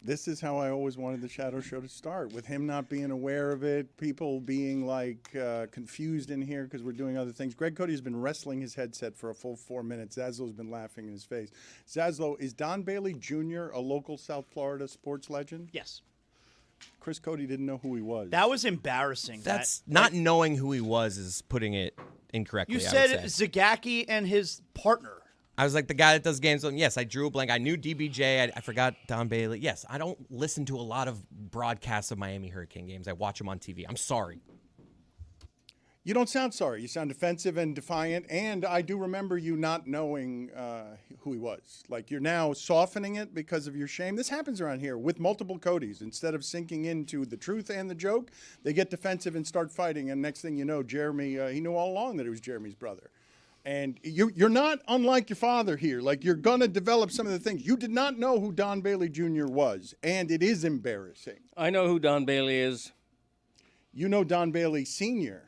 This is how I always wanted the Shadow Show to start, with him not being aware of it, people being like confused in here because we're doing other things. Greg Cody's been wrestling his headset for a full 4 minutes. Zaslo's been laughing in his face. Zaslow, is Don Bailey Jr. a local South Florida sports legend? Yes. Chris Cody didn't know who he was. That was embarrassing. That's not knowing who he was is putting it incorrectly. You said Zagacki and his partner. I was like the guy that does games. Yes, I drew a blank. I knew DBJ. I forgot Don Bailey. Yes, I don't listen to a lot of broadcasts of Miami Hurricane games. I watch them on TV. I'm sorry. You don't sound sorry. You sound defensive and defiant, and I do remember you not knowing who he was. Like, you're now softening it because of your shame. This happens around here with multiple Codys. Instead of sinking into the truth and the joke, they get defensive and start fighting, and next thing you know, Jeremy, he knew all along that it was Jeremy's brother. And you're not unlike your father here. Like, you're going to develop some of the things. You did not know who Don Bailey Jr. was, and it is embarrassing. I know who Don Bailey is. You know Don Bailey Sr.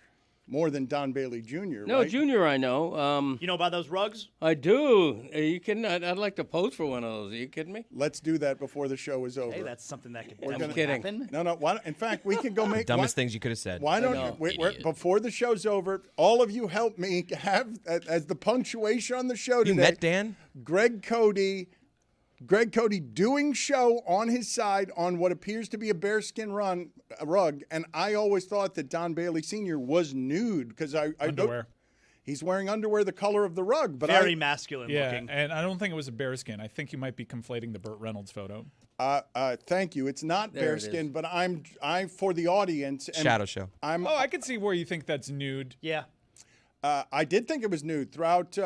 more than Don Bailey Jr., No, right? Junior I know. You know about those rugs? I do. Are you kidding? I'd like to pose for one of those. Are you kidding me? Let's do that before the show is over. Hey, that's something that could I'm kidding. happen. No. In fact, we can go make Dumbest things you could have said. Why don't before the show's over, all of you help me have as the punctuation on the show today. You met Dan? Greg Cody doing show on his side on what appears to be a bearskin rug, and I always thought that Don Bailey Sr. was nude because Underwear. He's wearing underwear the color of the rug, but Very masculine looking. Yeah, and I don't think it was a bearskin. I think you might be conflating the Burt Reynolds photo. Thank you. It's not bearskin, but I'm for the audience. And Shadow Show. I can see where you think that's nude. Yeah. I did think it was nude throughout.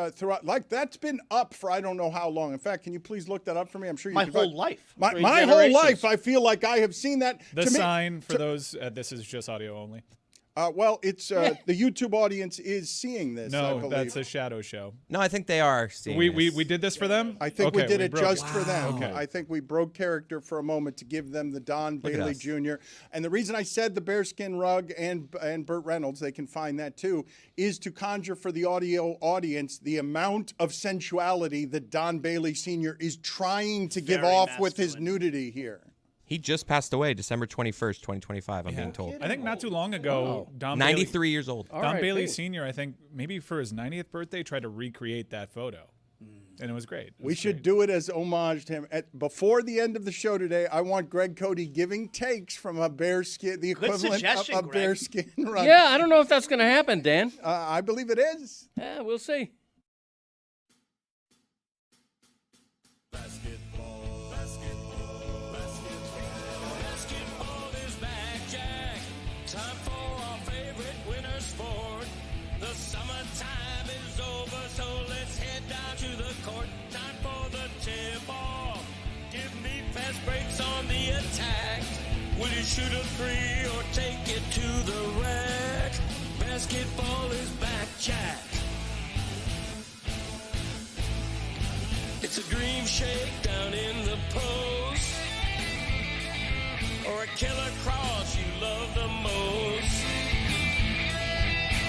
Like, that's been up for I don't know how long. In fact, can you please look that up for me? I'm sure you My can whole life. My whole life, I feel like I have seen that. The sign for those. This is just audio only. Well, it's the YouTube audience is seeing this. I No, believe. that's a Shadow Show. No, I think they are seeing We did this for them? I think we Okay, did it broke just for them. Okay. I think we broke character for a moment to give them the Don Bailey us. Jr. And the reason I said the bearskin rug and Burt Reynolds, they can find that too, is to conjure for the audio audience the amount of sensuality that Don Bailey Sr. is trying to give Very off with his masculine. nudity here. He just passed away December 21st, 2025, I'm being told. I think not too long ago, Don 93 years old. Don Bailey Sr., I think maybe for his 90th birthday, tried to recreate that photo. And it was great. We should do it as homage to him. Before the end of the show today, I want Greg Cody giving takes from a bearskin, the equivalent of a Greg. bearskin rug. Yeah, I don't know if that's going to happen, Dan. I believe it is. Yeah, we'll see. Time for our favorite winter sport. The summertime is over, so let's head down to the court. Time for the tip-off. Give me fast breaks on the attack. Will you shoot a three or take it to the rack? Basketball is back, Jack. It's a dream shake down in the post, or a killer cross you love the most.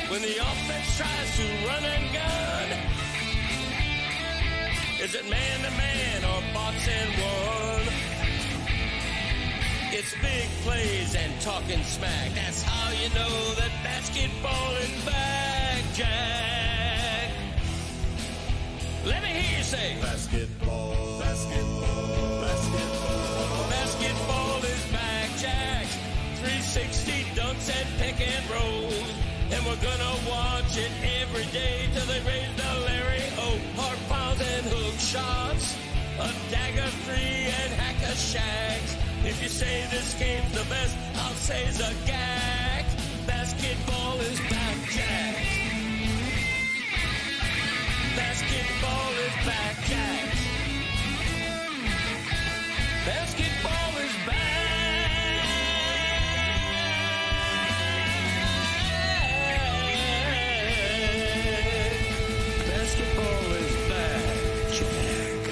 When the offense tries to run and gun, is it man to man or box and one? It's big plays and talking smack. That's how you know that basketball is back, Jack. Let me hear you say basketball, basketball, basketball. Basketball is back, Jack. 360 dunks and pick and rolls. And we're gonna watch it every day till they raise the Larry O. Hard fouls and hook shots. A dagger three and hack a shack. If you say this game's the best, I'll say Zagak. Basketball is back, Jack. Basketball is back, Jack. Basketball is back. Basketball is back, Jack.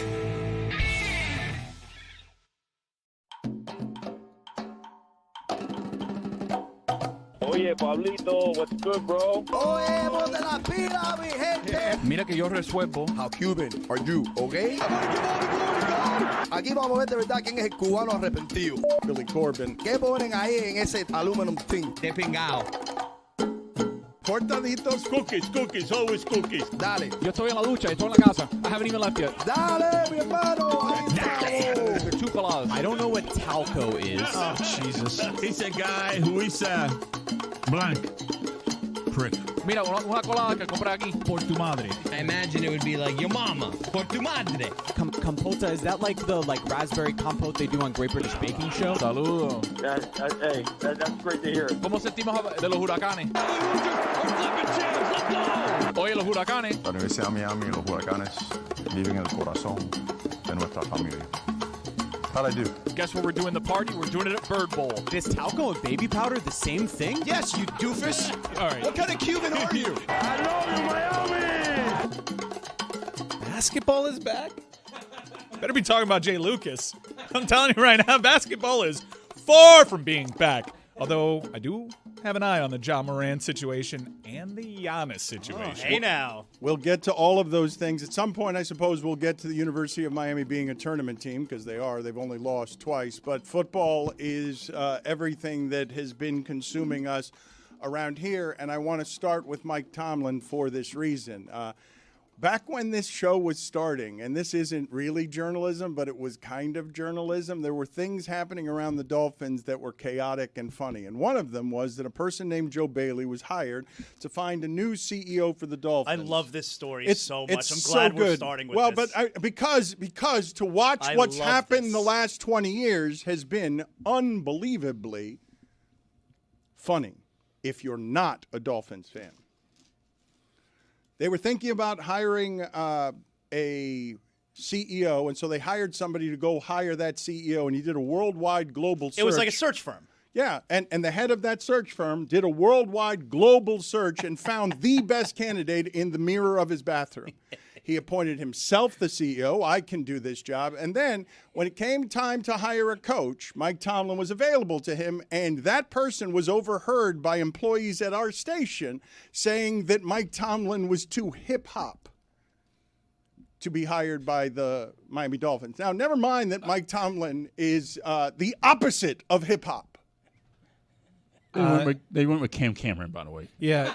Oye, Pablito, what's good, bro? Mira que yo resuelvo. How Cuban are you, okay? Aquí vamos a ver de verdad quién es el cubano arrepentido. Billy Corbin. ¿Qué ponen ahí en ese aluminum tin? De pingao. Cortaditos. Cookies, always cookies. Dale. Yo estoy en la ducha, estoy en la casa. I haven't even left yet. Dale, mi hermano. Ahí estamos. They're 2 coladas. I don't know what talco is. Oh, Jesus. He's a guy who is blank. Prick. Mira, una colada que compré aquí. Por tu madre. I imagine it would be like, yo mama, por tu madre. Compota, is that like the raspberry compote they do on Great British Baking Show? Saludos. That's great to hear. ¿Cómo sentimos de los huracanes? Oye, los huracanes. La Universidad de Miami y los huracanes viven en el corazón de nuestra familia. How'd I do? Guess where we're doing the party? We're doing it at Bird Bowl. Is talco and baby powder the same thing? Yes, you doofus. All right. What kind of Cuban are you? I love you, Miami. Basketball is back? Better be talking about Jay Lucas. I'm telling you right now, basketball is far from being back. Although I do have an eye on the Ja Morant situation and the Giannis situation. Hey now. We'll get to all of those things. At some point, I suppose we'll get to the University of Miami being a tournament team, because they are. They've only lost twice. But football is everything that has been consuming us around here. And I want to start with Mike Tomlin for this reason. Back when this show was starting, and this isn't really journalism, but it was kind of journalism, there were things happening around the Dolphins that were chaotic and funny. And one of them was that a person named Joe Bailey was hired to find a new CEO for the I Dolphins. love this story so much. It's I'm so glad we're good. starting with well, this. but because to watch I what's love happened this. the last 20 years has been unbelievably funny if you're not a Dolphins fan. They were thinking about hiring a CEO, and so they hired somebody to go hire that CEO, and he did a worldwide global search. It was like a search firm. Yeah, and the head of that search firm did a worldwide global search and found the best candidate in the mirror of his bathroom. He appointed himself the CEO. I can do this job. And then when it came time to hire a coach, Mike Tomlin was available to him, and that person was overheard by employees at our station saying that Mike Tomlin was too hip-hop to be hired by the Miami Dolphins. Now, never mind that Mike Tomlin is the opposite of hip-hop. They went with Cam Cameron, by the way. Yeah.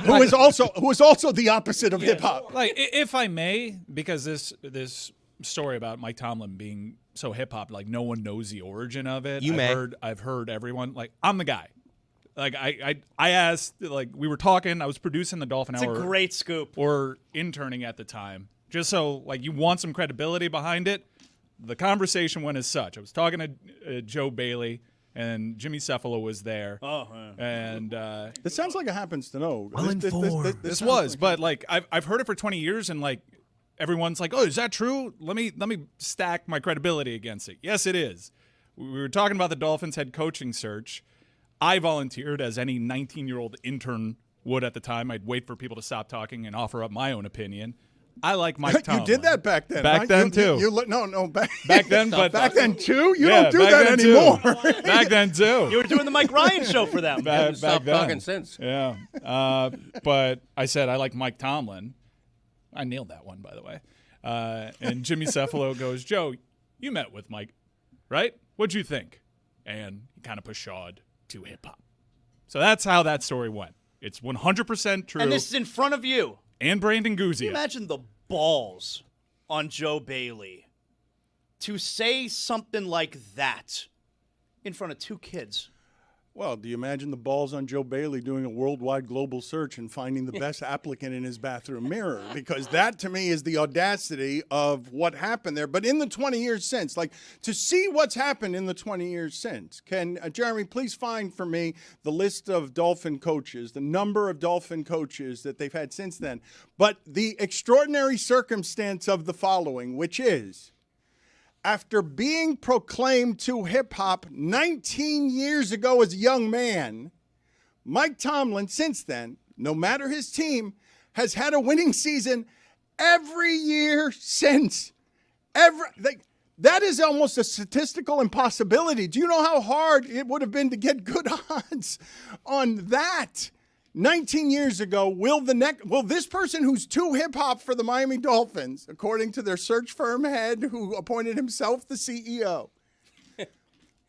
who is also the opposite of hip-hop. Like, if I may, because this story about Mike Tomlin being so hip-hop, like, no one knows the origin of it. I've heard everyone. Like, I'm the guy. Like, I asked, like, we were talking. I was producing the Dolphin Hour. It's a great scoop. Or interning at the time. Just so, like, you want some credibility behind it. The conversation went as such. I was talking to Joe Bailey, and Jimmy Cephalo was there. Oh, yeah. And this sounds like it happens to know. This was, but like I've heard it for 20 years, and like everyone's like, "Oh, is that true?" Let me stack my credibility against it. Yes, it is. We were talking about the Dolphins head coaching search. I volunteered, as any 19-year-old intern would at the time. I'd wait for people to stop talking and offer up my own opinion. I like Mike Tomlin. You did that back then. Back right? then too. Back then, but back then too. You yeah, don't do that anymore. Back then too. You were doing the Mike Ryan show for them. Back Stop then. talking sense. Yeah. But I said I like Mike Tomlin. I nailed that one, by the way. And Jimmy Cephalo goes, Joe, you met with Mike, right? What'd you think? And he kind of pshawed to hip-hop. So that's how that story went. It's 100% true. And this is in front of you. And Brandon Guzia. Can you imagine the balls on Joe Bailey to say something like that in front of two kids? Well, do you imagine the balls on Joe Bailey doing a worldwide global search and finding the best applicant in his bathroom mirror? Because that, to me, is the audacity of what happened there. But in the 20 years since, like, to see what's happened in the 20 years since, can Jeremy please find for me the list of Dolphin coaches, the number of Dolphin coaches that they've had since then. But the extraordinary circumstance of the following, which is, after being proclaimed to hip-hop 19 years ago as a young man, Mike Tomlin, since then, no matter his team, has had a winning season every year since. That is almost a statistical impossibility. Do you know how hard it would have been to get good odds on that? 19 years ago, will this person who's too hip-hop for the Miami Dolphins, according to their search firm head who appointed himself the CEO,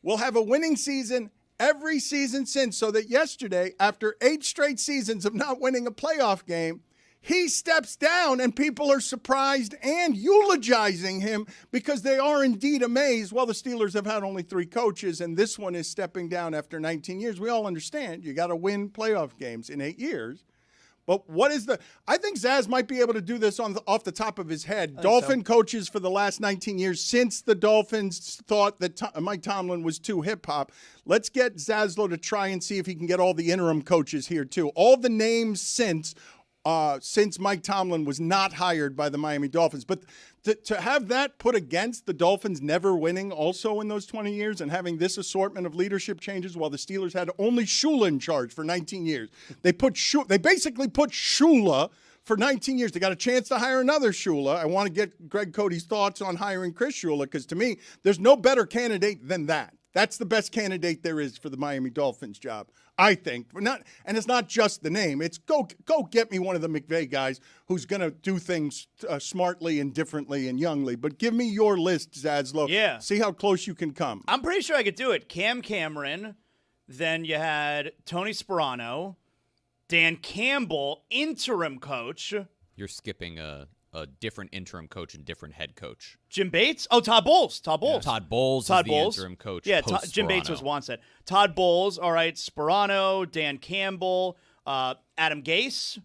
will have a winning season every season since, so that yesterday, after 8 straight seasons of not winning a playoff game, he steps down and people are surprised and eulogizing him because they are indeed amazed. Well, the Steelers have had only 3 coaches, and this one is stepping down after 19 years. We all understand you got to win playoff games in 8 years. But what is I think Zaz might be able to do this off the top of his head. Dolphin coaches for the last 19 years, since the Dolphins thought that Mike Tomlin was too hip-hop. Let's get Zaslow to try and see if he can get all the interim coaches here, too. All the names since Mike Tomlin was not hired by the Miami Dolphins. But to have that put against the Dolphins never winning also in those 20 years and having this assortment of leadership changes while the Steelers had only Shula in charge for 19 years. They basically put Shula for 19 years. They got a chance to hire another Shula. I want to get Greg Cody's thoughts on hiring Chris Shula because to me, there's no better candidate than that. That's the best candidate there is for the Miami Dolphins job, I think. And it's not just the name. It's go get me one of the McVay guys who's going to do things smartly and differently and youngly. But give me your list, Zaslow. Yeah. See how close you can come. I'm pretty sure I could do it. Cam Cameron, then you had Tony Sperano, Dan Campbell, interim coach. You're skipping a different interim coach and different head coach. Jim Bates? Oh, Todd Bowles. Todd Bowles is the interim coach. Yeah, Jim Bates was one said. Todd Bowles, all right, Sperano, Dan Campbell, Adam Gase.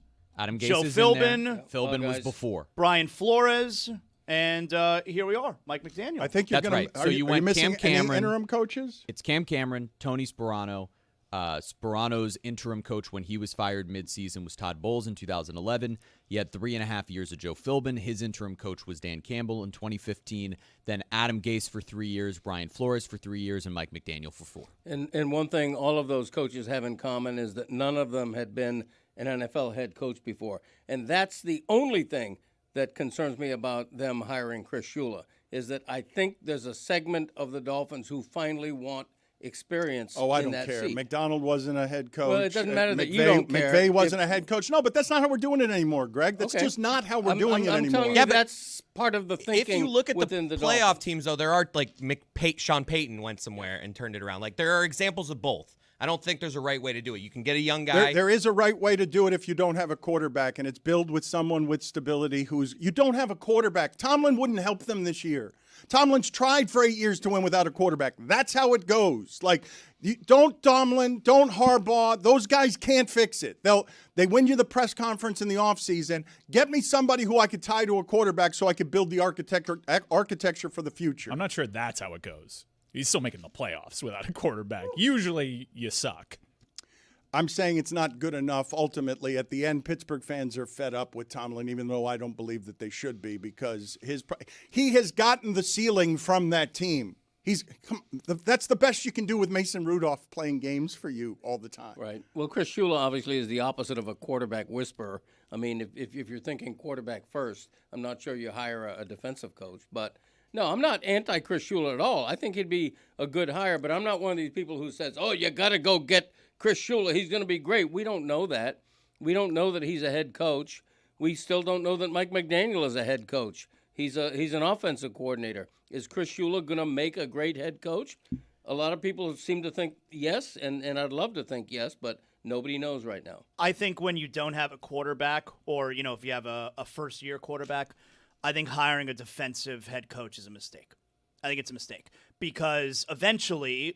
Joe is Philbin. in there. Philbin was before. Brian Flores. And here we are, Mike McDaniel. I think you're going right. So you went missing Cam Cameron. any interim coaches? It's Cam Cameron, Tony Sperano. Sperano's interim coach when he was fired midseason was Todd Bowles in 2011. He had 3.5 years of Joe Philbin. His interim coach was Dan Campbell in 2015. Then Adam Gase for 3 years, Brian Flores for 3 years, and Mike McDaniel for 4. And one thing all of those coaches have in common is that none of them had been an NFL head coach before. And that's the only thing that concerns me about them hiring Chris Shula, is that I think there's a segment of the Dolphins who finally want experience. Oh, I in don't that care. Seat. McDonald wasn't a head coach. Well, it doesn't matter that you don't care. McVay wasn't a head coach. No, but that's not how we're doing it anymore, Greg. That's just not how we're doing it I'm anymore. telling you, that's part of the thinking. If you look at the playoff Dolphins teams, though, there are like Sean Payton went somewhere and turned it around. Like there are examples of both. I don't think there's a right way to do it. You can get a young guy. There is a right way to do it if you don't have a quarterback, and it's build with someone with stability you don't have a quarterback. Tomlin wouldn't help them this year. Tomlin's tried for 8 years to win without a quarterback. That's how it goes. Like, don't Tomlin, don't Harbaugh. Those guys can't fix it. They win you the press conference in the offseason. Get me somebody who I could tie to a quarterback so I could build the architecture for the future. I'm not sure that's how it goes. He's still making the playoffs without a quarterback. Usually you suck. I'm saying it's not good enough. Ultimately, at the end, Pittsburgh fans are fed up with Tomlin, even though I don't believe that they should be, because he has gotten the ceiling from that team. That's the best you can do with Mason Rudolph playing games for you all the time. Right. Well, Chris Shula obviously is the opposite of a quarterback whisperer. I mean, if you're thinking quarterback first, I'm not sure you hire a defensive coach. But, no, I'm not anti-Chris Shula at all. I think he'd be a good hire, but I'm not one of these people who says, oh, you got to go get Chris Shula. He's going to be great. We don't know that. We don't know that he's a head coach. We still don't know that Mike McDaniel is a head coach. He's an offensive coordinator. Is Chris Shula going to make a great head coach? A lot of people seem to think yes, and I'd love to think yes, but nobody knows right now. I think when you don't have a quarterback, or if you have a first-year quarterback, I think hiring a defensive head coach is a mistake. I think it's a mistake because eventually,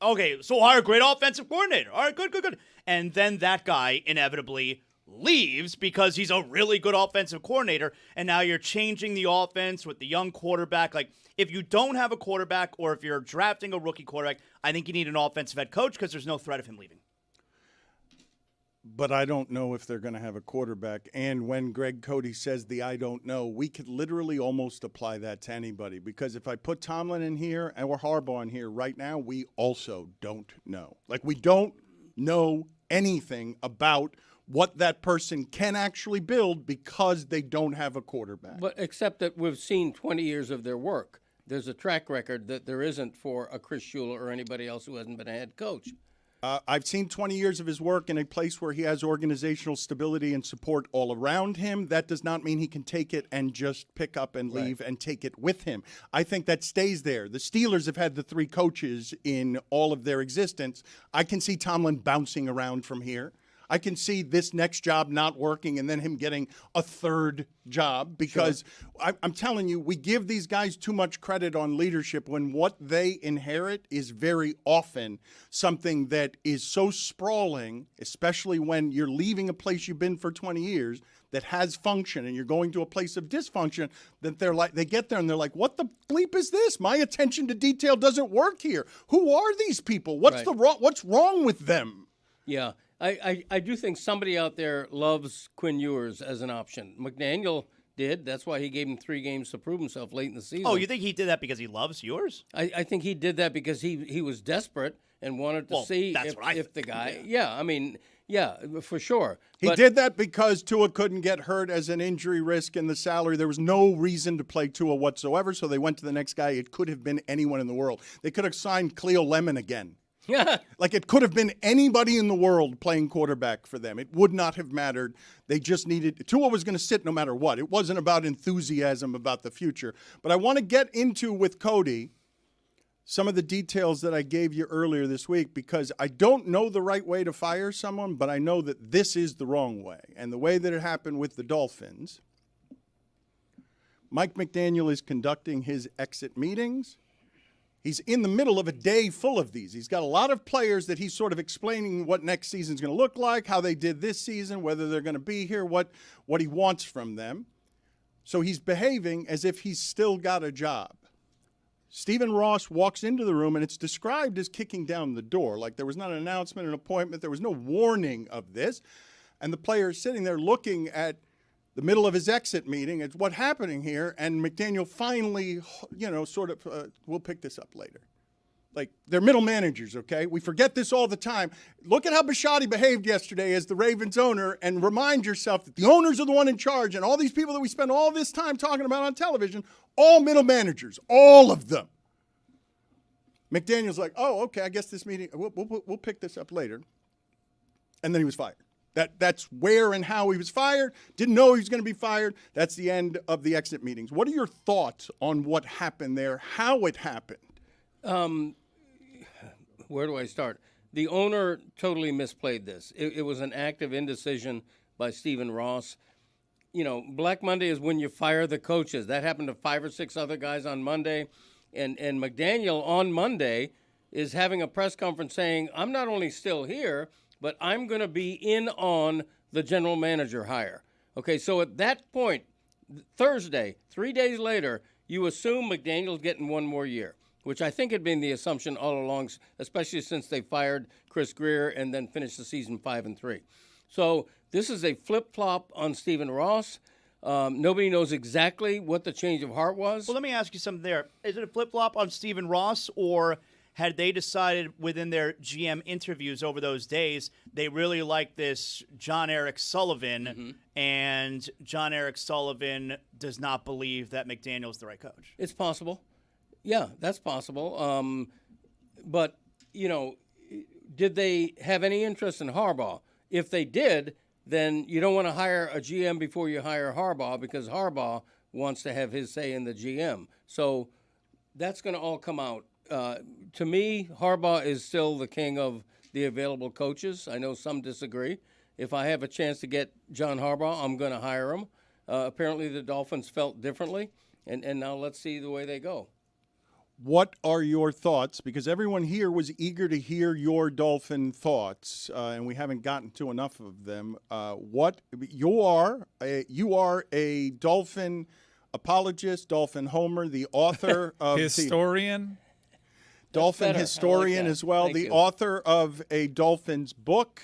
okay, so hire a great offensive coordinator. All right, good. And then that guy inevitably leaves because he's a really good offensive coordinator, and now you're changing the offense with the young quarterback. Like, if you don't have a quarterback or if you're drafting a rookie quarterback, I think you need an offensive head coach because there's no threat of him leaving. But I don't know if they're going to have a quarterback. And when Greg Cody says I don't know, we could literally almost apply that to anybody. Because if I put Tomlin in here or Harbaugh in here right now, we also don't know. Like, we don't know anything about what that person can actually build because they don't have a quarterback. But except that we've seen 20 years of their work. There's a track record that there isn't for a Chris Shula or anybody else who hasn't been a head coach. I've seen 20 years of his work in a place where he has organizational stability and support all around him. That does not mean he can take it and just pick up and leave and take it with him. I think that stays there. The Steelers have had the 3 coaches in all of their existence. I can see Tomlin bouncing around from here. I can see this next job not working and then him getting a 3rd job because I'm telling you, we give these guys too much credit on leadership when what they inherit is very often something that is so sprawling, especially when you're leaving a place you've been for 20 years that has function and you're going to a place of dysfunction that they get there and they're like, what the bleep is this? My attention to detail doesn't work here. Who are these people? What's wrong with them? Yeah. I do think somebody out there loves Quinn Ewers as an option. McDaniel did. That's why he gave him 3 games to prove himself late in the season. Oh, you think he did that because he loves Ewers? I think he did that because he was desperate and wanted to see if the guy. Yeah, I mean, yeah, for sure. He did that because Tua couldn't get hurt as an injury risk in the salary. There was no reason to play Tua whatsoever, so they went to the next guy. It could have been anyone in the world. They could have signed Cleo Lemon again. Like it could have been anybody in the world playing quarterback for them. It would not have mattered. They just needed – Tua was going to sit no matter what. It wasn't about enthusiasm about the future. But I want to get into, with Cody, some of the details that I gave you earlier this week because I don't know the right way to fire someone, but I know that this is the wrong way. And the way that it happened with the Dolphins, Mike McDaniel is conducting his exit meetings. He's in the middle of a day full of these. He's got a lot of players that he's sort of explaining what next season's going to look like, how they did this season, whether they're going to be here, what he wants from them. So he's behaving as if he's still got a job. Stephen Ross walks into the room, and it's described as kicking down the door. Like there was not an announcement, an appointment. There was no warning of this. And the player is sitting there looking at the middle of his exit meeting. It's what's happening here. And McDaniel finally, we'll pick this up later. Like, they're middle managers, okay? We forget this all the time. Look at how Bisciotti behaved yesterday as the Ravens owner and remind yourself that the owners are the one in charge and all these people that we spend all this time talking about on television, all middle managers, all of them. McDaniel's like, oh, okay, I guess this meeting, we'll pick this up later. And then he was fired. That's where and how he was fired. Didn't know he was going to be fired. That's the end of the exit meetings. What are your thoughts on what happened there, how it happened? Where do I start? The owner totally misplayed this. It was an act of indecision by Stephen Ross. You know, Black Monday is when you fire the coaches. That happened to 5 or 6 other guys on Monday. And McDaniel on Monday is having a press conference saying, I'm not only still here, but I'm going to be in on the general manager hire. Okay, so at that point, Thursday, 3 days later, you assume McDaniel's getting 1 more year, which I think had been the assumption all along, especially since they fired Chris Greer and then finished the season 5-3. So this is a flip-flop on Stephen Ross. Nobody knows exactly what the change of heart was. Well, let me ask you something there. Is it a flip-flop on Stephen Ross, or had they decided within their GM interviews over those days they really like this John Eric Sullivan, and John Eric Sullivan does not believe that McDaniel's the right coach? It's possible. Yeah, that's possible. But, you know, did they have any interest in Harbaugh? If they did, then you don't want to hire a GM before you hire Harbaugh because Harbaugh wants to have his say in the GM. So that's going to all come out. To me, Harbaugh is still the king of the available coaches. I know some disagree. If I have a chance to get John Harbaugh, I'm going to hire him. Apparently the Dolphins felt differently, and now let's see the way they go. What are your thoughts? Because everyone here was eager to hear your Dolphin thoughts, and we haven't gotten to enough of them. You are a Dolphin apologist, Dolphin homer, the author of historian. Dolphin historian as well, the author of a Dolphins book.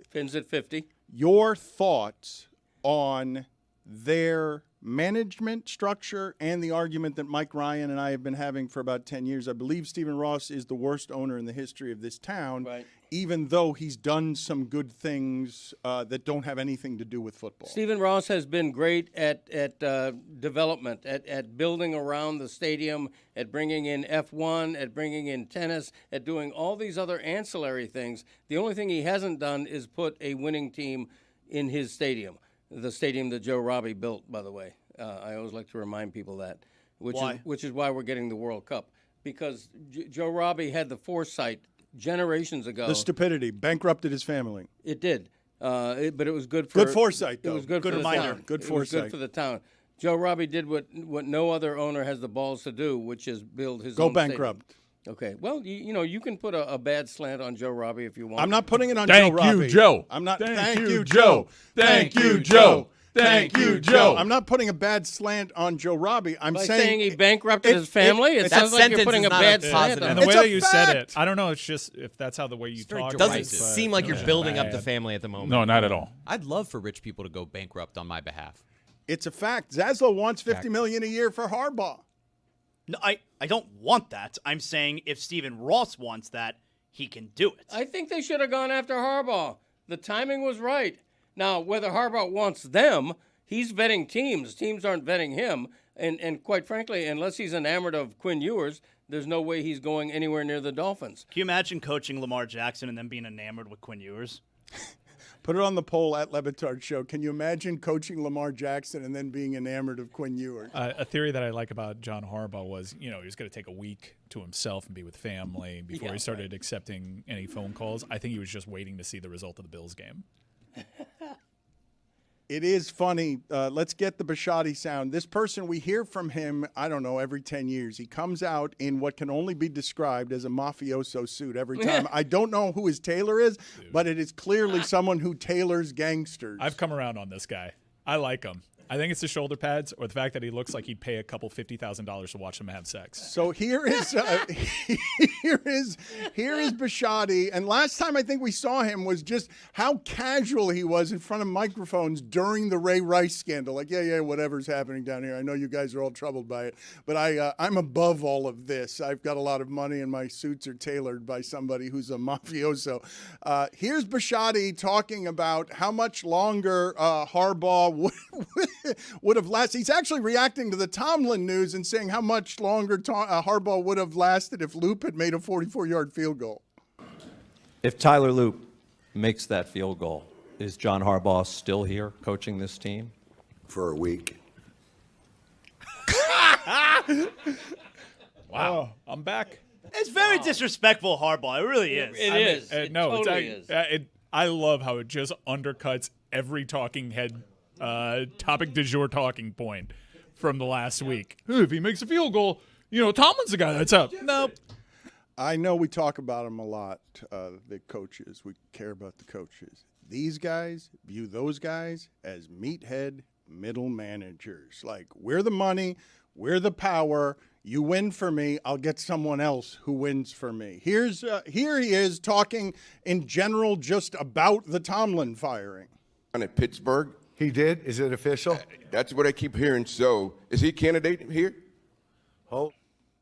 Fins at 50. Your thoughts on their management structure and the argument that Mike Ryan and I have been having for about 10 years. I believe Stephen Ross is the worst owner in the history of this town, Right. even though he's done some good things that don't have anything to do with football. Stephen Ross has been great at development, at building around the stadium, at bringing in F1, at bringing in tennis, at doing all these other ancillary things. The only thing he hasn't done is put a winning team in his stadium, the stadium that Joe Robbie built, by the way. I always like to remind people that, which is why we're getting the World Cup, because Joe Robbie had the foresight generations ago. The stupidity bankrupted his family. It did. But it was good for good foresight, though. It was good for reminder. the town. Good it foresight. was good for the town. Joe Robbie did what no other owner has the balls to do, which is build his Go own bankrupt. stadium. Okay. Well, you can put a bad slant on Joe Robbie if you want. I'm not putting it on Thank Joe you, Robbie. Joe. I'm not. Thank Thank you, you, Joe. Joe. Thank you, Joe. Thank you, Joe. I'm not putting a bad slant on Joe Robbie. I'm By saying he bankrupted his family. It that sounds like you're sentence putting is a not bad a slant positive. on And him. the way It's a that you said fact. it, I don't know. It's just if that's how the way you talk. Doesn't but seem like you're it was building up the bad. family at the moment. No, not at all. I'd love for rich people to go bankrupt on my behalf. it's a fact. Zaslow wants $50 million a year for Harbaugh. No, I don't want that. I'm saying if Stephen Ross wants that, he can do it. I think they should have gone after Harbaugh. The timing was right. Now, whether Harbaugh wants them, he's vetting teams. Teams aren't vetting him. And quite frankly, unless he's enamored of Quinn Ewers, there's no way he's going anywhere near the Dolphins. Can you imagine coaching Lamar Jackson and then being enamored with Quinn Ewers? Put it on the poll at Le Batard Show. Can you imagine coaching Lamar Jackson and then being enamored of Quinn Ewers? A theory that I like about John Harbaugh was, he was going to take a week to himself and be with family before he started accepting any phone calls. I think he was just waiting to see the result of the Bills game. It is funny. Let's get the Bisciotti sound. This person, we hear from him, I don't know, every 10 years. He comes out in what can only be described as a mafioso suit every time. I don't know who his tailor is, but it is clearly someone who tailors gangsters. I've come around on this guy. I like him. I think it's the shoulder pads or the fact that he looks like he'd pay a couple $50,000 to watch them have sex. So here is here is Bisciotti, and last time I think we saw him was just how casual he was in front of microphones during the Ray Rice scandal. Like, yeah, whatever's happening down here. I know you guys are all troubled by it, but I'm above all of this. I've got a lot of money, and my suits are tailored by somebody who's a mafioso. Here's Bisciotti talking about how much longer Harbaugh would have lasted. He's actually reacting to the Tomlin news and saying how much longer Harbaugh would have lasted if Loop had made a 44-yard field goal. If Tyler Loop makes that field goal, is John Harbaugh still here coaching this team? For a week. Wow, I'm back. It's very disrespectful, Harbaugh. It really is. It is. It It no, totally it's, is. I love how it just undercuts every talking head topic du jour talking point from the last week. If he makes a field goal, Tomlin's the guy that's up. Nope. I know we talk about them a lot, the coaches. We care about the coaches. These guys view those guys as meathead middle managers. Like, we're the money, we're the power. You win for me, I'll get someone else who wins for me. Here he is talking in general just about the Tomlin firing. At Pittsburgh. He did? Is it official? That's what I keep hearing. So, is he a candidate here? Oh,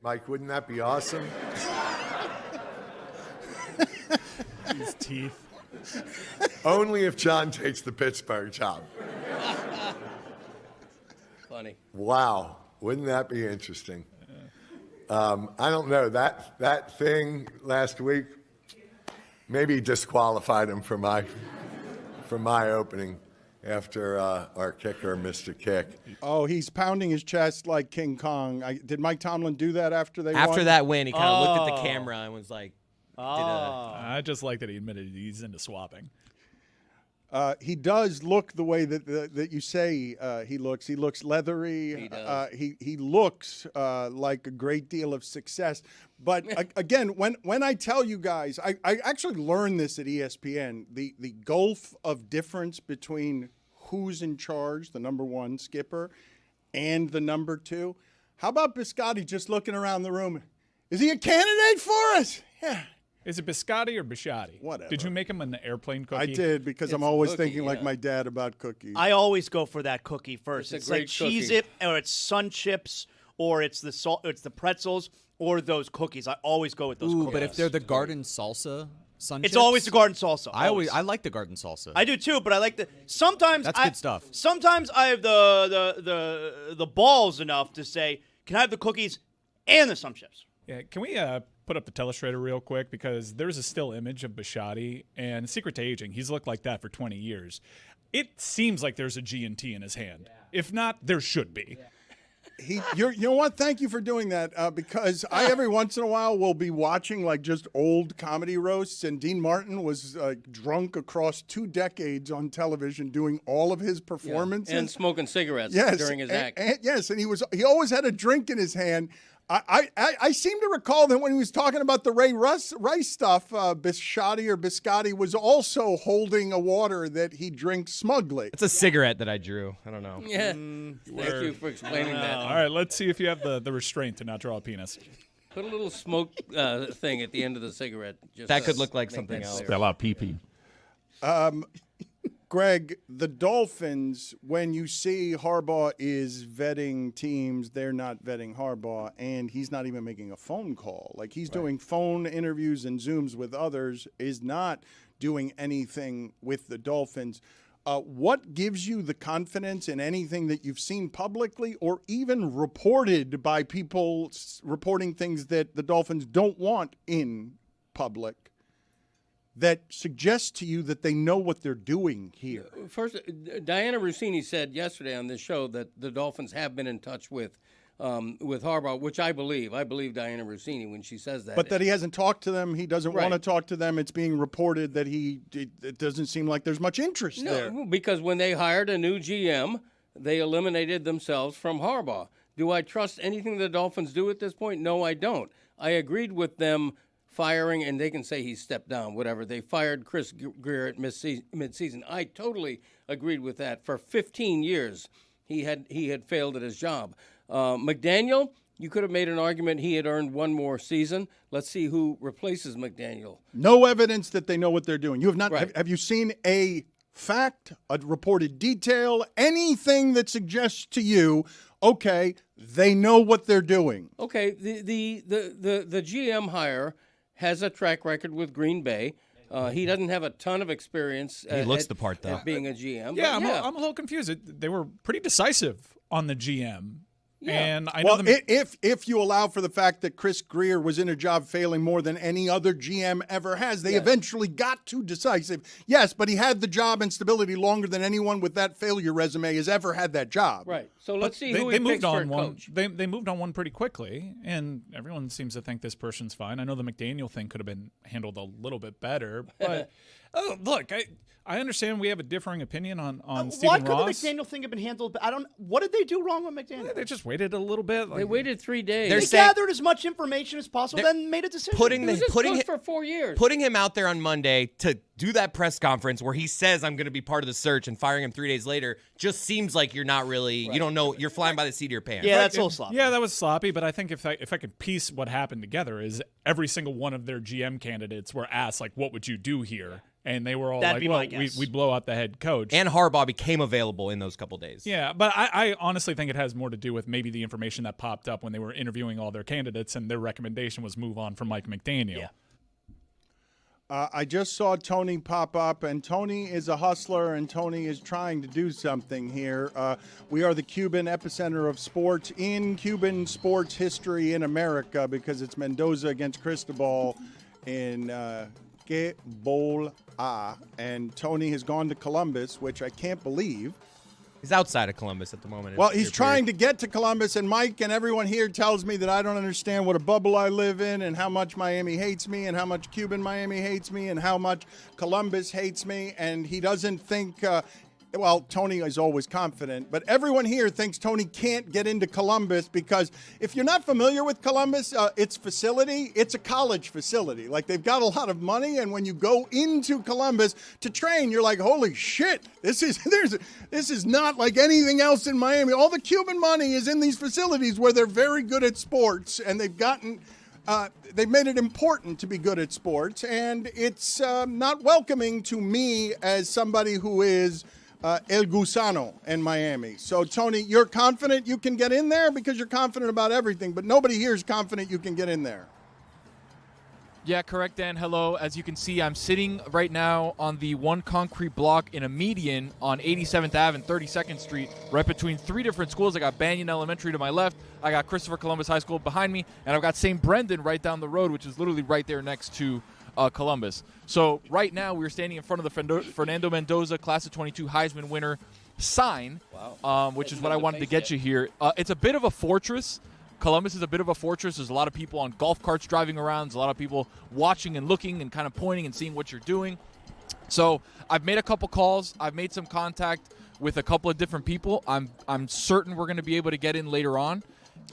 Mike, wouldn't that be awesome? His teeth. Only if John takes the Pittsburgh job. Funny. Wow. Wouldn't that be interesting? I don't know. That thing last week maybe disqualified him for my opening after our kicker missed a kick. Oh, he's pounding his chest like King Kong. Did Mike Tomlin do that after they won? After that win, he kind of looked at the camera and was like, I just like that he admitted he's into swapping. He does look the way that you say he looks. He looks leathery. He does. He looks like a great deal of success. But again, when I tell you guys, I actually learned this at ESPN, the gulf of difference between who's in charge, the number one skipper, and the number two. How about Biscotti just looking around the room? Is he a candidate for us? Yeah. Is it biscotti or biscotti? Whatever. Did you make him an airplane cookie? I did because I'm It's a always cookie, thinking like yeah. my dad about cookies. I always go for that cookie first. It's It's a like great cookie. Cheez-It, or it's Sun Chips, or it's the salt, it's the pretzels, or those cookies. I always go with those Ooh, cookies. but if they're the garden salsa sun It's chips, always the garden salsa. I like the garden salsa. I do too, but I like the sometimes That's I- good stuff. Sometimes I have the balls enough to say, can I have the cookies and the Sun Chips? Yeah, can we put up the telestrator real quick? Because there's a still image of Biscotti, and Secret to Aging, he's looked like that for 20 years. It seems like there's a G&T in his hand. If not, there should be. You know what? Thank you for doing that because I every once in a while will be watching like just old comedy roasts, and Dean Martin was drunk across 2 decades on television doing all of his performances And smoking cigarettes during his act. Yes, and he always had a drink in his hand. I seem to recall that when he was talking about the Ray Rice stuff, Biscotti was also holding a water that he drinks smugly. It's a cigarette that I drew. I don't know. Yeah. Thank you for explaining that. All right, let's see if you have the restraint to not draw a penis. Put a little smoke thing at the end of the cigarette. Just That to could look like make something that else. clear. Spell out pee-pee. Greg, the Dolphins, when you see Harbaugh is vetting teams, they're not vetting Harbaugh, and he's not even making a phone call. Like he's doing phone interviews and Zooms with others, is not doing anything with the Dolphins. What gives you the confidence in anything that you've seen publicly or even reported by people reporting things that the Dolphins don't want in public that suggests to you that they know what they're doing here? First, Diana Rossini said yesterday on this show that the Dolphins have been in touch with Harbaugh, which I believe. I believe Diana Rossini when she says that. But that he hasn't talked to them. He doesn't Right. want to talk to them. It's being reported that it doesn't seem like there's much interest there. No, because when they hired a new GM, they eliminated themselves from Harbaugh. Do I trust anything the Dolphins do at this point? No, I don't. I agreed with them firing, and they can say he stepped down, whatever. They fired Chris Greer at midseason. I totally agreed with that. For 15 years, he had failed at his job. McDaniel, you could have made an argument he had earned one more season. Let's see who replaces McDaniel. No evidence that they know what they're doing. You have not. Right. Have you seen a fact, a reported detail, anything that suggests to you, okay, they know what they're doing? Okay, the GM hire has a track record with Green Bay. He doesn't have a ton of experience. He looks the part, though. At being a GM. Yeah, but I'm a little confused. They were pretty decisive on the GM. Yeah. And I know Well, if you allow for the fact that Chris Greer was in a job failing more than any other GM ever has, they eventually got to decisive. Yes, but he had the job and stability longer than anyone with that failure resume has ever had that job. Right. So let's see they, who they he moved picks for a on one. coach. They moved on one pretty quickly, and everyone seems to think this person's fine. I know the McDaniel thing could have been handled a little bit better, but look, I understand we have a differing opinion on Why Stephen could Ross. the McDaniel thing have been handled? What did they do wrong with McDaniel? They just waited a little bit. They waited 3 days. They're They saying- gathered as much information as possible, then made a decision. Putting He was the just putting coach it, for 4 years. putting him out there on Monday to do that press conference where he says I'm going to be part of the search and firing him 3 days later just seems like you're not really you don't know, you're flying by the seat of your pants. Yeah, that's a little sloppy. Yeah, that was sloppy, but I think if I could piece what happened together is every single one of their GM candidates were asked, like, what would you do here? And they were all That'd like, be well, my guess. we'd blow out the head coach. And Harbaugh became available in those couple days. Yeah, but I honestly think it has more to do with maybe the information that popped up when they were interviewing all their candidates, and their recommendation was move on from Mike McDaniel. Yeah. I just saw Tony pop up, and Tony is a hustler, and Tony is trying to do something here. We are the Cuban epicenter of sports in Cuban sports history in America because it's Mendoza against Cristobal in Que Bowl A. And Tony has gone to Columbus, which I can't believe. He's outside of Columbus at the moment. Well, he's trying to get to Columbus, and Mike and everyone here tells me that I don't understand what a bubble I live in and how much Miami hates me and how much Cuban Miami hates me and how much Columbus hates me, and he doesn't think well, Tony is always confident, but everyone here thinks Tony can't get into Columbus because if you're not familiar with Columbus, its facility, it's a college facility. Like, they've got a lot of money, and when you go into Columbus to train, you're like, holy shit, this is not like anything else in Miami. All the Cuban money is in these facilities where they're very good at sports, and they've gotten they've made it important to be good at sports, and it's not welcoming to me as somebody who is El Gusano in Miami. So, Tony, you're confident you can get in there because you're confident about everything, but nobody here is confident you can get in there. Yeah, correct, Dan. Hello. As you can see, I'm sitting right now on the one concrete block in a median on 87th Ave and 32nd Street, right between three different schools. I got Banyan Elementary to my left, I got Christopher Columbus High School behind me, and I've got St. Brendan right down the road, which is literally right there next to Columbus. So right now we're standing in front of the Fernando Mendoza Class of 22 Heisman winner sign, which is what I wanted to get you here. It's a bit of a fortress. Columbus is a bit of a fortress. There's a lot of people on golf carts driving around. There's a lot of people watching and looking and kind of pointing and seeing what you're doing. So I've made a couple calls. I've made some contact with a couple of different people. I'm certain we're going to be able to get in later on.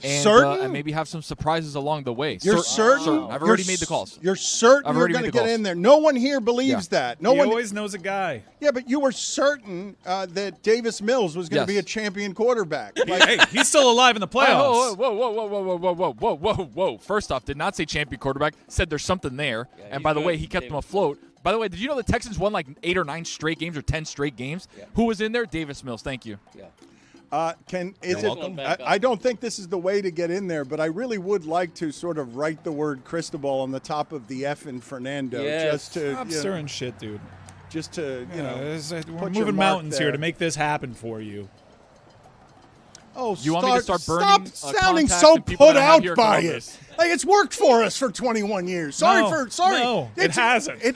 And maybe have some surprises along the way. You're certain? I've already made the calls. You're certain you're going to get in there. No one here believes that. No one always knows a guy. Yeah, but you were certain that Davis Mills was going to be a champion quarterback. Hey, he's still alive in the playoffs. Whoa. First off, did not say champion quarterback. Said there's something there. Yeah, and by the good. way, he kept them afloat. By the way, did you know the Texans won like 8 or 9 straight games or 10 straight games? Yeah. Who was in there? Davis Mills. Thank you. Yeah. I don't think this is the way to get in there, but I really would like to sort of write the word Cristobal on the top of the F in Fernando, just to Stop stirring shit, dude. Just to we're moving mountains here to make this happen for you. Oh, you want me to start burning? Stop sounding so put out by it. Like it's worked for us for 21 years. Sorry. No, it hasn't.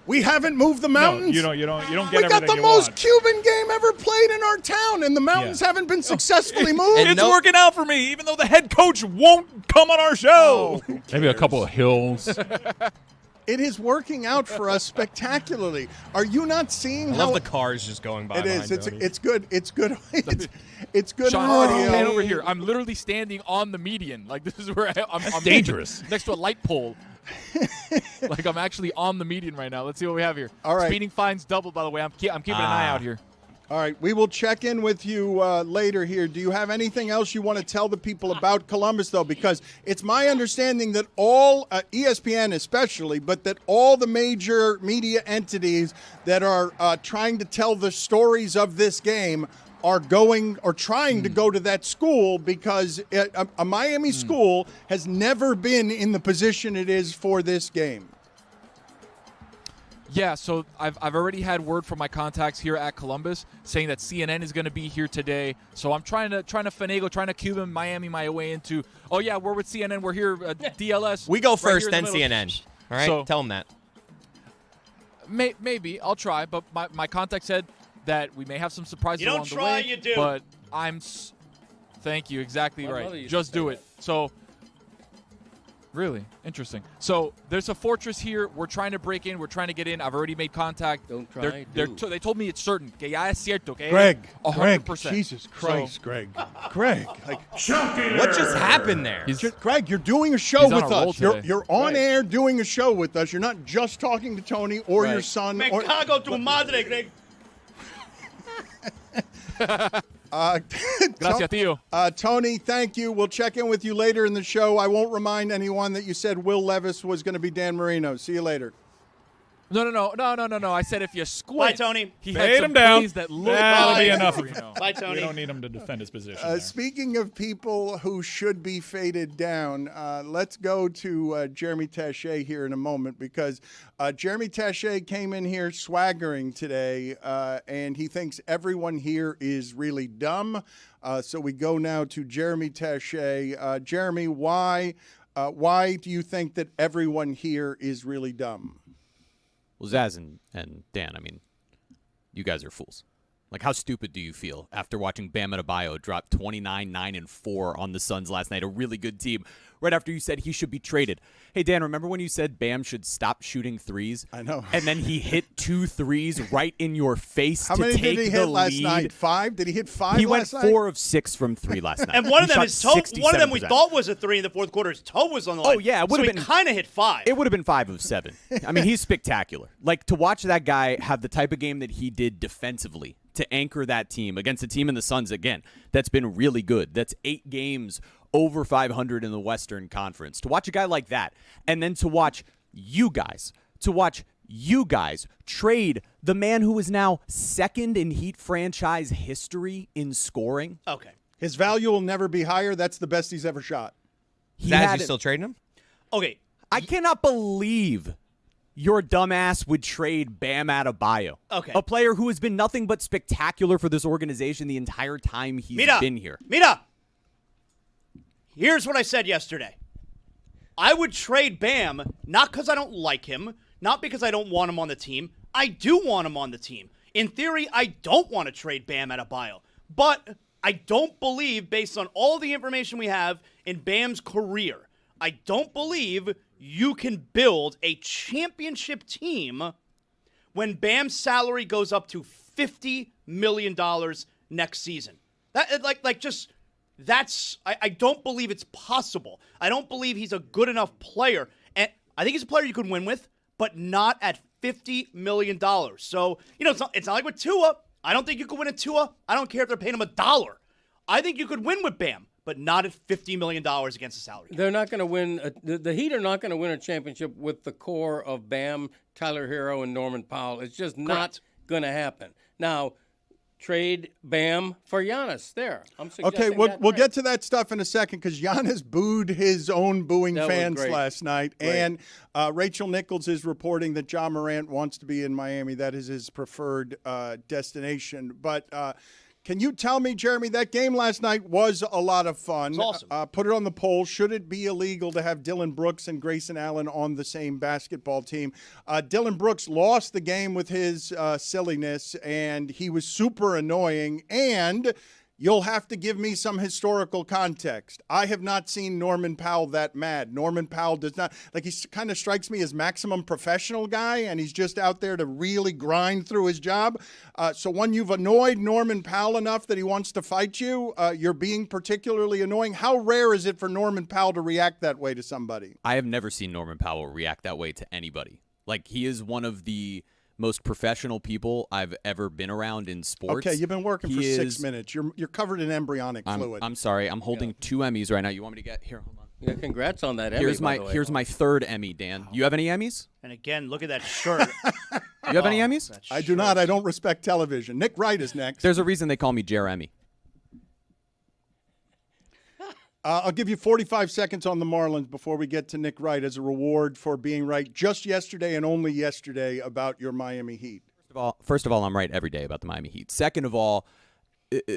We haven't moved the mountains. No, you don't get everything We got the you most want. Cuban game ever played in our town, and the mountains haven't been successfully moved. It's working out for me, even though the head coach won't come on our show. Maybe a couple of hills. It is working out for us spectacularly. Are you not seeing I how love the cars just going by. it is? behind Tony. It's good. It's good. It's good Sean, audio. stand over here. I'm literally standing on the median. Like this is where I'm dangerous. Next to a light pole. Like I'm actually on the median right now. Let's see what we have here. All right. Speeding fines doubled, by the way. I'm keeping an eye out here. All right, we will check in with you later here. Do you have anything else you want to tell the people about Columbus, though? Because it's my understanding that all, ESPN especially, but that all the major media entities that are trying to tell the stories of this game are going or trying to go to that school because a Miami school has never been in the position it is for this game. Yeah, so I've already had word from my contacts here at Columbus saying that CNN is going to be here today. So I'm trying to finagle, trying to Cuban Miami my way into. Oh yeah, we're with CNN. We're here DLS. We go right first, here in then the middle. CNN. All right, So- tell them that. Maybe I'll try, but my contact said that we may have some surprises You don't along the try, way. you do. But thank you, exactly My mother right. used to Just say do that. it. So. Really interesting. So there's a fortress here. We're trying to break in. We're trying to get in. I've already made contact. Don't try, do. They told me it's certain. Que ya es cierto. Que Greg, 100%. Jesus Christ, Greg, like What just happened there? Greg, you're doing a show He's on with a roll us. today. You're on air doing a show with us. You're not just talking to Tony or your son. Me Or, cago tu madre, Greg. Gracias, tío. Tony, thank you. We'll check in with you later in the show. I won't remind anyone that you said Will Levis was going to be Dan Marino. See you later. No. I said if you squint. Bye, Tony. He Fade had some him down. plays that looked That'll be like enough. Marino. Bye, Tony. We don't need him to defend his position. there. Speaking of people who should be faded down, let's go to Jeremy Taché here in a moment because Jeremy Taché came in here swaggering today, and he thinks everyone here is really dumb. So we go now to Jeremy Taché. Jeremy, why do you think that everyone here is really dumb? Well, Zaz and Dan, I mean, you guys are fools. Like, how stupid do you feel after watching Bam Adebayo drop 29, 9, and 4 on the Suns last night, a really good team, right after you said he should be traded? Hey, Dan, remember when you said Bam should stop shooting threes? I know. And then he hit 2 threes right in your face How to many take did he the hit last lead. night? 5? Did he hit 5 He went last night? 4 of 6 from 3 last night. And one of He them shot is toe. One of them we 67%. thought was a 3 in the fourth quarter. His toe was on the line. Oh, yeah, it so would've he been- kind of hit 5. It would have been 5 of 7. I mean, he's spectacular. Like, to watch that guy have the type of game that he did defensively to anchor that team against a team in the Suns, again, that's been really good. That's 8 games over 500 in the Western Conference. To watch a guy like that, and then to watch you guys trade the man who is now second in Heat franchise history in scoring. Okay. His value will never be higher. That's the best he's ever shot. You still trading him? Okay. I cannot believe your dumbass would trade Bam Adebayo. Okay. A player who has been nothing but spectacular for this organization the entire time he's been here. Mita, here's what I said yesterday. I would trade Bam, not because I don't like him, not because I don't want him on the team. I do want him on the team. In theory, I don't want to trade Bam Adebayo. But I don't believe, based on all the information we have in Bam's career, I don't believe you can build a championship team when Bam's salary goes up to $50 million next season. I don't believe it's possible. I don't believe he's a good enough player. And I think he's a player you could win with, but not at $50 million. So, it's not like with Tua. I don't think you could win at Tua. I don't care if they're paying him $1. I think you could win with Bam, but not at $50 million against the salary cap. They're not going to win. The Heat are not going to win a championship with the core of Bam, Tyler Hero, and Norman Powell. It's just not going to happen. Now, trade Bam for Giannis. There. I'm suggesting Okay, we'll get to that stuff in a second because Giannis booed his own booing fans last night. Great. And Rachel Nichols is reporting that John Morant wants to be in Miami. That is his preferred destination. But can you tell me, Jeremy, that game last night was a lot of fun. It's awesome. Put it on the poll. Should it be illegal to have Dylan Brooks and Grayson Allen on the same basketball team? Dylan Brooks lost the game with his silliness, and he was super annoying. And you'll have to give me some historical context. I have not seen Norman Powell that mad. Norman Powell does not, he kind of strikes me as maximum professional guy, and he's just out there to really grind through his job. So when you've annoyed Norman Powell enough that he wants to fight you, you're being particularly annoying. How rare is it for Norman Powell to react that way to somebody? I have never seen Norman Powell react that way to anybody. He is one of the most professional people I've ever been around in sports. Okay, you've been working for 6 minutes. You're covered in embryonic fluid. I'm sorry. I'm holding 2 Emmys right now. You want me to get here? Hold on. Yeah, congrats on that Emmy. Here's my third Emmy, Dan. You have any Emmys? And again, look at that shirt. You have any Emmys? I do not. I don't respect television. Nick Wright is next. There's a reason they call me Jeremy. I'll give you 45 seconds on the Marlins before we get to Nick Wright as a reward for being right just yesterday and only yesterday about your Miami Heat. First of all, I'm right every day about the Miami Heat. Second of all,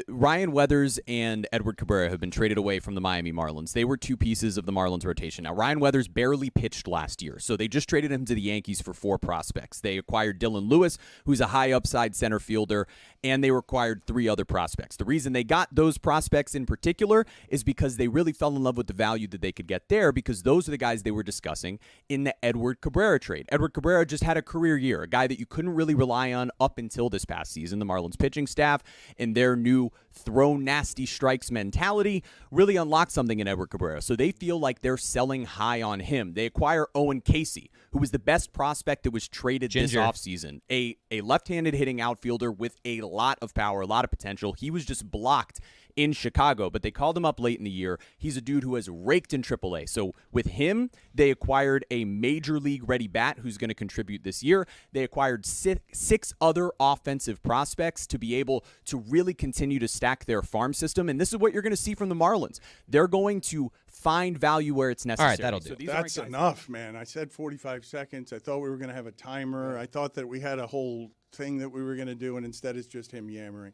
Ryan Weathers and Edward Cabrera have been traded away from the Miami Marlins. They were 2 pieces of the Marlins rotation. Now, Ryan Weathers barely pitched last year, so they just traded him to the Yankees for 4 prospects. They acquired Dylan Lewis, who's a high-upside center fielder, and they acquired 3 other prospects. The reason they got those prospects in particular is because they really fell in love with the value that they could get there, because those are the guys they were discussing in the Edward Cabrera trade. Edward Cabrera just had a career year, a guy that you couldn't really rely on up until this past season. The Marlins pitching staff and their new throw nasty strikes mentality really unlocked something in Edward Cabrera. So they feel like they're selling high on him. They acquire Owen Casey, who was the best prospect that was traded this offseason. A left-handed hitting outfielder with a lot of power, a lot of potential. He was just blocked in Chicago, but they called him up late in the year. He's a dude who has raked in AAA. So with him, they acquired a major league ready bat who's going to contribute this year. They acquired 6 other offensive prospects to be able to really continue to stack their farm system. And this is what you're going to see from the Marlins. They're going to find value where it's necessary. All right, that'll do. So That's enough, man. I said 45 seconds. I thought we were going to have a timer. I thought that we had a whole thing that we were going to do, and instead it's just him yammering.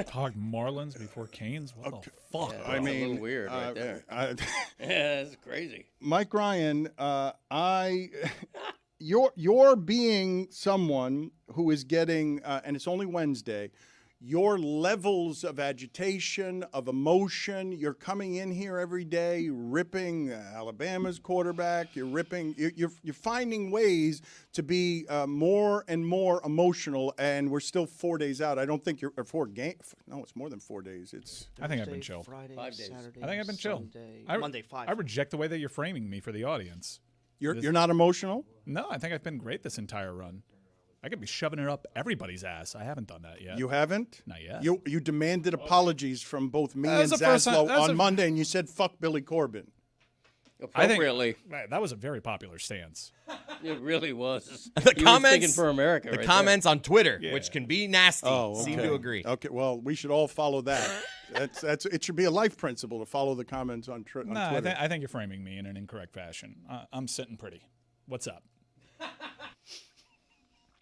Talk Marlins before Canes? What the fuck? Yeah, I mean, a little weird right there. Yeah, that's crazy. Mike Ryan, you're being someone who is getting, and it's only Wednesday, your levels of agitation, of emotion. You're coming in here every day, ripping Alabama's quarterback. You're ripping. You're finding ways to be more and more emotional. And we're still 4 days out. I don't think you're 4 games. No, it's more than 4 days. It's. I think I've been chill. Friday, 5 days. Saturday, I think I've been chill. Sunday, I, Monday 5. I reject the way that you're framing me for the audience. You're not emotional? No, I think I've been great this entire run. I could be shoving it up everybody's ass. I haven't done that yet. You haven't? Not yet. You demanded apologies from both me That and was the first time- Zaslow that was on Monday, and you said, fuck Billy Corbin. I think Appropriately. that was a very popular stance. It really was. The You were speaking comments for America. The right comments on Twitter, Yeah. which can be nasty, seem to okay. agree. Okay, well, we should all follow that. That's it should be a life principle to follow the comments on, on No, Twitter. I think you're framing me in an incorrect fashion. I'm sitting pretty. What's up?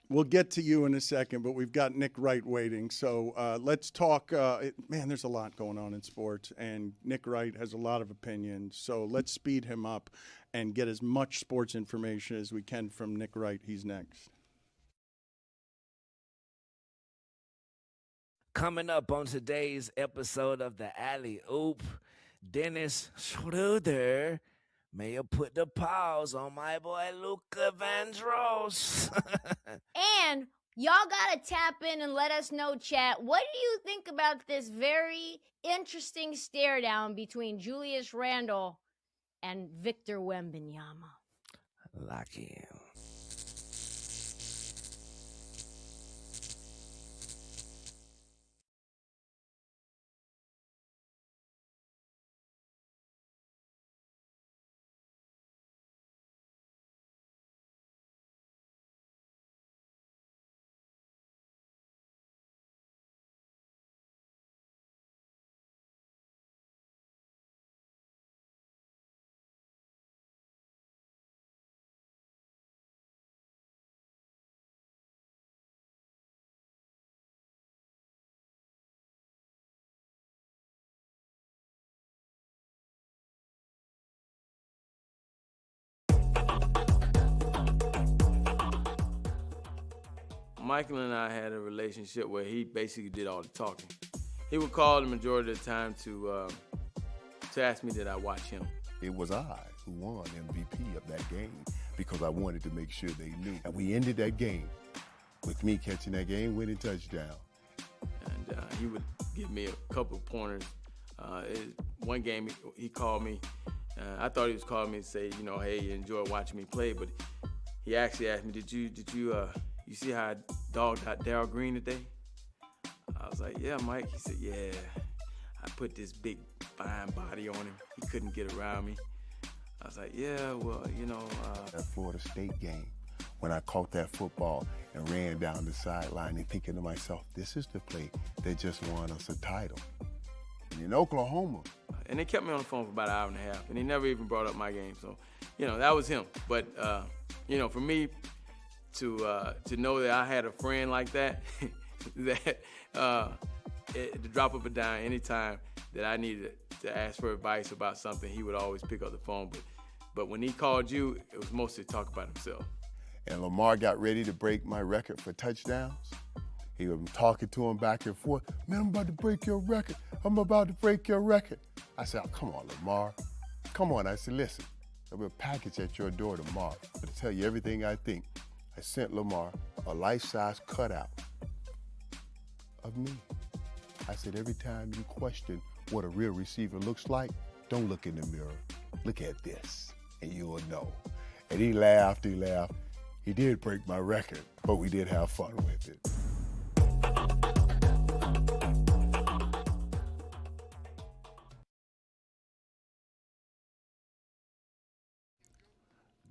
We'll get to you in a second, but we've got Nick Wright waiting. So let's talk. Man, there's a lot going on in sports, and Nick Wright has a lot of opinions. So let's speed him up and get as much sports information as we can from Nick Wright. He's next. Coming up on today's episode of the Alley Oop, Dennis Schroeder may have put the pause on my boy Luka Vandross. And y'all gotta tap in and let us know, chat. What do you think about this very interesting stare down between Julius Randle and Victor Wembanyama? Lock in. Michael and I had a relationship where he basically did all the talking. He would call the majority of the time to ask me did I watch him. It was I who won MVP of that game because I wanted to make sure they knew. And we ended that game with me catching that game-winning touchdown. And he would give me a couple of pointers. One game he called me. I thought he was calling me to say, you know, hey, you enjoy watching me play, but he actually asked me, did you see how I dogged out Darryl Green today? I was like, yeah, Mike. He said, yeah. I put this big, fine body on him. He couldn't get around me. I was like, yeah, well, you know. That Florida State game, when I caught that football and ran down the sideline and thinking to myself, this is the play that just won us a title. And in Oklahoma. And they kept me on the phone for about an hour and a half, and he never even brought up my game. So, you know, that was him. But, you know, for me to know that I had a friend like that, that to drop up a dime anytime that I needed to ask for advice about something, he would always pick up the phone. But when he called you, it was mostly to talk about himself. And Lamar got ready to break my record for touchdowns. He was talking to him back and forth. Man, I'm about to break your record. I'm about to break your record. I said, oh, come on, Lamar. Come on. I said, listen, I have a package at your door tomorrow to tell you everything I think. I sent Lamar a life-size cutout of me. I said, every time you question what a real receiver looks like, don't look in the mirror. Look at this, and you'll know. And he laughed. He did break my record, but we did have fun with it.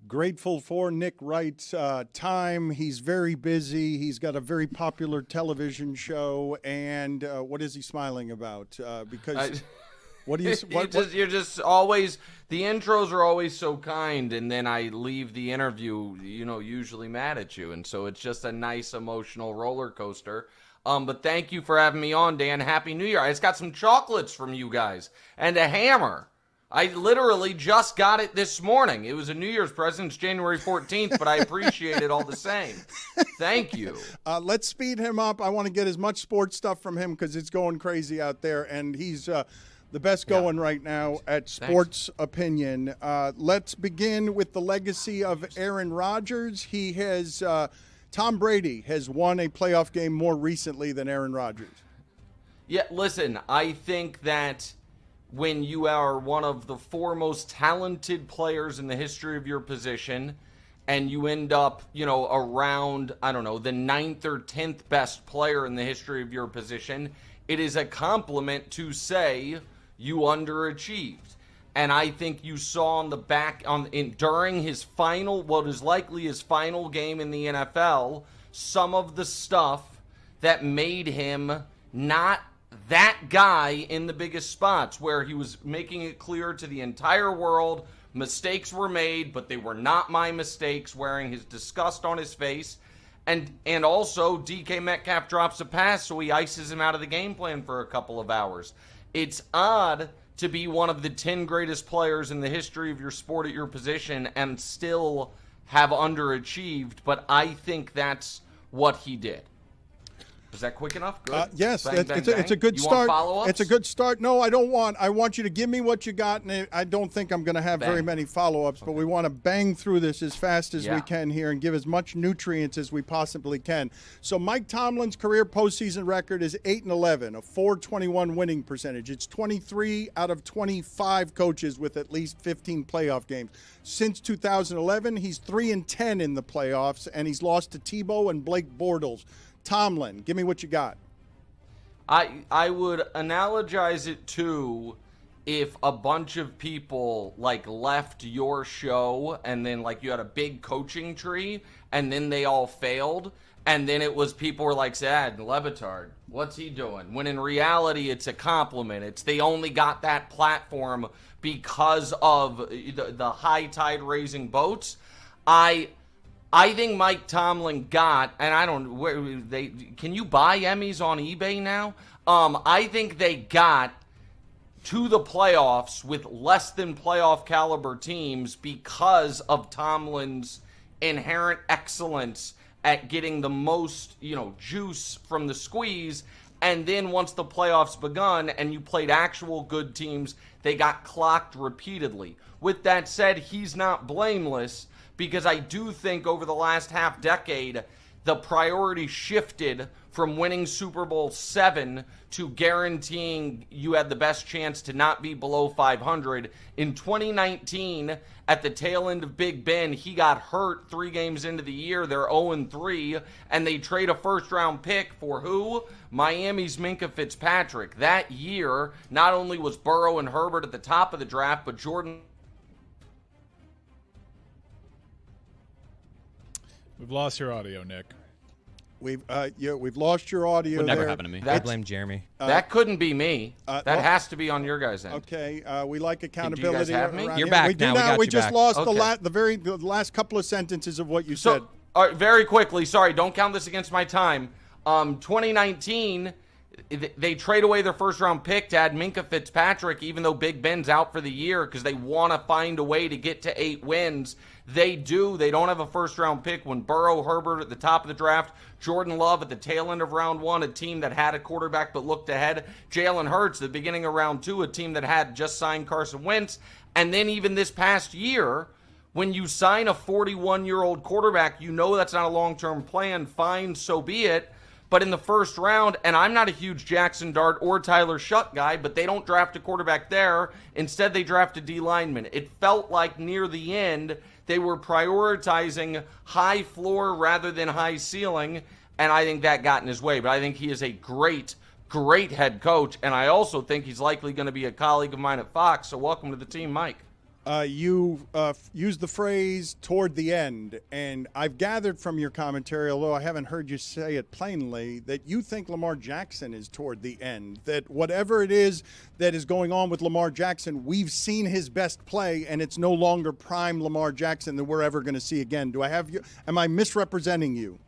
Grateful for Nick Wright's time. He's very busy. He's got a very popular television show. And what is he smiling about? Because what do you? You're just always, the intros are always so kind, and then I leave the interview, you know, usually mad at you, and so it's just a nice emotional roller coaster. But thank you for having me on, Dan. Happy New Year. I just got some chocolates from you guys and a hammer. I literally just got it this morning. It was a New Year's present. It's January 14th, but I appreciate it all the same. Thank you. Let's speed him up. I want to get as much sports stuff from him because it's going crazy out there, and he's the best going right now at Sports Opinion. Let's begin with the legacy of Aaron Rodgers. He has Tom Brady has won a playoff game more recently than Aaron Rodgers. Yeah, listen, I think that when you are one of the four most talented players in the history of your position, and you end up, around, I don't know, the 9th or 10th best player in the history of your position, it is a compliment to say you underachieved. And I think you saw during his final, what is likely his final game in the NFL, some of the stuff that made him not that guy in the biggest spots, where he was making it clear to the entire world mistakes were made, but they were not my mistakes, wearing his disgust on his face. And also, DK Metcalf drops a pass, so he ices him out of the game plan for a couple of hours. It's odd to be one of the 10 greatest players in the history of your sport at your position and still have underachieved, but I think that's what he did. Is that quick enough? Good. Yes, Bang, bang, it's a good you start. Want follow-ups? It's a good start. No, I don't want. I want you to give me what you got, and I don't think I'm going to have very many follow-ups. But we want to bang through this as fast as we can here and give as much nutrients as we possibly can. So Mike Tomlin's career postseason record is 8-11, a .421 winning percentage. It's 23 out of 25 coaches with at least 15 playoff games. Since 2011, he's 3-10 in the playoffs, and he's lost to Tebow and Blake Bortles. Tomlin, give me what you got. I would analogize it to if a bunch of people left your show and then you had a big coaching tree and then they all failed, and then it was people were like, "Sad, Le Batard, what's he doing?" When in reality it's a compliment. It's they only got that platform because of the high tide raising boats. I think Mike Tomlin got, and I don't, can you buy Emmys on eBay now? I think they got to the playoffs with less than playoff caliber teams because of Tomlin's inherent excellence at getting the most, juice from the squeeze. And then once the playoffs begun and you played actual good teams, they got clocked repeatedly. With that said, he's not blameless, because I do think over the last half decade, the priority shifted from winning Super Bowl 7 to guaranteeing you had the best chance to not be below 500. In 2019, at the tail end of Big Ben, he got hurt 3 games into the year. They're 0-3, and they trade a first-round pick for who? Miami's Minkah Fitzpatrick. That year, not only was Burrow and Herbert at the top of the draft, but Jordan... We've lost your audio, Nick. We've lost your audio. Would never there. happen to me. I blame Jeremy. That couldn't be me. That has to be on your guys' end. Okay, we like accountability. Do you guys have me? around You're here. back we do now. We now. got We you just back. lost Okay. the last couple of sentences of what you said. Very quickly, sorry, don't count this against my time. 2019, they trade away their first-round pick to add Minkah Fitzpatrick, even though Big Ben's out for the year, because they want to find a way to get to 8 wins. They do. They don't have a first-round pick when Burrow, Herbert at the top of the draft, Jordan Love at the tail end of round 1, a team that had a quarterback but looked ahead, Jalen Hurts at the beginning of round 2, a team that had just signed Carson Wentz, and then even this past year, when you sign a 41-year-old quarterback, you know that's not a long-term plan. Fine, so be it. But in the first round, and I'm not a huge Jackson Dart or Tyler Shutt guy, but they don't draft a quarterback there. Instead, they draft a D lineman. It felt like near the end, they were prioritizing high floor rather than high ceiling, and I think that got in his way. But I think he is a great, great head coach, and I also think he's likely going to be a colleague of mine at Fox. So welcome to the team, Mike. You used the phrase "toward the end," and I've gathered from your commentary, although I haven't heard you say it plainly, that you think Lamar Jackson is toward the end. That whatever it is that is going on with Lamar Jackson, we've seen his best play, and it's no longer prime Lamar Jackson that we're ever going to see again. Do I have you? Am I misrepresenting you?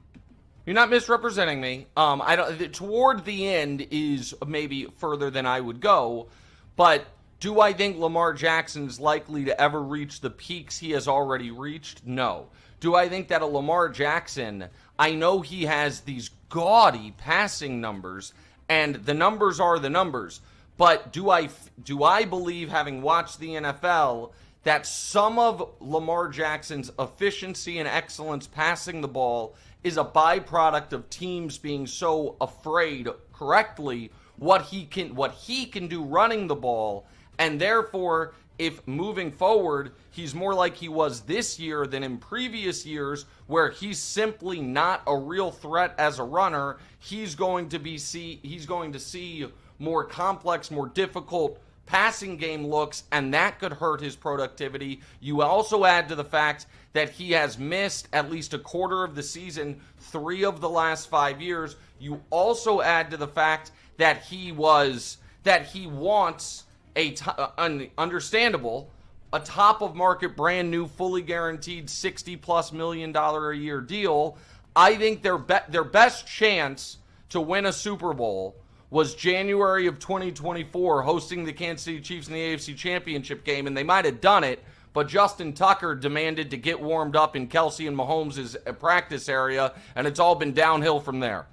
You're not misrepresenting me. I don't. Toward the end is maybe further than I would go, but. Do I think Lamar Jackson's likely to ever reach the peaks he has already reached? No. Do I think that a Lamar Jackson, I know he has these gaudy passing numbers, and the numbers are the numbers, but do I believe, having watched the NFL, that some of Lamar Jackson's efficiency and excellence passing the ball is a byproduct of teams being so afraid, correctly, what he can do running the ball. And therefore, if moving forward, he's more like he was this year than in previous years, where he's simply not a real threat as a runner, he's going to see more complex, more difficult passing game looks, and that could hurt his productivity. You also add to the fact that he has missed at least a quarter of the season 3 of the last 5 years. You also add to the fact that he wants understandable, a top of market, brand new, fully guaranteed $60+ million a year deal. I think their best chance to win a Super Bowl was January of 2024, hosting the Kansas City Chiefs in the AFC Championship game, and they might have done it, but Justin Tucker demanded to get warmed up in Kelsey and Mahomes' practice area, and it's all been downhill from there.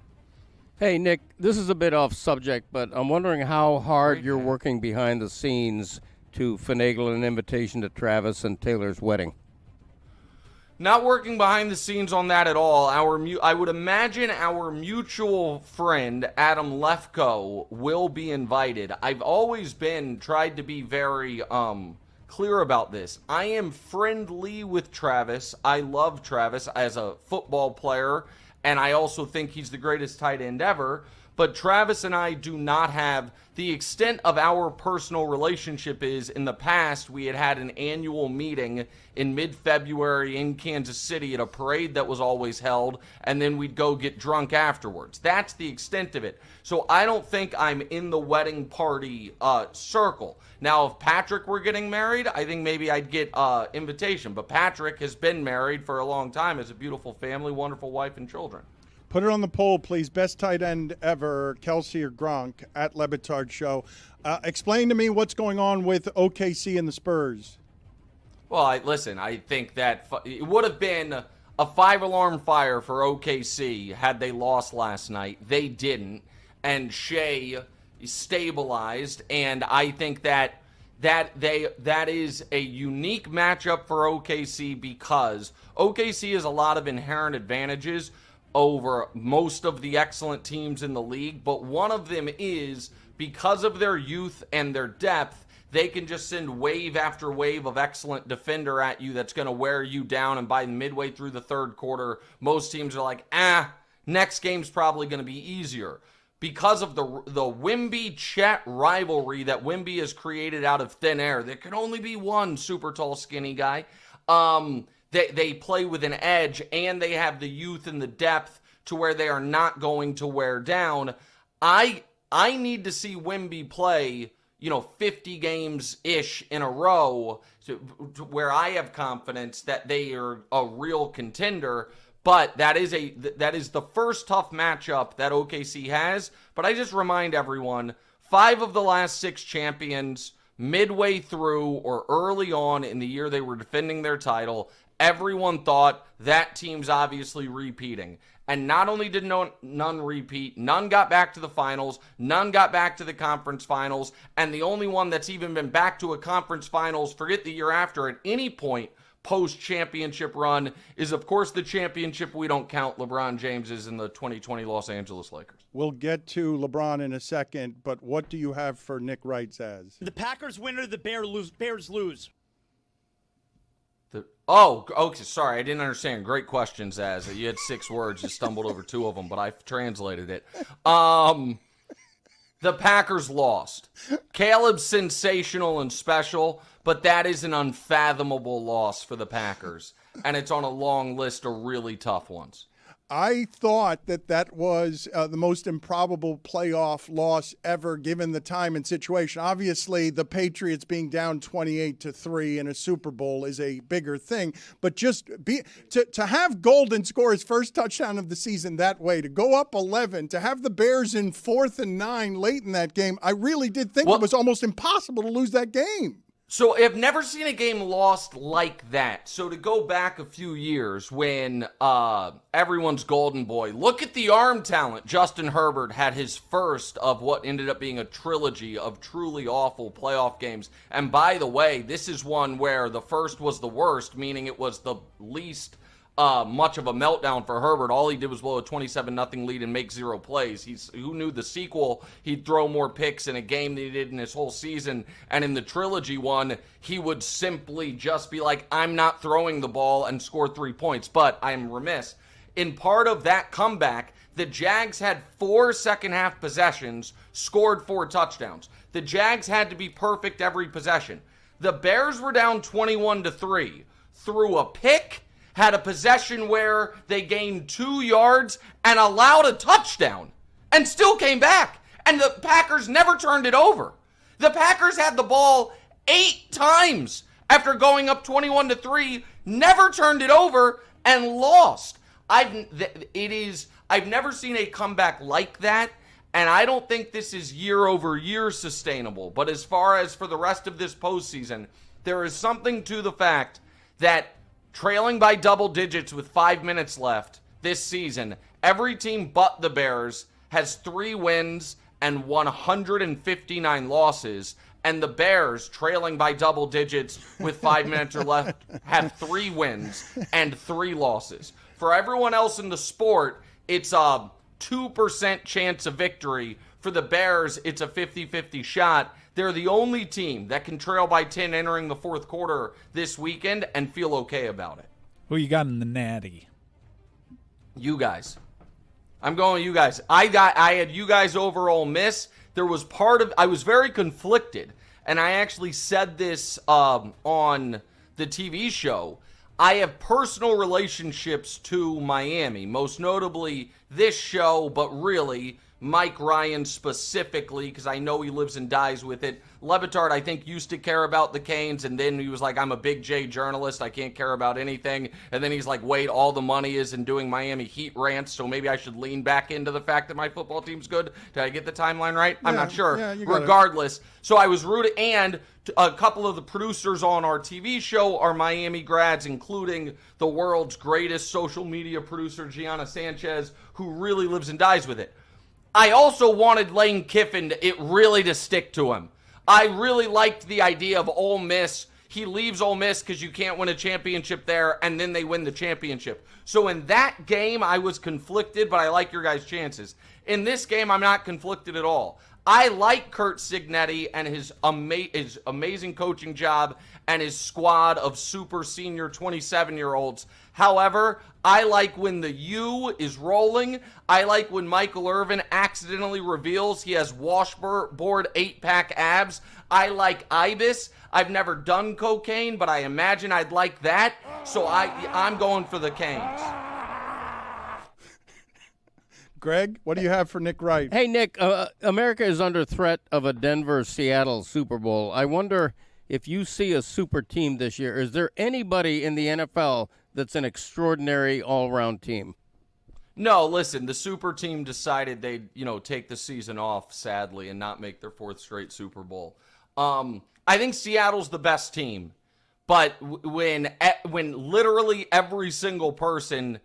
Hey, Nick, this is a bit off subject, but I'm wondering how hard you're working behind the scenes to finagle an invitation to Travis and Taylor's wedding. Not working behind the scenes on that at all. I would imagine our mutual friend, Adam Lefko, will be invited. I've always tried to be very clear about this. I am friendly with Travis. I love Travis as a football player, and I also think he's the greatest tight end ever. But Travis and I do not have the extent of our personal relationship is in the past we had an annual meeting in mid-February in Kansas City at a parade that was always held, and then we'd go get drunk afterwards. That's the extent of it. So I don't think I'm in the wedding party circle. Now, if Patrick were getting married, I think maybe I'd get invitation. But Patrick has been married for a long time, has a beautiful family, wonderful wife and children. Put it on the poll, please. Best tight end ever, Kelsey or Gronk, at Le Batard Show. Explain to me what's going on with OKC and the Spurs. Well, I think that it would have been a 5-alarm fire for OKC had they lost last night. They didn't, and Shea stabilized, and I think that is a unique matchup for OKC because OKC has a lot of inherent advantages over most of the excellent teams in the league, but one of them is because of their youth and their depth, they can just send wave after wave of excellent defender at you that's going to wear you down, and by midway through the third quarter, most teams are like, next game's probably going to be easier. Because of the Wemby-Chet rivalry that Wemby has created out of thin air, there can only be one super tall, skinny guy. They play with an edge, and they have the youth and the depth to where they are not going to wear down. I need to see Wemby play, 50 games-ish in a row to where I have confidence that they are a real contender. But that is the first tough matchup that OKC has. But I just remind everyone, 5 of the last 6 champions, midway through or early on in the year they were defending their title, everyone thought that team's obviously repeating. And not only did none repeat, none got back to the finals, none got back to the conference finals, and the only one that's even been back to a conference finals, forget the year after, at any point post-championship run is, of course, the championship we don't count LeBron James's in the 2020 Los Angeles Lakers. We'll get to LeBron in a second, but what do you have for Nick Wright, Zaz? The Packers win or the Bears lose? Okay, sorry, I didn't understand. Great question, Zaz. You had 6 words, you stumbled over 2 of them, but I translated it. The Packers lost. Caleb's sensational and special, but that is an unfathomable loss for the Packers, and it's on a long list of really tough ones. I thought that was the most improbable playoff loss ever given the time and situation. Obviously, the Patriots being down 28-3 in a Super Bowl is a bigger thing. But just to have Golden score his first touchdown of the season that way, to go up 11, to have the Bears in 4th and 9 late in that game, I really did think it was almost impossible to lose that game. So I've never seen a game lost like that. So to go back a few years when everyone's golden boy, look at the arm talent. Justin Herbert had his first of what ended up being a trilogy of truly awful playoff games. And by the way, this is one where the first was the worst, meaning it was the least much of a meltdown for Herbert. All he did was blow a 27-0 lead and make 0 plays. Who knew the sequel, he'd throw more picks in a game than he did in his whole season. And in the trilogy one, he would simply just be like, I'm not throwing the ball, and score 3 points. But I'm remiss. In part of that comeback, the Jags had 4 second-half possessions, scored 4 touchdowns. The Jags had to be perfect every possession. The Bears were down 21-3, threw a pick, had a possession where they gained 2 yards and allowed a touchdown and still came back. And the Packers never turned it over. The Packers had the ball 8 times after going up 21-3, never turned it over, and lost. I've never seen a comeback like that, and I don't think this is year over year sustainable. But as far as for the rest of this postseason, there is something to the fact that trailing by double digits with 5 minutes left this season, every team but the Bears has 3 wins and 159 losses. And the Bears, trailing by double digits with 5 minutes or left, have 3 wins and 3 losses. For everyone else in the sport, it's a 2% chance of victory. For the Bears, it's a 50-50 shot. They're the only team that can trail by 10 entering the fourth quarter this weekend and feel okay about it. Who you got in the natty? You guys. I'm going you guys. I had you guys over Ole Miss. There was I was very conflicted, and I actually said this on the TV show. I have personal relationships to Miami, most notably this show, but really Mike Ryan specifically, because I know he lives and dies with it. Le Batard, I think, used to care about the Canes, and then he was like, I'm a Big J journalist. I can't care about anything. And then he's like, wait, all the money is in doing Miami Heat rants, so maybe I should lean back into the fact that my football team's good. Did I get the timeline right? I'm not sure. Yeah, you got it. Regardless, so I was rooting, and a couple of the producers on our TV show are Miami grads, including the world's greatest social media producer, Gianna Sanchez, who really lives and dies with it. I also wanted Lane Kiffin to stick to him. I really liked the idea of Ole Miss. He leaves Ole Miss because you can't win a championship there, and then they win the championship. So in that game, I was conflicted, but I like your guys' chances. In this game, I'm not conflicted at all. I like Kurt Cignetti and his amazing coaching job and his squad of super senior 27-year-olds. However, I like when the U is rolling. I like when Michael Irvin accidentally reveals he has washboard 8-pack abs. I like Ibis. I've never done cocaine, but I imagine I'd like that. So I'm going for the Canes. Greg, what do you have for Nick Wright? Hey, Nick, America is under threat of a Denver-Seattle Super Bowl. I wonder if you see a super team this year. Is there anybody in the NFL that's an extraordinary all-around team? No, listen, the super team decided they'd, take the season off, sadly, and not make their 4th straight Super Bowl. I think Seattle's the best team, but when literally every single person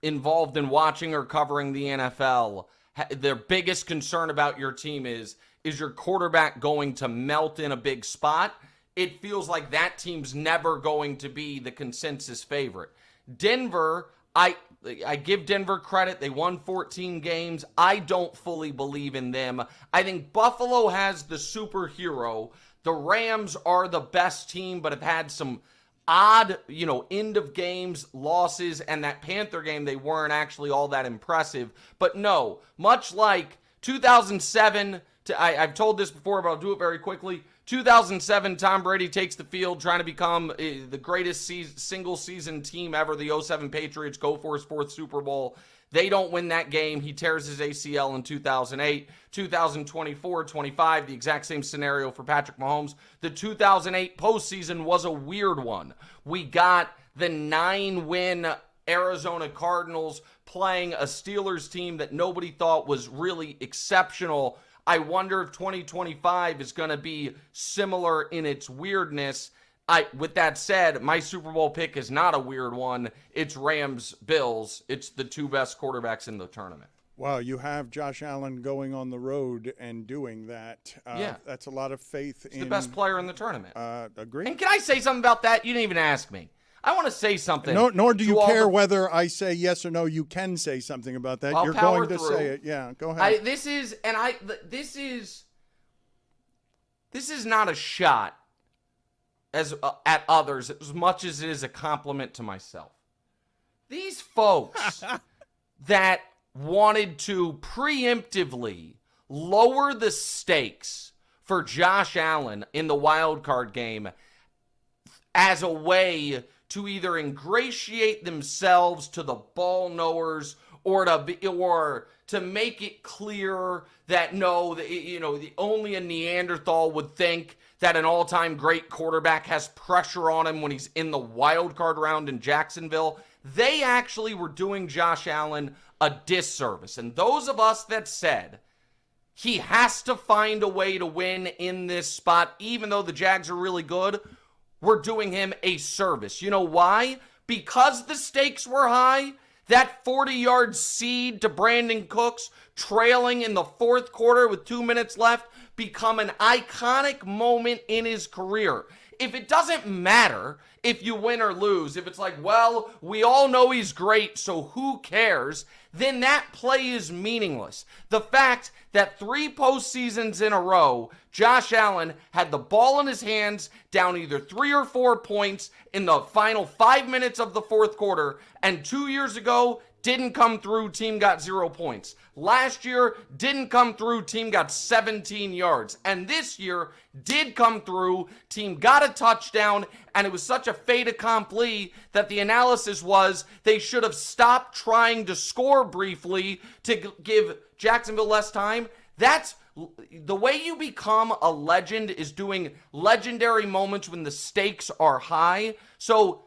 involved in watching or covering the NFL, their biggest concern about your team is your quarterback going to melt in a big spot? It feels like that team's never going to be the consensus favorite. Denver, I give Denver credit. They won 14 games. I don't fully believe in them. I think Buffalo has the superhero. The Rams are the best team, but have had some odd, end of games losses, and that Panther game, they weren't actually all that impressive. But no, much like 2007, I've told this before, but I'll do it very quickly. 2007, Tom Brady takes the field trying to become the greatest single-season team ever. The 07 Patriots go for his 4th Super Bowl. They don't win that game. He tears his ACL in 2008. 2024-25, the exact same scenario for Patrick Mahomes. The 2008 postseason was a weird one. We got the 9-win Arizona Cardinals playing a Steelers team that nobody thought was really exceptional. I wonder if 2025 is going to be similar in its weirdness. With that said, my Super Bowl pick is not a weird one. It's Rams-Bills. It's the 2 best quarterbacks in the tournament. Wow, you have Josh Allen going on the road and doing that. Yeah. That's a lot of faith in... He's the best player in the tournament. Agree. And can I say something about that? You didn't even ask me. I want to say something. Nor do you to all care the- whether I say yes or no. You can say something about that. I'll You're power going to through. say it. Yeah, go ahead. This is not a shot at others as much as it is a compliment to myself. These folks that wanted to preemptively lower the stakes for Josh Allen in the wild card game as a way to either ingratiate themselves to the ball knowers or to make it clear that only a Neanderthal would think that an all-time great quarterback has pressure on him when he's in the wild card round in Jacksonville. They actually were doing Josh Allen a disservice. And those of us that said he has to find a way to win in this spot, even though the Jags are really good, we're doing him a service. You know why? Because the stakes were high. That 40-yard seed to Brandon Cooks, trailing in the fourth quarter with 2 minutes left, become an iconic moment in his career. If it doesn't matter if you win or lose, if it's like, well, we all know he's great, so who cares, then that play is meaningless. The fact that 3 postseasons in a row, Josh Allen had the ball in his hands down either 3 or 4 points in the final 5 minutes of the fourth quarter, and 2 years ago, didn't come through, team got 0 points. Last year, didn't come through, team got 17 yards. And this year, did come through, team got a touchdown, and it was such a fait accompli that the analysis was they should have stopped trying to score briefly to give Jacksonville less time. That's the way you become a legend, is doing legendary moments when the stakes are high. So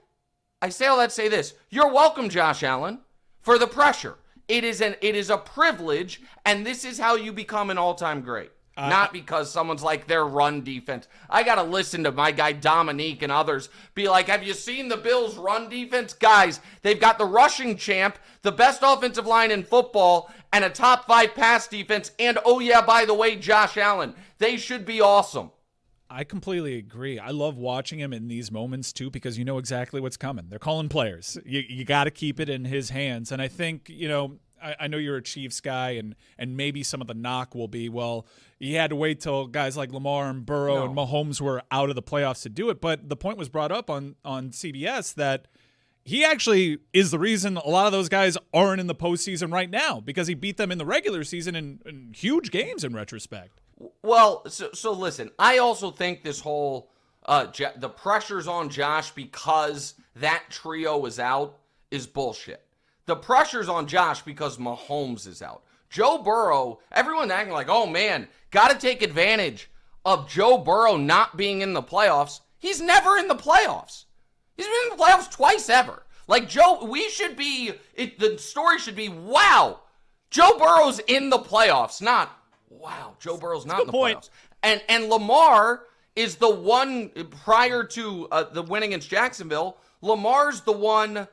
I say all that to say this. You're welcome, Josh Allen, for the pressure. It is a privilege, and this is how you become an all-time great. Not because someone's like their run defense. I got to listen to my guy Dominique and others be like, have you seen the Bills' run defense? Guys, they've got the rushing champ, the best offensive line in football, and a top 5 pass defense. And, oh yeah, by the way, Josh Allen. They should be awesome. I completely agree. I love watching him in these moments, too, because you know exactly what's coming. They're calling players. You got to keep it in his hands. And I think, I know you're a Chiefs guy, and maybe some of the knock will be, well, you had to wait till guys like Lamar and Burrow and Mahomes were out of the playoffs to do it. But the point was brought up on CBS that he actually is the reason a lot of those guys aren't in the postseason right now, because he beat them in the regular season in huge games in retrospect. Well, so listen, I also think this whole the pressure's on Josh because that trio is out is bullshit. The pressure's on Josh because Mahomes is out. Joe Burrow, everyone acting like, oh man, got to take advantage of Joe Burrow not being in the playoffs. He's never in the playoffs. He's been in the playoffs twice ever. Like Joe, the story should be, wow, Joe Burrow's in the playoffs, not, wow, Joe Burrow's not in the playoffs. And Lamar is the one, prior to the win against Jacksonville, Lamar's the one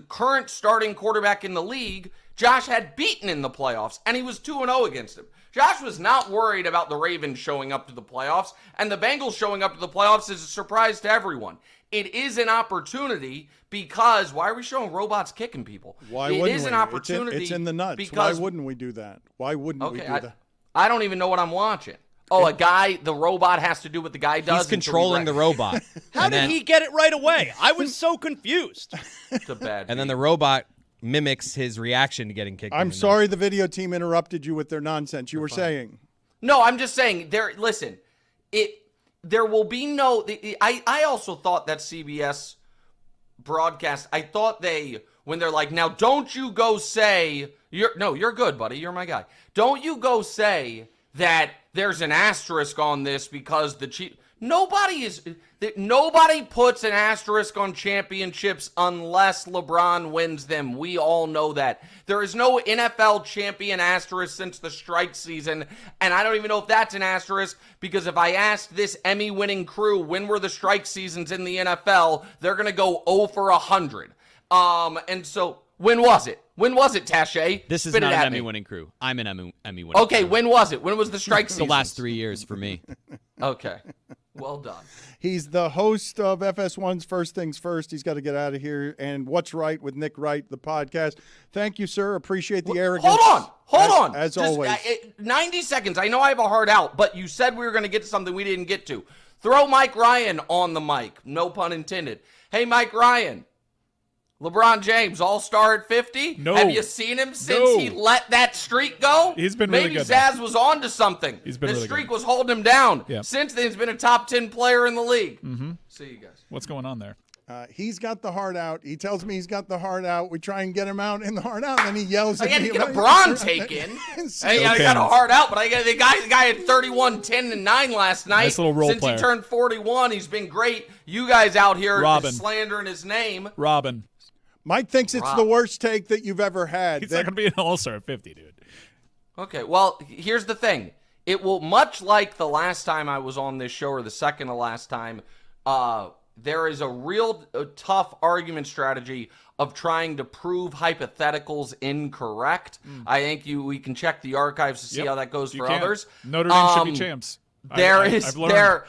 current starting quarterback in the league Josh had beaten in the playoffs, and he was 2-0 against him. Josh was not worried about the Ravens showing up to the playoffs, and the Bengals showing up to the playoffs is a surprise to everyone. It is an opportunity because why are we showing robots kicking people? Why wouldn't we? It is an opportunity. It's in the nuts. Because, why wouldn't we do that? Why wouldn't we do that? I don't even know what I'm watching. Oh, the robot has to do what the guy does. He's controlling the robot. How did he get it right away? I was so confused. It's a bad and then the robot mimics his reaction to getting kicked. I'm sorry the video team interrupted you with their nonsense. You were saying. No, I'm just saying, there will be no... I also thought that CBS broadcast, I thought when they're like, now don't you go say... You're good, buddy. You're my guy. Don't you go say that there's an asterisk on this because the Chiefs... Nobody puts an asterisk on championships unless LeBron wins them. We all know that. There is no NFL champion asterisk since the strike season, and I don't even know if that's an asterisk, because if I asked this Emmy-winning crew when were the strike seasons in the NFL, they're going to go 0 for 100. And so, when was it? When was it, Taché? This is Spit not it an at Emmy-winning crew. I'm an Emmy-winning Okay, crew. when was it? When was the strike season? The last 3 years for me. Okay. Well done. He's the host of FS1's First Things First. He's got to get out of here. And What's Right with Nick Wright, the podcast. Thank you, sir. Appreciate the arrogance. Hold on. As Just, always. 90 seconds. I know I have a hard out, but you said we were going to get to something we didn't get to. Throw Mike Ryan on the mic. No pun intended. Hey, Mike Ryan. LeBron James, all-star at 50? No. Have you seen him since he let that streak go? He's been really Maybe good, Zaz was on to something. He's been the really streak good. was holding him down. Yep. Since then, he's been a top 10 player in the league. Mm-hmm. See you guys. What's going on there? He's got the heart out. He tells me he's got the heart out. We try and get him out in the heart out, and then he yells I at got me. to get a about- Braun taken. Hey, I got a hard out, but the guy had 31, 10, and 9 last night. Nice little role Since player. he turned 41, he's been great. You guys out here Robin. slandering his name. Robin. Mike thinks it's the worst take that you've ever had. He's not going to be an all-star at 50, dude. Okay, well, here's the thing. It will, much like the last time I was on this show, or the second to last time, there is a real tough argument strategy of trying to prove hypotheticals incorrect. I think we can check the archives to see Yep. how that goes You for can. others. Notre Dame should be champs. I've learned.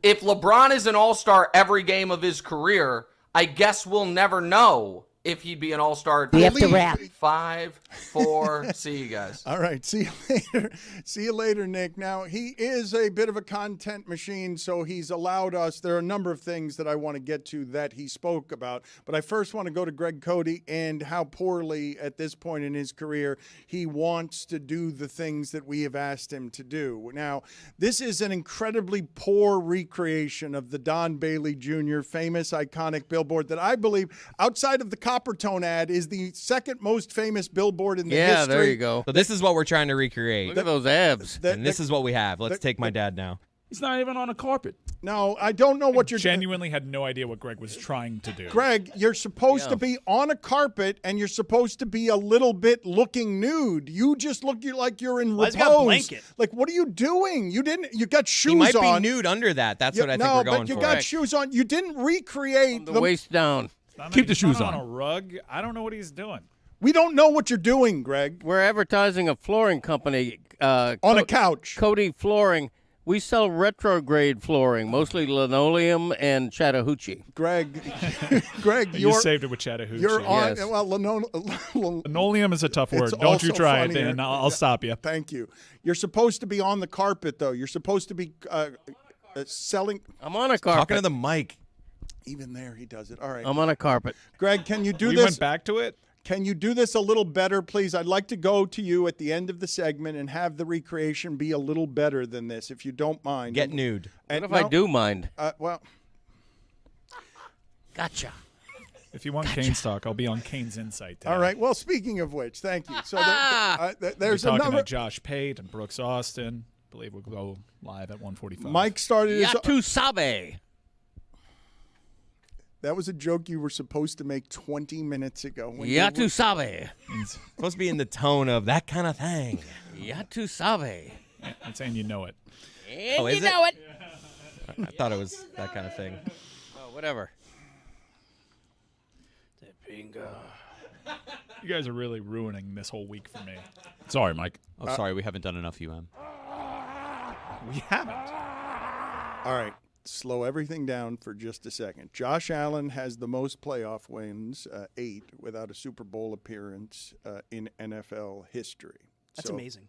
If LeBron is an all-star every game of his career, I guess we'll never know if he'd be an all-star. We have to wrap. 5, 4, see you guys. All right, see you later. See you later, Nick. Now, he is a bit of a content machine, so he's allowed us. There are a number of things that I want to get to that he spoke about, but I first want to go to Greg Cody and how poorly, at this point in his career, he wants to do the things that we have asked him to do. Now, this is an incredibly poor recreation of the Don Bailey Jr. famous, iconic billboard that I believe, outside of the Coppertone ad, is the second most famous billboard in the history. Yeah, there you go. So this is what we're trying to recreate. Look at those abs. And this is what we have. Let's take my dad now. He's not even on a carpet. No, I don't know what you're Genuinely had no idea what Greg was trying to do. Greg, you're supposed to be on a carpet and you're supposed to be a little bit looking nude. You just look like you're in Why's repose. he got a blanket? Like, what are you doing? You got shoes He might on. be nude under that. That's what I think no, we're going but you for. got shoes on. You didn't recreate The waist down. Keep the shoes on on. a rug. I don't know what he's doing. We don't know what you're doing, Greg. We're advertising a flooring company. On a couch. Cody Flooring. We sell retrograde flooring, mostly linoleum and Chattahoochee. Greg, You saved it with Chattahoochee. You're on. Yes. Well, Linoleum is a tough word. It's Don't you also try it, funnier. Dan. I'll stop you. Thank you. You're supposed to be on the carpet, though. You're supposed to be selling. I'm on a carpet. Talking to the mic. Even there, he does it. All right. I'm on a carpet. Greg, can you do We this? went back to it. Can you do this a little better, please? I'd like to go to you at the end of the segment and have the recreation be a little better than this, if you don't mind. Get nude. And What if I do mind? Well, Gotcha. If you want Kane stock, I'll be on Kane's Insight. Dan. all right. Well, speaking of which, thank you. So there's We're a talking number. to Josh Pate and Brooks Austin. I believe we'll go live at 1:45. Mike started his. Yatu Sabe. That was a joke you were supposed to make 20 minutes ago. Yatu Sabe. It's supposed to be in the tone of that kind of thing. Yatu Sabe. I'm saying you know it. And Oh, is you it? know it. I thought it was that kind of thing. Oh, whatever. You guys are really ruining this whole week for me. Sorry, Mike. Oh, sorry, we haven't done enough UM. We haven't. All right. Slow everything down for just a second. Josh Allen has the most playoff wins, 8, without a Super Bowl appearance in NFL history. That's amazing.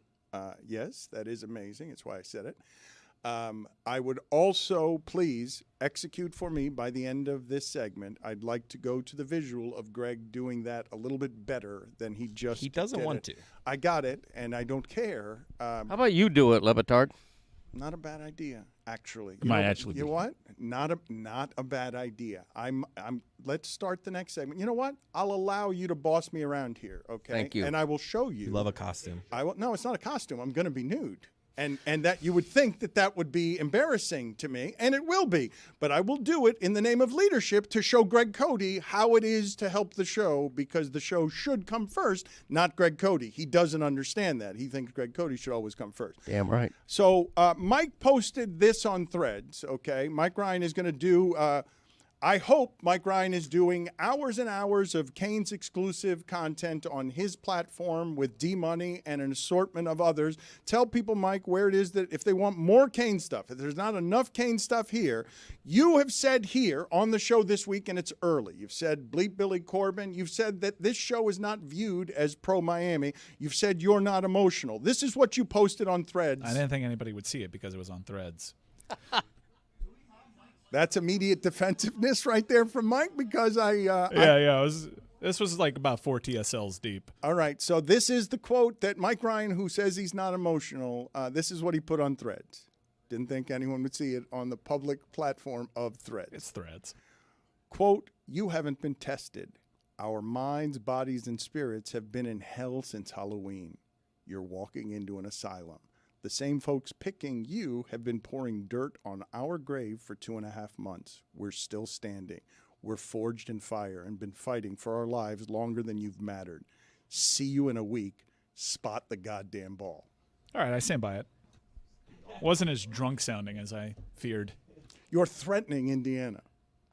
Yes, that is amazing. That's why I said it. I would also please execute for me by the end of this segment. I'd like to go to the visual of Greg doing that a little bit better than he just He doesn't did want it. to. I got it, and I don't care. How about you do it, Le Batard? Not a bad idea, actually. Might actually You know be. what? Not a bad idea. Let's start the next segment. You know what? I'll allow you to boss me around here, okay? Thank you. And I will show you. You love a costume. No, it's not a costume. I'm going to be nude. And that you would think that would be embarrassing to me, and it will be. But I will do it in the name of leadership to show Greg Cody how it is to help the show, because the show should come first, not Greg Cody. He doesn't understand that. He thinks Greg Cody should always come first. Damn right. So Mike posted this on Threads, okay? Mike Ryan is going to do I hope Mike Ryan is doing hours and hours of Canes exclusive content on his platform with D-Money and an assortment of others. Tell people, Mike, where it is that if they want more Canes stuff, if there's not enough Canes stuff here, you have said here on the show this week, and it's early, you've said bleep Billy Corbin. You've said that this show is not viewed as pro-Miami. You've said you're not emotional. This is what you posted on Threads. I didn't think anybody would see it because it was on Threads. That's immediate defensiveness right there from Mike because This was like about 4 TSLs deep. All right, so this is the quote that Mike Ryan, who says he's not emotional, this is what he put on Threads. Didn't think anyone would see it on the public platform of Threads. It's Threads. Quote, "You haven't been tested. Our minds, bodies, and spirits have been in hell since Halloween. You're walking into an asylum. The same folks picking you have been pouring dirt on our grave for 2.5 months. We're still standing. We're forged in fire and been fighting for our lives longer than you've mattered. See you in a week. Spot the goddamn ball." All right, I stand by it. Wasn't as drunk sounding as I feared. You're threatening Indiana.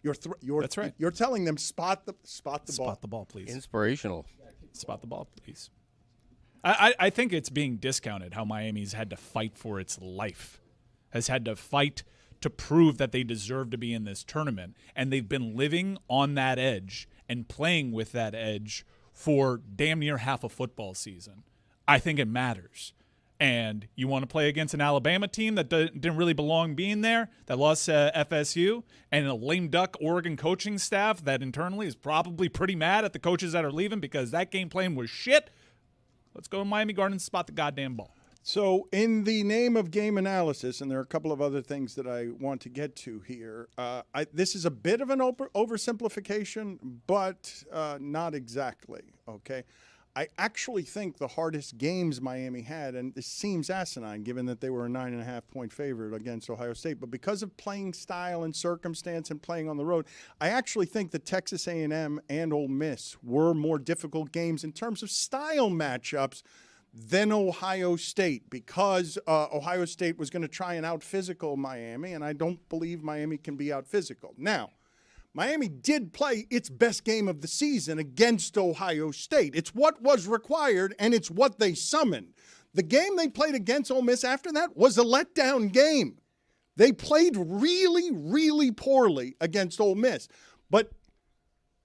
That's right. You're telling them spot the ball. Spot the ball, please. Inspirational. Spot the ball, please. I think it's being discounted how Miami's had to fight for its life, has had to fight to prove that they deserve to be in this tournament. And they've been living on that edge and playing with that edge for damn near half a football season. I think it matters. And you want to play against an Alabama team that didn't really belong being there, that lost FSU, and a lame duck Oregon coaching staff that internally is probably pretty mad at the coaches that are leaving because that game plan was shit. Let's go to Miami Gardens and spot the goddamn ball. So in the name of game analysis, and there are a couple of other things that I want to get to here, this is a bit of an oversimplification, but not exactly, okay? I actually think the hardest games Miami had, and this seems asinine given that they were a 9.5-point favorite against Ohio State, but because of playing style and circumstance and playing on the road, I actually think that Texas A&M and Ole Miss were more difficult games in terms of style matchups than Ohio State because Ohio State was going to try and out-physical Miami, and I don't believe Miami can be out-physical. Now, Miami did play its best game of the season against Ohio State. It's what was required, and it's what they summoned. The game they played against Ole Miss after that was a letdown game. They played really, really poorly against Ole Miss. But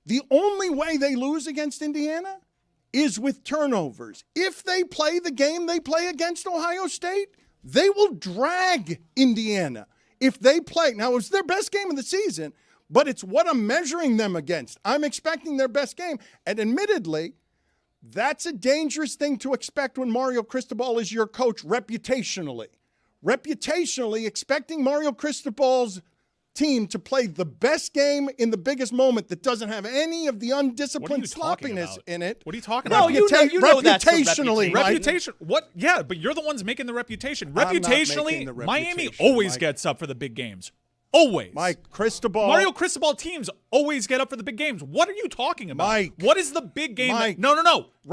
the only way they lose against Indiana is with turnovers. If they play the game they play against Ohio State, they will drag Indiana. If they play, now it was their best game of the season, but it's what I'm measuring them against. I'm expecting their best game. And admittedly, that's a dangerous thing to expect when Mario Cristobal is your coach reputationally. Reputationally, expecting Mario Cristobal's team to play the best game in the biggest moment that doesn't have any of the undisciplined sloppiness in it. What are you talking No, about? you know that's the reputationally, Mike. Reputation. What? Yeah, but you're the ones making the reputation. I'm not Reputationally, making the Miami reputation, always Mike. gets up for the big games. Always. Mike, Cristobal. Mario Cristobal teams always get up for the big games. What are you talking about? Mike. What is the big game? Mike. No.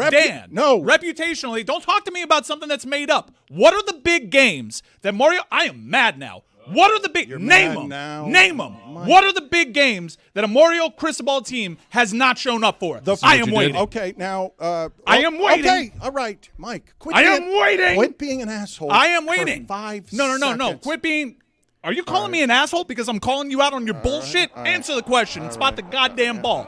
Dan. No. Reputationally, don't talk to me about something that's made up. What are the big games that Mario... I am mad now. What are the big... You're name mad them. now. Name them. Mike. What are the big games that a Mario Cristobal team has not shown up for? I am waiting. Okay, now... I am waiting. Okay, all right, Mike. I am waiting. Quit being an asshole. I am for waiting. 5 No. seconds. Quit being... Are you calling me an asshole because I'm calling you out on your bullshit? Answer the question and spot the goddamn ball.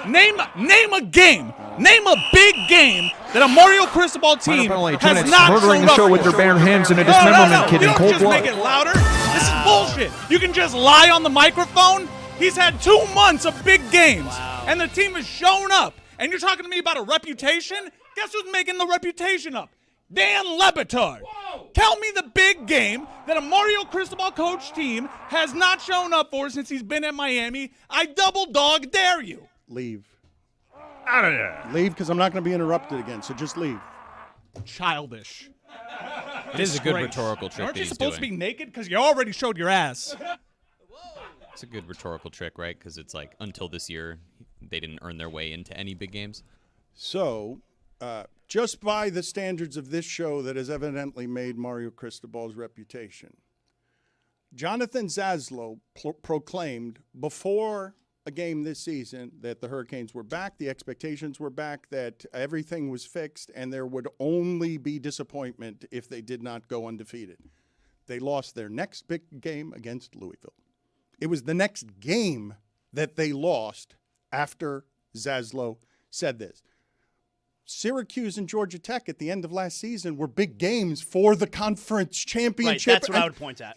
Name a game. Name a big game that a Mario Cristobal team has not murdering shown the up show for. with their bare hands and a No. dismemberment kit You in don't cold just blood. make it louder. This is bullshit. You can just lie on the microphone. He's had 2 months of big games, and the team has shown up. And you're talking to me about a reputation? Guess who's making the reputation up? Dan Le Batard. Tell me the big game that a Mario Cristobal coach team has not shown up for since he's been at Miami. I double dog dare you. Leave. Out of there. Leave because I'm not going to be interrupted again, so just leave. Childish. It is a good Disgrace. rhetorical trick Aren't that you he's supposed doing. to be naked? Because you already showed your ass. It's a good rhetorical trick, right? Because it's like until this year, they didn't earn their way into any big games. So, just by the standards of this show that has evidently made Mario Cristobal's reputation, Jonathan Zaslow proclaimed before a game this season that the Hurricanes were back, the expectations were back, that everything was fixed, and there would only be disappointment if they did not go undefeated. They lost their next big game against Louisville. It was the next game that they lost after Zaslow said this. Syracuse and Georgia Tech at the end of last season were big games for the conference championship. Right, that's what I would point at.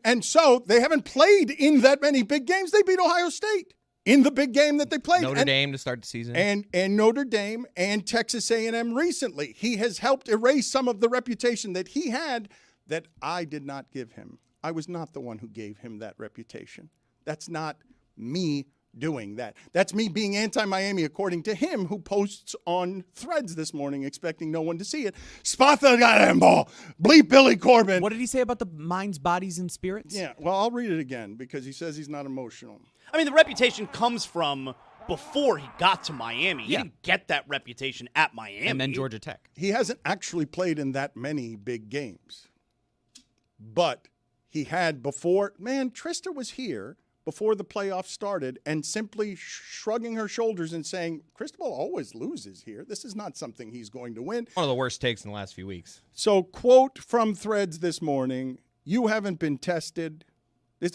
And so they haven't played in that many big games. They beat Ohio State in the big game that they played. Notre Dame to start the season. And Notre Dame and Texas A&M recently. He has helped erase some of the reputation that he had that I did not give him. I was not the one who gave him that reputation. That's not me doing that. That's me being anti-Miami, according to him, who posts on Threads this morning expecting no one to see it. Spot the goddamn ball. Bleep Billy Corbin. What did he say about the minds, bodies, and spirits? Yeah, well, I'll read it again because he says he's not emotional. I mean, the reputation comes from before he got to Miami. He didn't get that reputation at Miami. And then Georgia Tech. He hasn't actually played in that many big games. But he had before. Man, Trista was here before the playoffs started and simply shrugging her shoulders and saying, Cristobal always loses here. This is not something he's going to win. One of the worst takes in the last few weeks. So, quote from Threads this morning, you haven't been tested.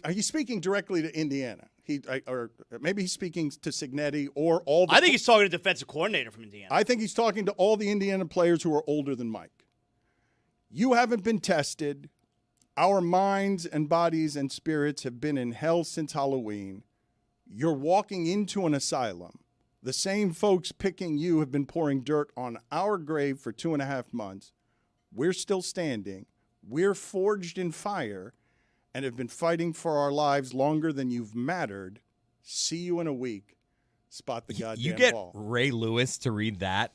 He's speaking directly to Indiana. Or maybe he's speaking to Signetti or all the... I think he's talking to defensive coordinator from Indiana. I think he's talking to all the Indiana players who are older than Mike. You haven't been tested. Our minds and bodies and spirits have been in hell since Halloween. You're walking into an asylum. The same folks picking you have been pouring dirt on our grave for 2.5 months. We're still standing. We're forged in fire and have been fighting for our lives longer than you've mattered. See you in a week. Spot the goddamn You get ball. Ray Lewis to read that,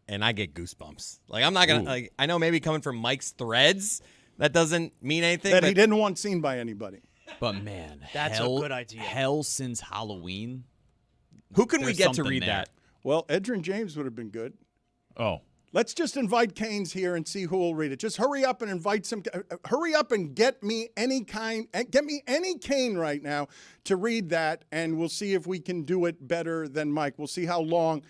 and I get goosebumps. Like, I'm not going to, I know maybe coming from Mike's Threads, that doesn't mean anything. That he didn't want seen by anybody. But man, that's a good idea. Hell since Halloween. Who can we There's get to something read there. that? Well, Edrin James would have been good. Oh. Let's just invite Canes here and see who will read it. Just hurry up and invite some. Hurry up and get me any Cane right now to read that, and we'll see if we can do it better than Mike. We'll see how long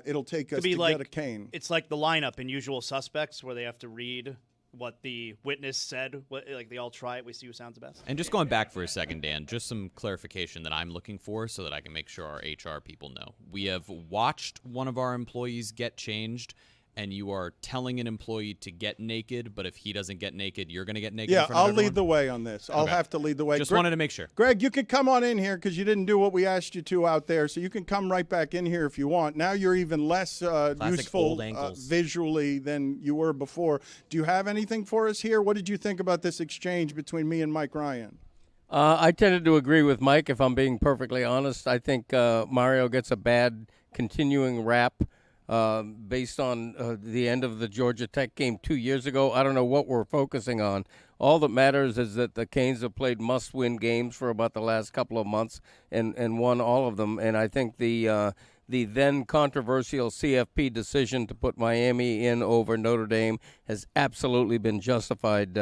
it'll take us to get a Cane. It's like the lineup in Usual Suspects where they have to read what the witness said. Like they all try it. We see who sounds the best. And just going back for a second, Dan, just some clarification that I'm looking for so that I can make sure our HR people know. We have watched one of our employees get changed, and you are telling an employee to get naked, but if he doesn't get naked, you're going to get naked in Yeah, front of I'll everyone? lead the way on this. I'll have to lead the way. Just wanted to make sure. Greg, you can come on in here because you didn't do what we asked you to out there, so you can come right back in here if you want. Now you're even less useful old ankles. visually than you were before. Do you have anything for us here? What did you think about this exchange between me and Mike Ryan? I tended to agree with Mike, if I'm being perfectly honest. I think Mario gets a bad continuing rap based on the end of the Georgia Tech game 2 years ago. I don't know what we're focusing on. All that matters is that the Canes have played must-win games for about the last couple of months and won all of them. And I think the then controversial CFP decision to put Miami in over Notre Dame has absolutely been justified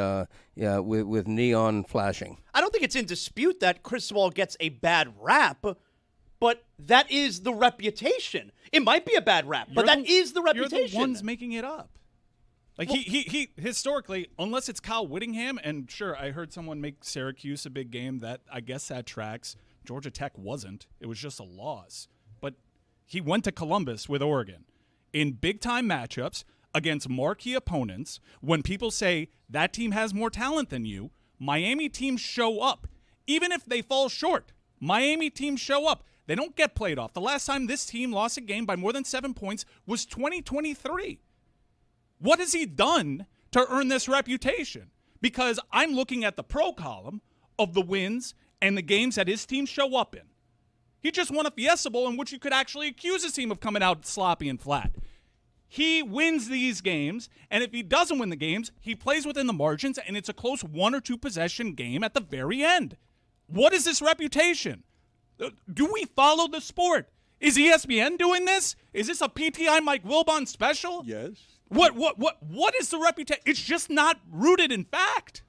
with neon flashing. I don't think it's in dispute that Cristobal gets a bad rap, but that is the reputation. It might be a bad rap, but that is the reputation. You're the ones making it up. Like, he historically, unless it's Kyle Whittingham, and sure, I heard someone make Syracuse a big game. That I guess that tracks. Georgia Tech wasn't. It was just a loss. But he went to Columbus with Oregon in big-time matchups against marquee opponents. When people say that team has more talent than you, Miami teams show up. Even if they fall short, Miami teams show up. They don't get played off. The last time this team lost a game by more than 7 points was 2023. What has he done to earn this reputation? Because I'm looking at the pro column of the wins and the games that his team show up in. He just won a Fiesta Bowl in which you could actually accuse his team of coming out sloppy and flat. He wins these games, and if he doesn't win the games, he plays within the margins, and it's a close 1 or 2 possession game at the very end. What is this reputation? Do we follow the sport? Is ESPN doing this? Is this a PTI Mike Wilbon special? Yes. What is the reputation? It's just not rooted in fact.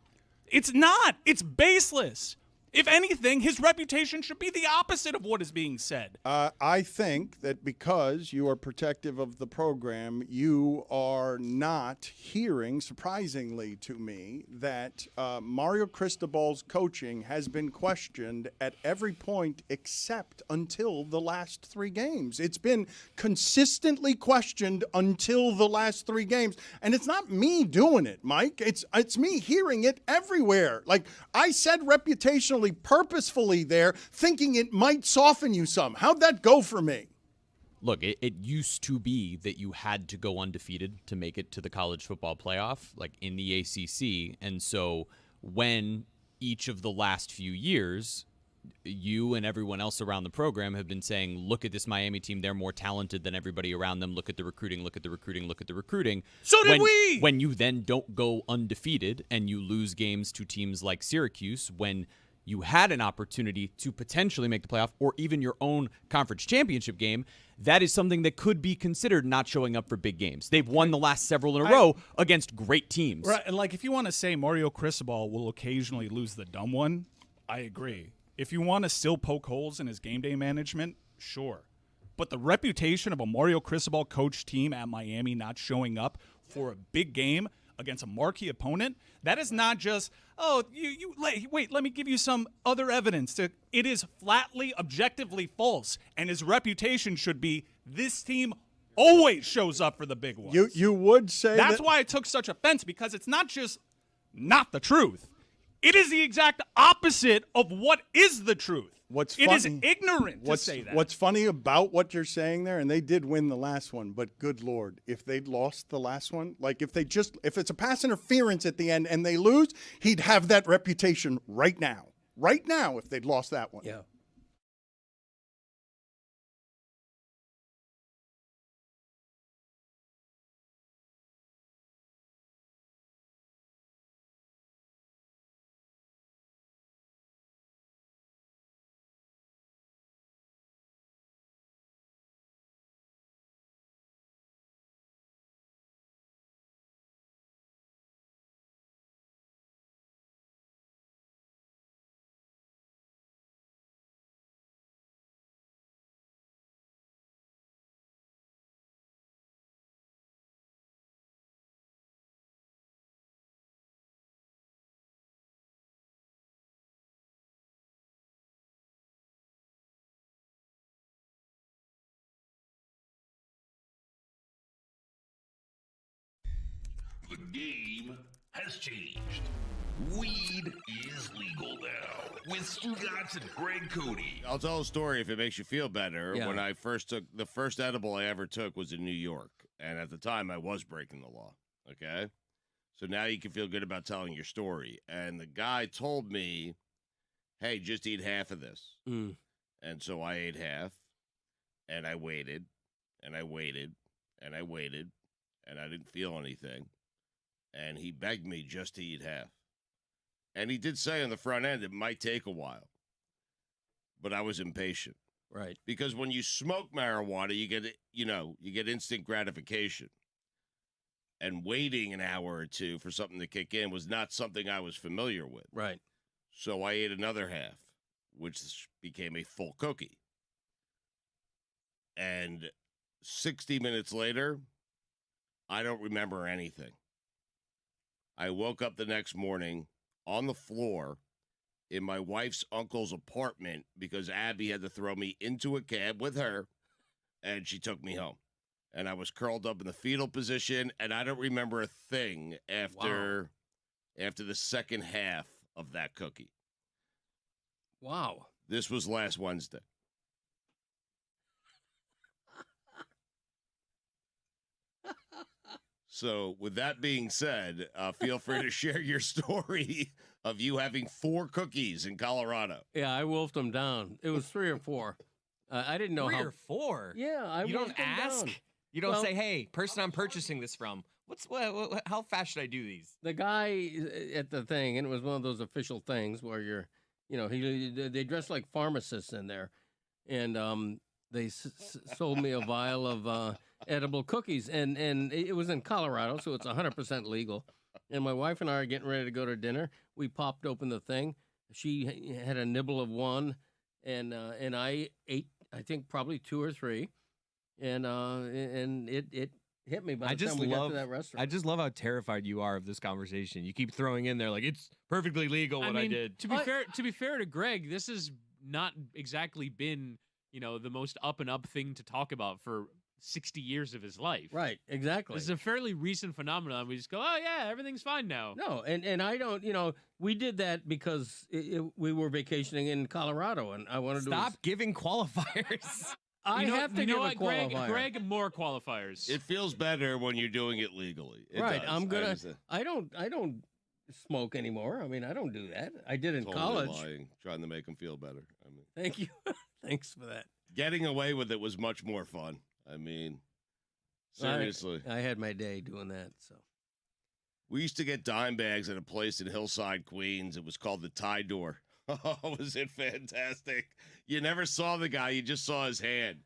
It's not. It's baseless. If anything, his reputation should be the opposite of what is being said. I think that because you are protective of the program, you are not hearing, surprisingly to me, that Mario Cristobal's coaching has been questioned at every point except until the last 3 games. It's been consistently questioned until the last 3 games. And it's not me doing it, Mike. It's me hearing it everywhere. Like, I said reputationally, purposefully there, thinking it might soften you some. How'd that go for me? Look, it used to be that you had to go undefeated to make it to the college football playoff, like in the ACC. And so when each of the last few years, you and everyone else around the program have been saying, look at this Miami team, they're more talented than everybody around them. Look at the recruiting, look at the recruiting, look at the recruiting. So did we! When you then don't go undefeated and you lose games to teams like Syracuse, when you had an opportunity to potentially make the playoff or even your own conference championship game, that is something that could be considered not showing up for big games. They've won the last several in a row against great teams. Right, and like if you want to say Mario Cristobal will occasionally lose the dumb one, I agree. If you want to still poke holes in his game day management, sure. But the reputation of a Mario Cristobal coach team at Miami not showing up for a big game against a marquee opponent, that is not just, wait, let me give you some other evidence. It is flatly, objectively false, and his reputation should be this team always shows up for the big ones. You would say that's why I took such offense, because it's not just not the truth. It is the exact opposite of what is the truth. It is ignorant to say that. What's funny about what you're saying there, and they did win the last one, but good Lord, if they'd lost the last one, like if it's a pass interference at the end and they lose, he'd have that reputation right now. Right now, if they'd lost that one. Yeah. The game has changed. Weed is legal now with Stugotz and Greg Cody. I'll tell a story if it makes you feel better. Yeah. When I first took the first edible I ever took was in New York, and at the time I was breaking the law. Okay, so now you can feel good about telling your story. And the guy told me, "Hey, just eat half of this." Mm. And so I ate half, and I waited, and I waited, and I waited, and I didn't feel anything. And he begged me just to eat half. And he did say on the front end it might take a while. But I was impatient. Right. Because when you smoke marijuana, you get instant gratification. And waiting an hour or two for something to kick in was not something I was familiar with. Right. So I ate another half, which became a full cookie. And 60 minutes later, I don't remember anything. I woke up the next morning on the floor in my wife's uncle's apartment because Abby had to throw me into a cab with her, and she took me home. And I was curled up in the fetal position, and I don't remember a thing after the second half of that cookie. Wow. This was last Wednesday. So, with that being said, feel free to share your story of you having 4 cookies in Colorado. Yeah, I wolfed them down. It was 3 or 4. I didn't know 3 how. or 4? Yeah, You wolfed don't them ask? down. You don't Well, say, hey, person I'm purchasing this from, how fast should I do these? The guy at the thing, and it was one of those official things where they dress like pharmacists in there, and they sold me a vial of edible cookies, and it was in Colorado, so it's 100% legal. And my wife and I are getting ready to go to dinner. We popped open the thing. She had a nibble of one, and I ate, I think, probably 2 or 3, and it hit me by the time we got to that restaurant. I just love how terrified you are of this conversation. You keep throwing in there like it's perfectly legal what I did. To be fair to Greg, this has not exactly been, the most up and up thing to talk about for 60 years of his life. Right, exactly. This is a fairly recent phenomenon. We just go, oh yeah, everything's fine now. No, and I don't, we did that because we were vacationing in Colorado, and I wanted to Stop giving qualifiers. I have to give a Greg, qualifier. Greg, more qualifiers. It feels better when you're doing it legally. It Right, does. I'm I gonna. understand. I don't smoke anymore. I mean, I don't do that. I did in Totally college. lying, trying to make them feel better. I mean, Thank you. Thanks for that. getting away with it was much more fun. I mean, seriously. I had my day doing that. So We used to get dime bags at a place in Hillside, Queens. It was called the Tie Door. Oh, was it fantastic? You never saw the guy. You just saw his hand.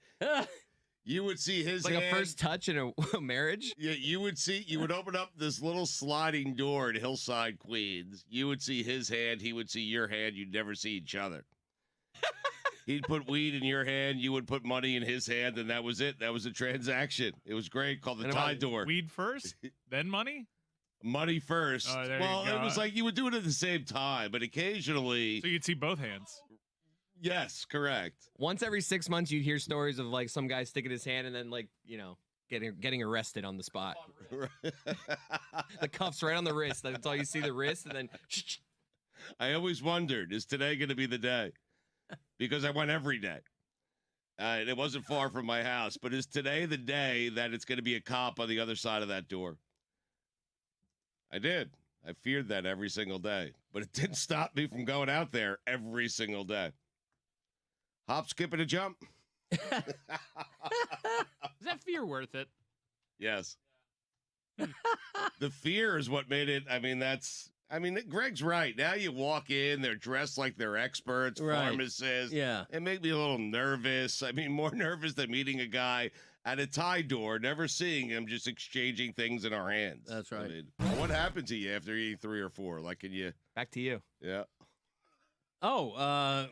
You would see his Like hand. a first touch in a marriage? Yeah, you would open up this little sliding door in Hillside, Queens. You would see his hand. He would see your hand. You'd never see each other. He'd put weed in your hand. You would put money in his hand, and that was it. That was a transaction. It was great. Called the Tie Door. Weed first, then money? Money first. Oh, there well, you go. it was like you would do it at the same time, but occasionally. So you'd see both hands. Yes, correct. Once every 6 months, you'd hear stories of like some guy sticking his hand and then getting arrested on the spot. The cuffs right on the wrist. That's all you see, the wrist, and then. I always wondered, is today going to be the day? Because I went every day. And it wasn't far from my house. But is today the day that it's going to be a cop on the other side of that door? I did. I feared that every single day. But it didn't stop me from going out there every single day. Hop, skip, and a jump. Is that fear worth it? Yes. The fear is what made it. Greg's right. Now you walk in, they're dressed like they're experts, Right. pharmacists. Yeah. It made me a little nervous. More nervous than meeting a guy at a tie door, never seeing him, just exchanging things in our hands. That's right. What happened to you after eating 3 or 4? Like, can you? Back to you. Yeah.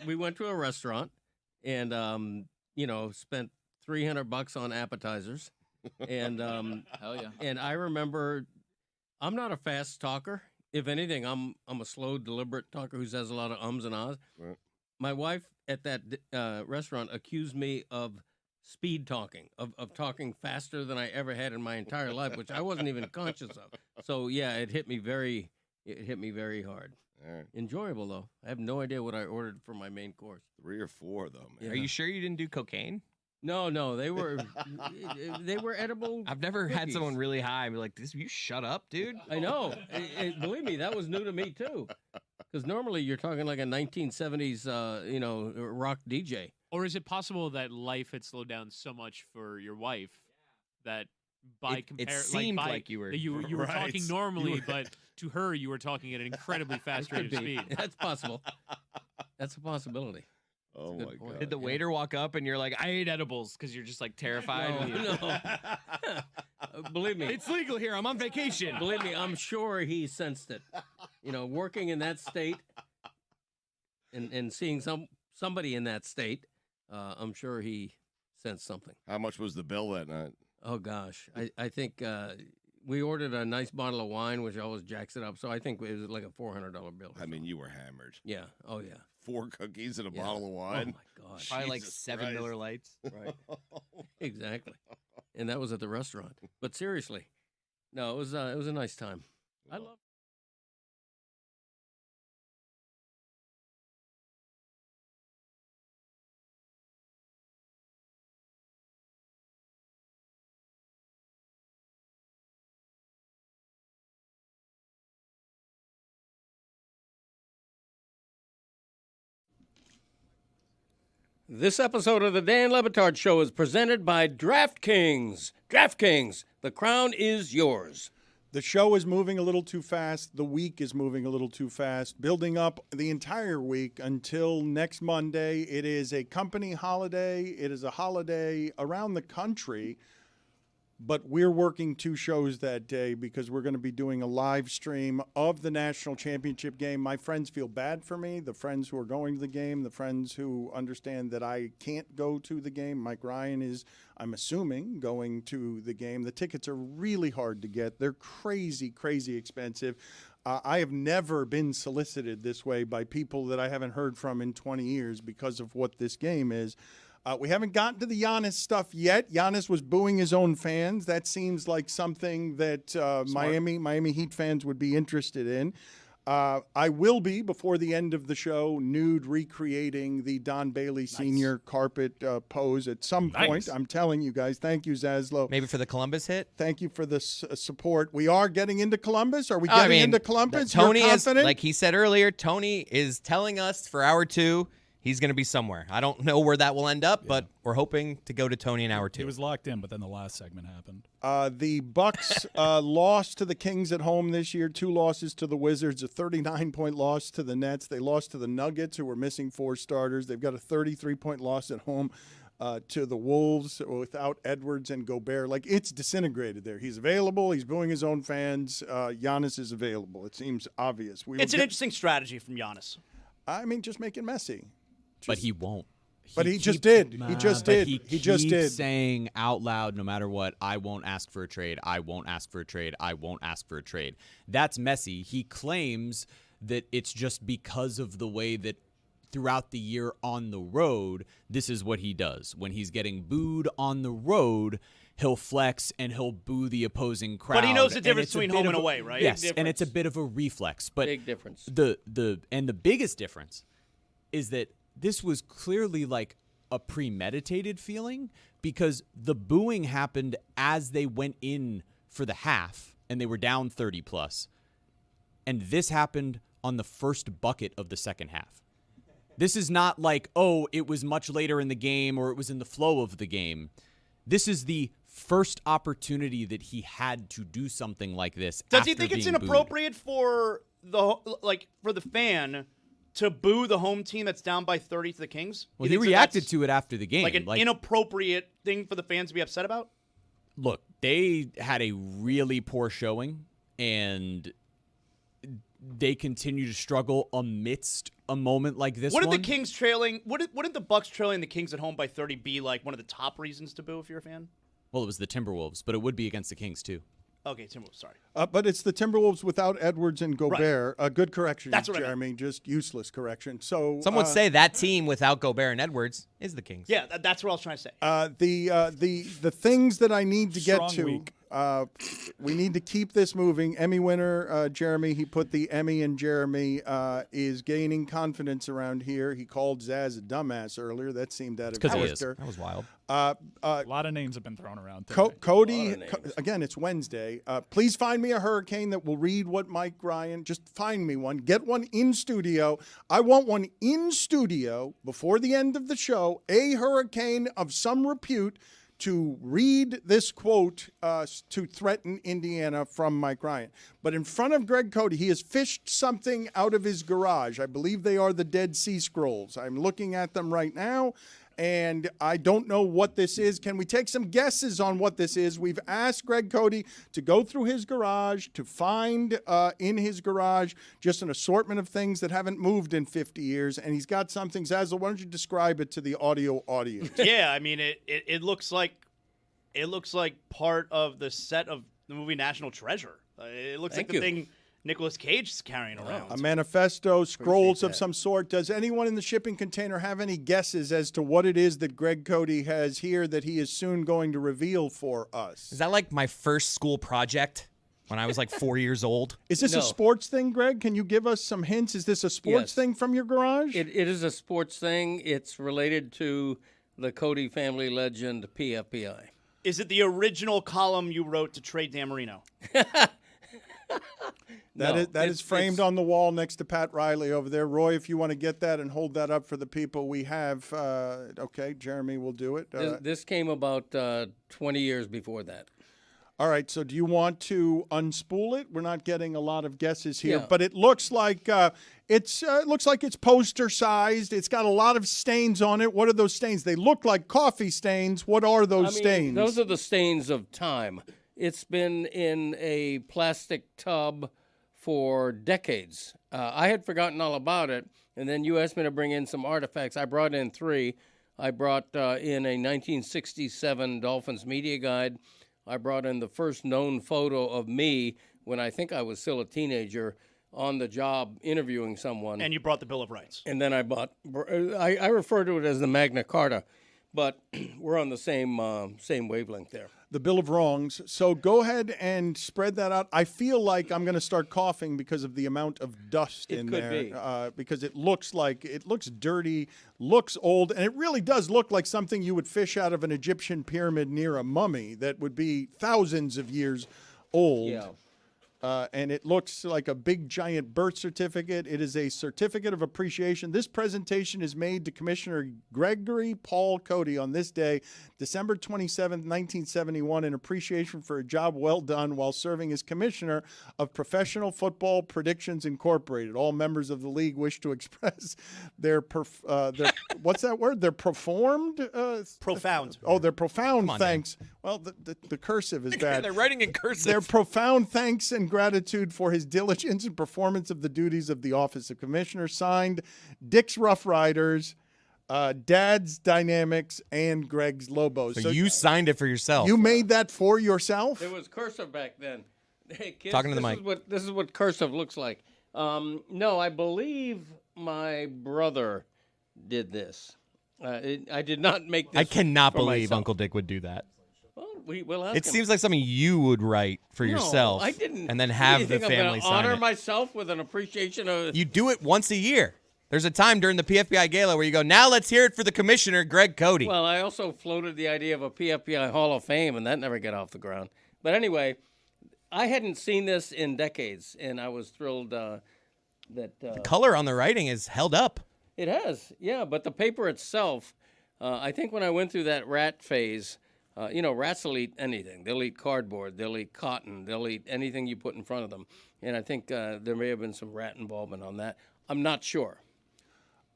we went to a restaurant and spent $300 on appetizers, and Hell yeah. And I remember, I'm not a fast talker. If anything, I'm a slow, deliberate talker who says a lot of ums and ahs. Right. My wife at that restaurant accused me of speed talking, of talking faster than I ever had in my entire life, which I wasn't even conscious of. So yeah, it hit me very hard. All right. Enjoyable though. I have no idea what I ordered for my main course. 3 or 4, though, man. Yeah. Are you sure you didn't do cocaine? No, they were edible. I've never had cookies. someone really high and be like, "This, you shut up, dude." I know. Believe me, that was new to me too. Because normally you're talking like a 1970s, rock DJ. Or is it possible that life had slowed down so much for your wife that by It seemed like you were you were Right. talking normally, but to her you were talking at an incredibly fast rate of Could be. speed? That's possible. That's a possibility. Oh, That's a my good point. God. Did the waiter walk up and you're like, "I ate edibles," because you're just like terrified? No. Believe me, It's legal here. I'm on vacation. Believe me, I'm sure he sensed it. Working in that state and seeing somebody in that state, I'm sure he sensed something. How much was the bill that night? Oh gosh, I think we ordered a nice bottle of wine, which always jacks it up. So I think it was like a $400 bill. You were hammered. Yeah. Oh yeah. 4 cookies and a Yeah. bottle of wine. Oh my gosh. Probably like Jesus 7 Christ. Miller Lights. Right. Exactly. And that was at the restaurant. But seriously, no, it was a nice time. I love. This episode of the Dan Le Batard Show is presented by DraftKings. DraftKings, the crown is yours. The show is moving a little too fast. The week is moving a little too fast, building up the entire week until next Monday. It is a company holiday. It is a holiday around the country. but we're working 2 shows that day because we're going to be doing a live stream of the national championship game. My friends feel bad for me, the friends who are going to the game, the friends who understand that I can't go to the game. Mike Ryan is, I'm assuming, going to the game. The tickets are really hard to get. They're crazy, crazy expensive. I have never been solicited this way by people that I haven't heard from in 20 years because of what this game is. We haven't gotten to the Giannis stuff yet. Giannis was booing his own fans. That seems like something that Miami Heat fans would be interested in. I will be, before the end of the show, nude recreating the Don Bailey Sr. carpet pose at some point. I'm telling you guys. Thank you, Zaslow. Maybe for the Columbus hit? Thank you for the support. We are getting into Columbus. Are we getting into Columbus? Tony You're is, confident? like he said earlier, Tony is telling us for hour 2 he's going to be somewhere. I don't know where that will end up, but we're hoping to go to Tony in hour 2. He was locked in, but then the last segment happened. The Bucks lost to the Kings at home this year, 2 losses to the Wizards, a 39-point loss to the Nets. They lost to the Nuggets, who were missing 4 starters. They've got a 33-point loss at home to the Wolves without Edwards and Gobert. Like, it's disintegrated there. He's available. He's booing his own fans. Giannis is available. It seems obvious. It's an interesting strategy from Giannis. I mean, just make it messy. But he won't. But he just did. He just did. He just did. Saying out loud, no matter what, I won't ask for a trade. I won't ask for a trade. I won't ask for a trade. That's messy. He claims that it's just because of the way that throughout the year on the road, this is what he does. When he's getting booed on the road, he'll flex and he'll boo the opposing crowd. But he knows the difference between home and away, right? Yes, and it's a bit of a reflex. But Big difference. The biggest difference is that this was clearly like a premeditated feeling, because the booing happened as they went in for the half and they were down 30 plus. And this happened on the first bucket of the second half. This is not like, oh, it was much later in the game or it was in the flow of the game. This is the first opportunity that he had to do something like this. Does he think it's inappropriate for the fan to boo the home team that's down by 30 to the Kings? Well, he reacted to it after the game. Like an inappropriate thing for the fans to be upset about? Look, they had a really poor showing, and they continue to struggle amidst a moment like this. Wouldn't the Kings trailing? Wouldn't the Bucks trailing the Kings at home by 30 be like one of the top reasons to boo if you're a fan? Well, it was the Timberwolves, but it would be against the Kings too. Okay, Timberwolves. Sorry. But it's the Timberwolves without Edwards and Gobert. Right. Good correction, That's what Jeremy. Just useless correction. So some would say that team without Gobert and Edwards is the Kings. Yeah, that's what I was trying to say. The things that I need to get Strong to. week. We need to keep this moving. Emmy winner Jeremy. He put the Emmy in Jeremy. Is gaining confidence around here. He called Zaz a dumbass earlier. That seemed out of character. That was wild. A lot of names have been thrown around today. Cody, again, it's Wednesday. Please find me a hurricane that will read what Mike Ryan. Just find me one. Get one in studio. I want one in studio before the end of the show. A hurricane of some repute to read this quote to threaten Indiana from Mike Ryan. But in front of Greg Cody, he has fished something out of his garage. I believe they are the Dead Sea Scrolls. I'm looking at them right now, and I don't know what this is. Can we take some guesses on what this is? We've asked Greg Cody to go through his garage, to find in his garage just an assortment of things that haven't moved in 50 years, and he's got something. Zazzle, why don't you describe it to the audio audience? Yeah, I mean, it looks like part of the set of the movie National Treasure. It looks like the thing Nicolas Cage is carrying around. A manifesto, scrolls of some sort. Does anyone in the shipping container have any guesses as to what it is that Greg Cody has here that he is soon going to reveal for us? Is that like my first school project when I was like 4 years old? Is this a sports thing, Greg? Can you give us some hints? Is this a sports thing from your garage? It is a sports thing. It's related to the Cody family legend, PFPI. Is it the original column you wrote to trade Dan Marino? That is framed on the wall next to Pat Riley over there. Roy, if you want to get that and hold that up for the people we have. Okay, Jeremy will do it. This came about 20 years before that. All right, so do you want to unspool it? We're not getting a lot of guesses here, Yeah. but it looks like it's poster sized. It's got a lot of stains on it. What are those stains? They look like coffee stains. What are those stains? Those are the stains of time. It's been in a plastic tub for decades. I had forgotten all about it, and then you asked me to bring in some artifacts. I brought in 3. I brought in a 1967 Dolphins media guide. I brought in the first known photo of me when I think I was still a teenager on the job interviewing someone. And you brought the Bill of Rights. And then I refer to it as the Magna Carta, but we're on the same wavelength there. The Bill of Wrongs. So go ahead and spread that out. I feel like I'm going to start coughing because of the amount of dust in could there. be. Because it looks dirty, looks old, and it really does look like something you would fish out of an Egyptian pyramid near a mummy that would be thousands of years old. Yeah. And it looks like a big, giant birth certificate. It is a certificate of appreciation. This presentation is made to Commissioner Gregory Paul Cody on this day, December 27th, 1971, in appreciation for a job well done while serving as Commissioner of Professional Football Predictions Incorporated. All members of the league wish to express their what's that word? Their profound? Profound. Oh, their profound on, thanks. Well, the cursive is bad. They're writing in cursive. Their profound thanks and gratitude for his diligence and performance of the duties of the office of commissioner. Signed, Dick's Rough Riders, Dad's Dynamics, and Greg's Lobos. So you signed it for yourself. You made that for yourself? It was cursive back then. Hey, kids, Talking to the mic. This is what cursive looks like. No, I believe my brother did this. I did not make this. I cannot for believe myself. Uncle Dick would do that. Well, we'll ask It him. seems like something you would write for No, yourself. I didn't. And then You have the think I'm gonna family sign honor it. myself with an appreciation of. You do it once a year. There's a time during the PFBI Gala where you go, now let's hear it for the commissioner, Greg Cody. Well, I also floated the idea of a PFBI Hall of Fame, and that never got off the ground. But anyway, I hadn't seen this in decades, and I was thrilled that the color on the writing is held up. It has, yeah. But the paper itself, I think when I went through that rat phase, rats will eat anything. They'll eat cardboard. They'll eat cotton. They'll eat anything you put in front of them. And I think there may have been some rat involvement on that. I'm not sure.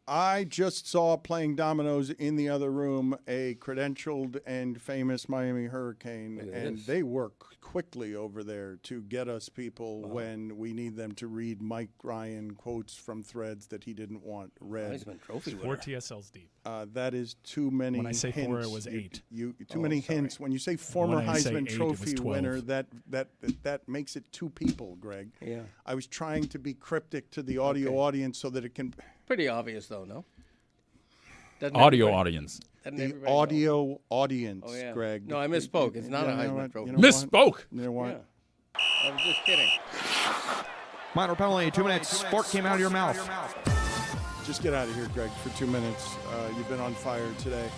I just saw playing dominoes in the other room a credentialed and famous Miami Hurricane, and they work quickly over there to get us people when we need them to read Mike Ryan quotes from threads that he didn't want read. Heisman Trophy 4 TSLs deep. That is too many When I say hints. 4, it was 8. Too many hints. When you say former When I say Heisman 8, it was Trophy 12. winner, that makes it 2 people, Greg. Yeah. I was trying to be cryptic to the audio audience so that it can. Pretty obvious, though, no? Doesn't Audio everybody- audience. doesn't The everybody know? audio audience, Oh, yeah. Greg. No, I misspoke. It's not a You know Heisman what? Trophy. You know what? Misspoke. You know what? Yeah. I was just kidding. Minor penalty, 2 minutes. Fork came out of your mouth. Just get out of here, Greg, for 2 minutes. You've been on fire today.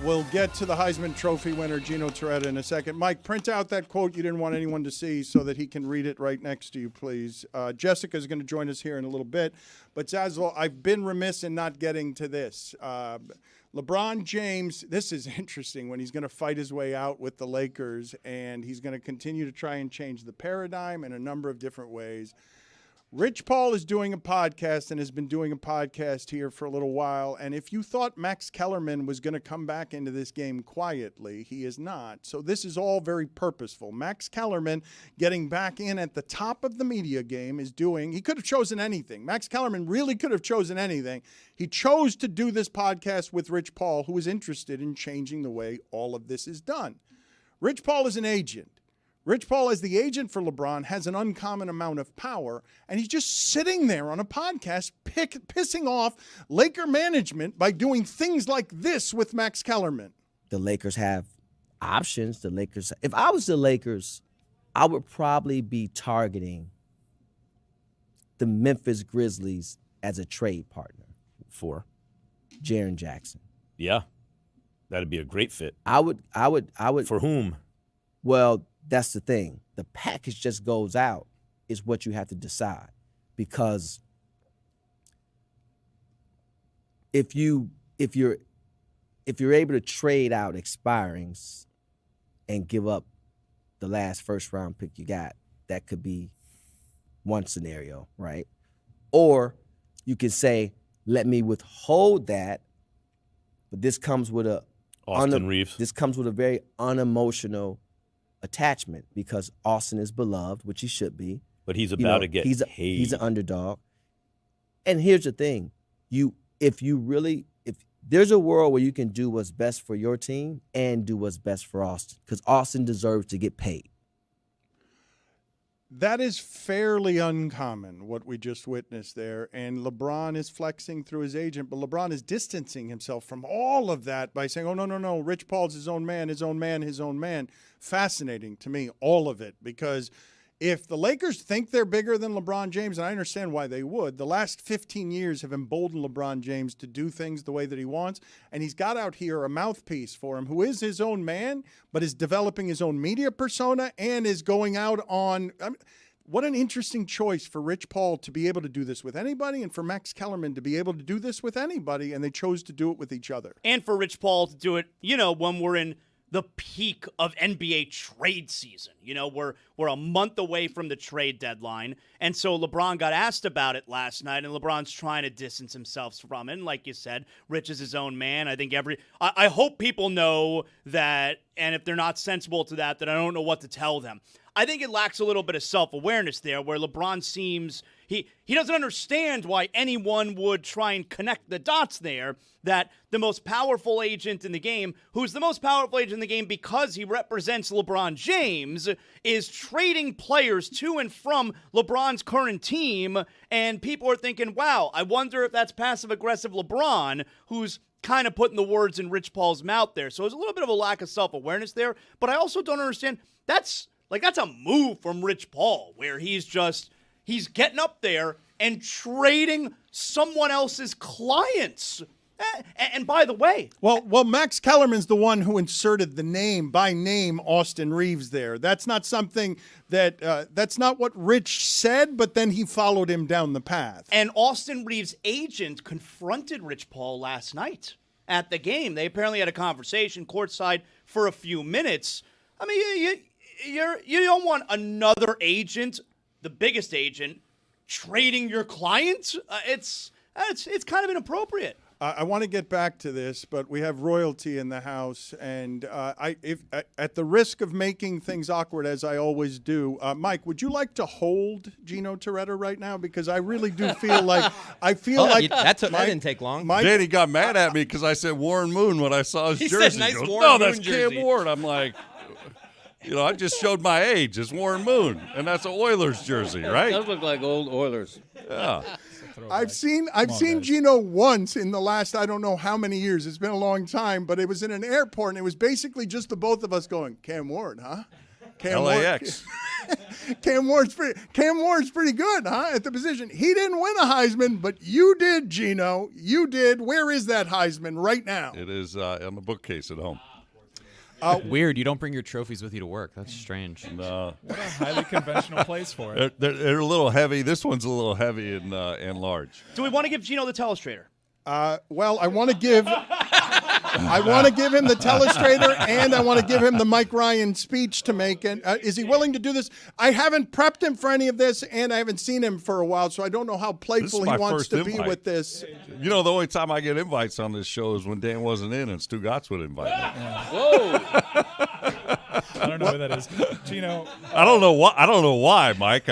We'll get to the Heisman Trophy winner, Gino Toretta, in a second. Mike, print out that quote you didn't want anyone to see so that he can read it right next to you, please. Jessica's going to join us here in a little bit. But Zazzle, I've been remiss in not getting to this. LeBron James, this is interesting when he's going to fight his way out with the Lakers, and he's going to continue to try and change the paradigm in a number of different ways. Rich Paul is doing a podcast and has been doing a podcast here for a little while. And if you thought Max Kellerman was going to come back into this game quietly, he is not. So this is all very purposeful. Max Kellerman getting back in at the top of the media game is doing, he could have chosen anything. Max Kellerman really could have chosen anything. He chose to do this podcast with Rich Paul, who is interested in changing the way all of this is done. Rich Paul is an agent. Rich Paul, as the agent for LeBron, has an uncommon amount of power, and he's just sitting there on a podcast pissing off Laker management by doing things like this with Max Kellerman. The Lakers have options. If I was the Lakers, I would probably be targeting the Memphis Grizzlies as a trade partner for Jaren Jackson. Yeah, that'd be a great fit. I would. For whom? Well, that's the thing. The package just goes out is what you have to decide. Because if you're able to trade out expirings and give up the last first-round pick you got. That could be one scenario, right? Or you can say, let me withhold that, but this comes with Austin Reeves. This comes with a very unemotional attachment because Austin is beloved, which he should be. But he's about to get he's paid. He's an underdog. And here's the thing. If there's a world where you can do what's best for your team and do what's best for Austin, because Austin deserves to get paid. That is fairly uncommon, what we just witnessed there. And LeBron is flexing through his agent, but LeBron is distancing himself from all of that by saying, oh, no, Rich Paul's his own man, his own man, his own man. Fascinating to me, all of it, because if the Lakers think they're bigger than LeBron James, and I understand why they would, the last 15 years have emboldened LeBron James to do things the way that he wants, and he's got out here a mouthpiece for him who is his own man, but is developing his own media persona and is going out on what an interesting choice for Rich Paul to be able to do this with anybody and for Max Kellerman to be able to do this with anybody, and they chose to do it with each other. And for Rich Paul to do it, when we're in the peak of NBA trade season. We're a month away from the trade deadline. And so LeBron got asked about it last night, and LeBron's trying to distance himself from it. And like you said, Rich is his own man. I think I hope people know that, and if they're not sensible to that, then I don't know what to tell them. I think it lacks a little bit of self-awareness there, where LeBron seems he doesn't understand why anyone would try and connect the dots there, that the most powerful agent in the game, who's the most powerful agent in the game because he represents LeBron James, is trading players to and from LeBron's current team, and people are thinking, wow, I wonder if that's passive-aggressive LeBron, who's kind of putting the words in Rich Paul's mouth there. So there's a little bit of a lack of self-awareness there, but I also don't understand, that's a move from Rich Paul, where he's getting up there and trading someone else's clients. And by the way, well, Max Kellerman's the one who inserted the name by name Austin Reeves there. That's not something that's not what Rich said, but then he followed him down the path. And Austin Reeves' agent confronted Rich Paul last night at the game. They apparently had a conversation courtside for a few minutes. I mean, you don't want another agent, the biggest agent, trading your client. It's kind of inappropriate. I want to get back to this, but we have royalty in the house, and at the risk of making things awkward, as I always do, Mike, would you like to hold Gino Toretta right now? Because I really do feel like that didn't take long. Danny got mad at me because I said Warren Moon when I saw his jersey. Said, nice he goes, Warren Moon that's jersey. Cam Ward. I'm like, I just showed my age. It's Warren Moon, and that's an Oilers jersey, right? It does look like old Oilers. Yeah. I've seen Gino once in the last, I don't know how many years. It's been a long time, but it was in an airport, and it was basically just the both of us going, Cam Ward, huh? LAX. Cam Ward's pretty good, huh? At the position. He didn't win a Heisman, but you did, Gino. You did. Where is that Heisman right now? It is on the bookcase at home. Weird. You don't bring your trophies with you to work. That's strange. No. What a highly conventional place for it. They're a little heavy. This one's a little heavy and large. Do we want to give Gino the telestrator? Well, I want to give him the telestrator, and I want to give him the Mike Ryan speech to make. And is he willing to do this? I haven't prepped him for any of this, and I haven't seen him for a while, so I don't know how playful he wants to be with this. The only time I get invites on this show is when Dan wasn't in, and Stugotz would invite me. Yeah. Whoa! I don't know who that is, Gino. I don't know why, Mike.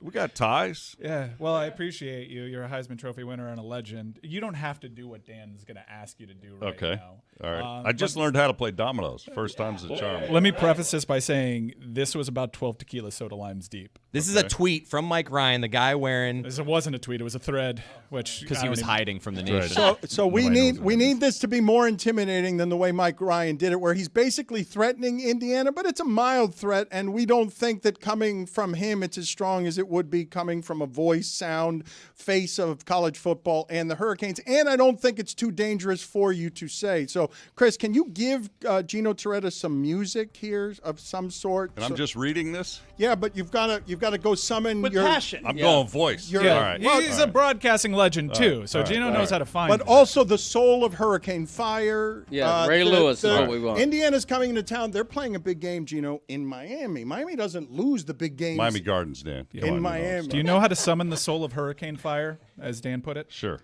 We got ties. Yeah. Well, I appreciate you. You're a Heisman Trophy winner and a legend. You don't have to do what Dan's going to ask you to do right now. All right. I just learned how to play dominoes. First time's a charm. Let me preface this by saying this was about 12 tequila soda limes deep. This is a tweet from Mike Ryan, the guy wearing. It wasn't a tweet. It was a thread, because he was hiding from the nation. So we need this to be more intimidating than the way Mike Ryan did it, where he's basically threatening Indiana, but it's a mild threat, and we don't think that coming from him it's as strong as it would be coming from a voice, sound, face of college football and the Hurricanes. And I don't think it's too dangerous for you to say. So, Chris, can you give Gino Toretta some music here of some sort? And I'm just reading this? Yeah, but you've got to go summon with your passion. I'm going voice. All right. He's a broadcasting legend too, so Gino knows how to find. But also the soul of Hurricane Fire. Yeah, Ray Lewis is what we want. Indiana's coming into town. They're playing a big game, Gino, in Miami. Miami doesn't lose the big games. Miami Gardens, Dan. In Miami. Do you know how to summon the soul of hurricane fire, as Dan put it? Sure.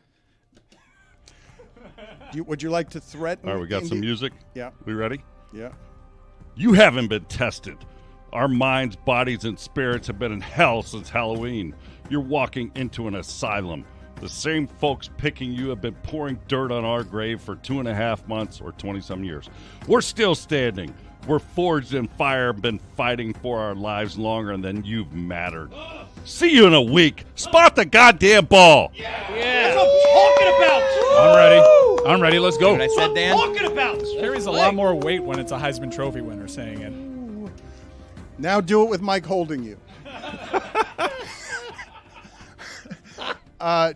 Would you like to threaten? All right, we got some music. Yeah. We ready? Yeah. You haven't been tested. Our minds, bodies, and spirits have been in hell since Halloween. You're walking into an asylum. The same folks picking you have been pouring dirt on our grave for 2.5 months or 20-some years. We're still standing. We're forged in fire, been fighting for our lives longer than you've mattered. See you in a week. Spot the goddamn ball. That's what I'm talking about. I'm ready. Let's go. What I said, Dan? Talking about. Carries a lot more weight when it's a Heisman Trophy winner saying it. Now do it with Mike holding you.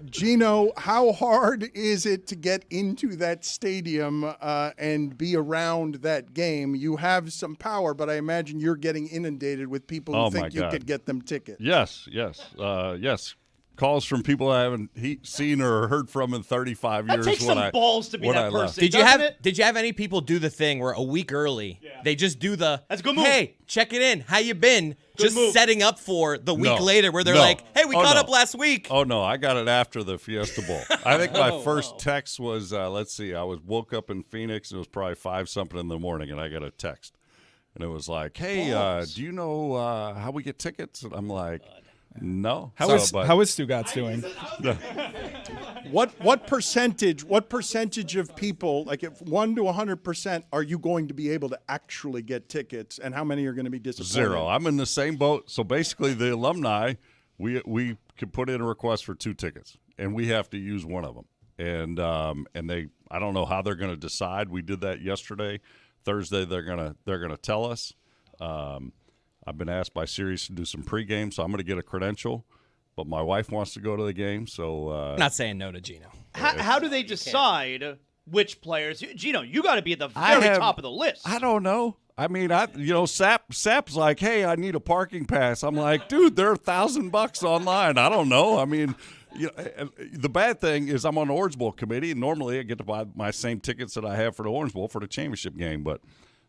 Gino, how hard is it to get into that stadium and be around that game? You have some power, but I imagine you're getting inundated with people who think you could get them tickets. Yes. Calls from people I haven't seen or heard from in 35 years. That takes some balls to be that person. Did you have any people do the thing where a week early they just do the That's a good move. Hey, check it in. How you been? Just move. setting up for the week No. later where they're No. like, "Hey, we Oh, caught no. up last week." Oh, no, I got it after the Fiesta Bowl. I think my first text was, let's see, I woke up in Phoenix, and it was probably 5-something in the morning, and I got a text. And it was like, hey, do you know how we get tickets? And I'm like, no. How is Stugotz doing? What percentage of people, like if 1 to 100%, are you going to be able to actually get tickets, and how many are going to be disappointed? 0. I'm in the same boat. So basically, the alumni, we could put in a request for 2 tickets, and we have to use one of them. And they, I don't know how they're going to decide. We did that yesterday. Thursday, they're gonna tell us. I've been asked by Sirius to do some pregame, so I'm going to get a credential. But my wife wants to go to the game, so I'm not saying no to Gino. How do they decide which players? Gino, you got to be at the very top of the list. I don't know. I mean, Sap's like, hey, I need a parking pass. I'm like, dude, they're $1,000 online. I don't know. I mean, the bad thing is I'm on the Orange Bowl committee, and normally I get to buy my same tickets that I have for the Orange Bowl for the championship game, but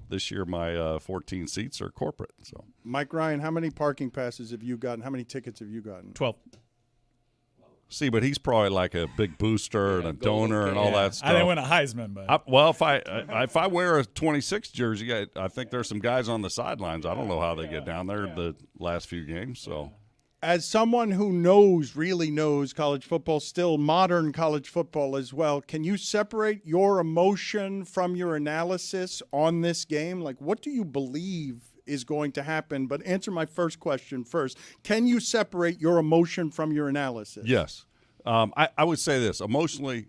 this year my 14 seats are corporate. So, Mike Ryan, how many parking passes have you gotten? How many tickets have you gotten? 12. See, but he's probably like a big booster and a donor and all that stuff. I didn't win a Heisman, but if I wear a 26 jersey, I think there's some guys on the sidelines. I don't know how they get down there the last few games. So, as someone who really knows college football, still modern college football as well, can you separate your emotion from your analysis on this game? Like, what do you believe is going to happen? But answer my first question first. Can you separate your emotion from your analysis? yes. I would say this. Emotionally,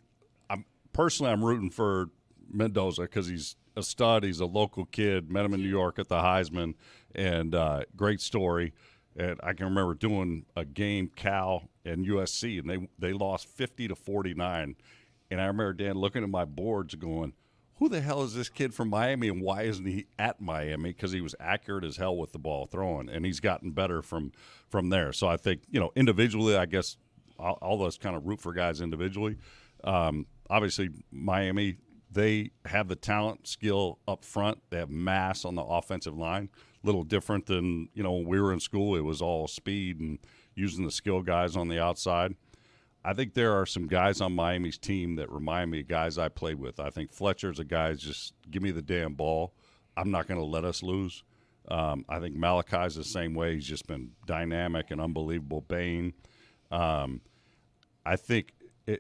I'm rooting for Mendoza because he's a stud. He's a local kid. Met him in New York at the Heisman, and great story. And I can remember doing a game, Cal and USC, and they lost 50-49. And I remember Dan looking at my boards going, who the hell is this kid from Miami, and why isn't he at Miami? Because he was accurate as hell with the ball throwing, and he's gotten better from there. So I think, individually, I guess all of us kind of root for guys individually. Obviously, Miami, they have the talent, skill up front. They have mass on the offensive line. Little different than, when we were in school, it was all speed and using the skill guys on the outside. I think there are some guys on Miami's team that remind me of guys I played with. I think Fletcher's a guy just give me the damn ball. I'm not going to let us lose. I think Malachi's the same way. He's just been dynamic and unbelievable. Bain. I think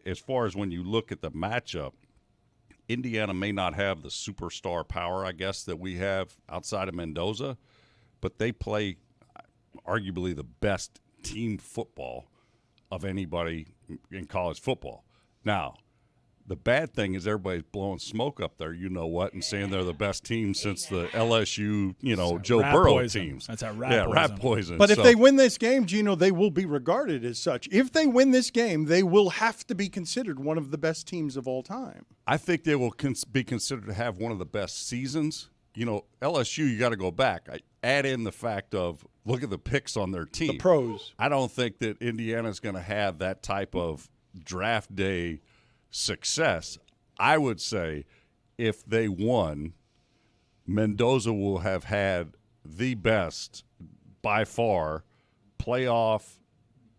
as far as when you look at the matchup, Indiana may not have the superstar power, I guess, that we have outside of Mendoza, but they play arguably the best team football of anybody in college football. Now, the bad thing is everybody's blowing smoke up there, and saying they're the best team since the LSU, Joe Burrow poison. teams. That's a rat poison. Rat poison. But if they win this game, Gino, they will be regarded as such. If they win this game, they will have to be considered one of the best teams of all time. I think they will be considered to have one of the best seasons. LSU, you got to go back. I add in the fact of look at the picks on their team. The pros. I don't think that Indiana's going to have that type of draft day success. I would say if they won, Mendoza will have had the best, by far, playoff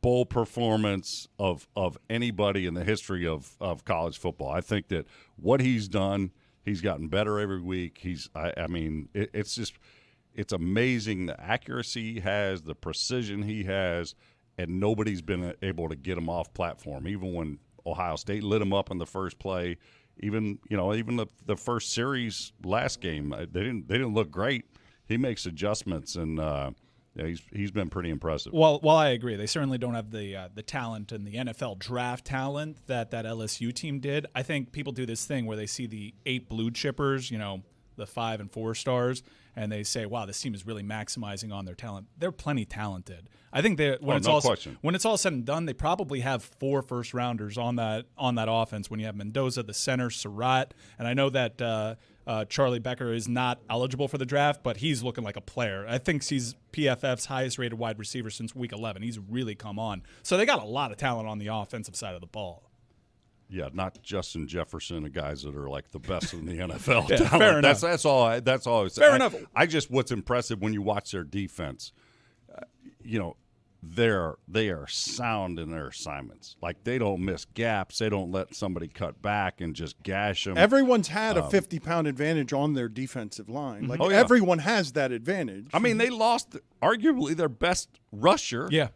bowl performance of anybody in the history of college football. I think that what he's done, he's gotten better every week. It's amazing the accuracy he has, the precision he has, and nobody's been able to get him off platform. Even when Ohio State lit him up in the first play, even the first series last game, they didn't look great. He makes adjustments, and he's been pretty impressive. Well, I agree. They certainly don't have the talent and the NFL draft talent that LSU team did. I think people do this thing where they see the 8 blue chippers, the 5 and 4 stars, and they say, wow, this team is really maximizing on their talent. They're plenty talented. I think when it's all said and done, they probably have 4 first-rounders on that offense when you have Mendoza, the center, Surratt, and I know that Charlie Becker is not eligible for the draft, but he's looking like a player. I think he's PFF's highest-rated wide receiver since Week 11. He's really come on. So they got a lot of talent on the offensive side of the ball. Yeah, not Justin Jefferson, the guys that are like the best in the NFL. Yeah, fair enough. That's all. That's all. Fair enough. What's impressive when you watch their defense, they are sound in their assignments. Like, they don't miss gaps. They don't let somebody cut back and just gash them. Everyone's had a 50-pound advantage on their defensive line. Like, everyone has that advantage. I mean, they lost arguably their best rusher. Yeah.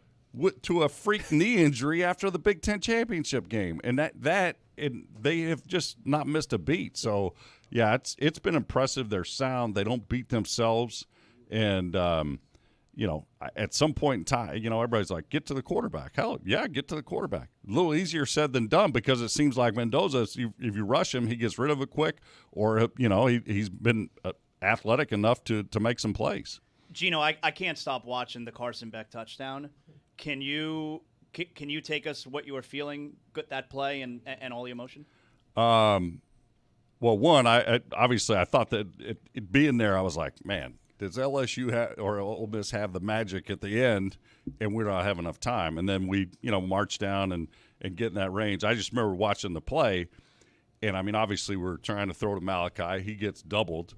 To a freak knee injury after the Big Ten championship game, and they have just not missed a beat. So, yeah, it's been impressive. They're sound. They don't beat themselves, and at some point in time, everybody's like, get to the quarterback. Hell, yeah, get to the quarterback. A little easier said than done, because it seems like Mendoza, if you rush him, he gets rid of it quick, or he's been athletic enough to make some plays. Gino, I can't stop watching the Carson Beck touchdown. Can you take us what you were feeling with that play and all the emotion? Well, one, I obviously I thought that it being there, I was like, man, does LSU or Ole Miss have the magic at the end, and we don't have enough time? And then we march down and get in that range. I just remember watching the play, and I mean, obviously we're trying to throw to Malachi. He gets doubled,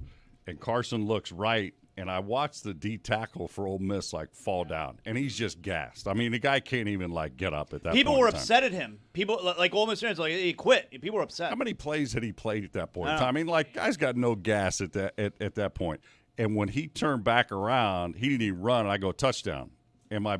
and Carson looks right. And I watched the D tackle for Ole Miss fall down, and he's just gassed. I mean, the guy can't even get up at that point. People were upset at him. People like Ole Miss fans, he quit. People were upset. How many plays had he played at that point in time? I mean, guys got no gas at that point. And when he turned back around, he didn't even run. And I go, touchdown. And my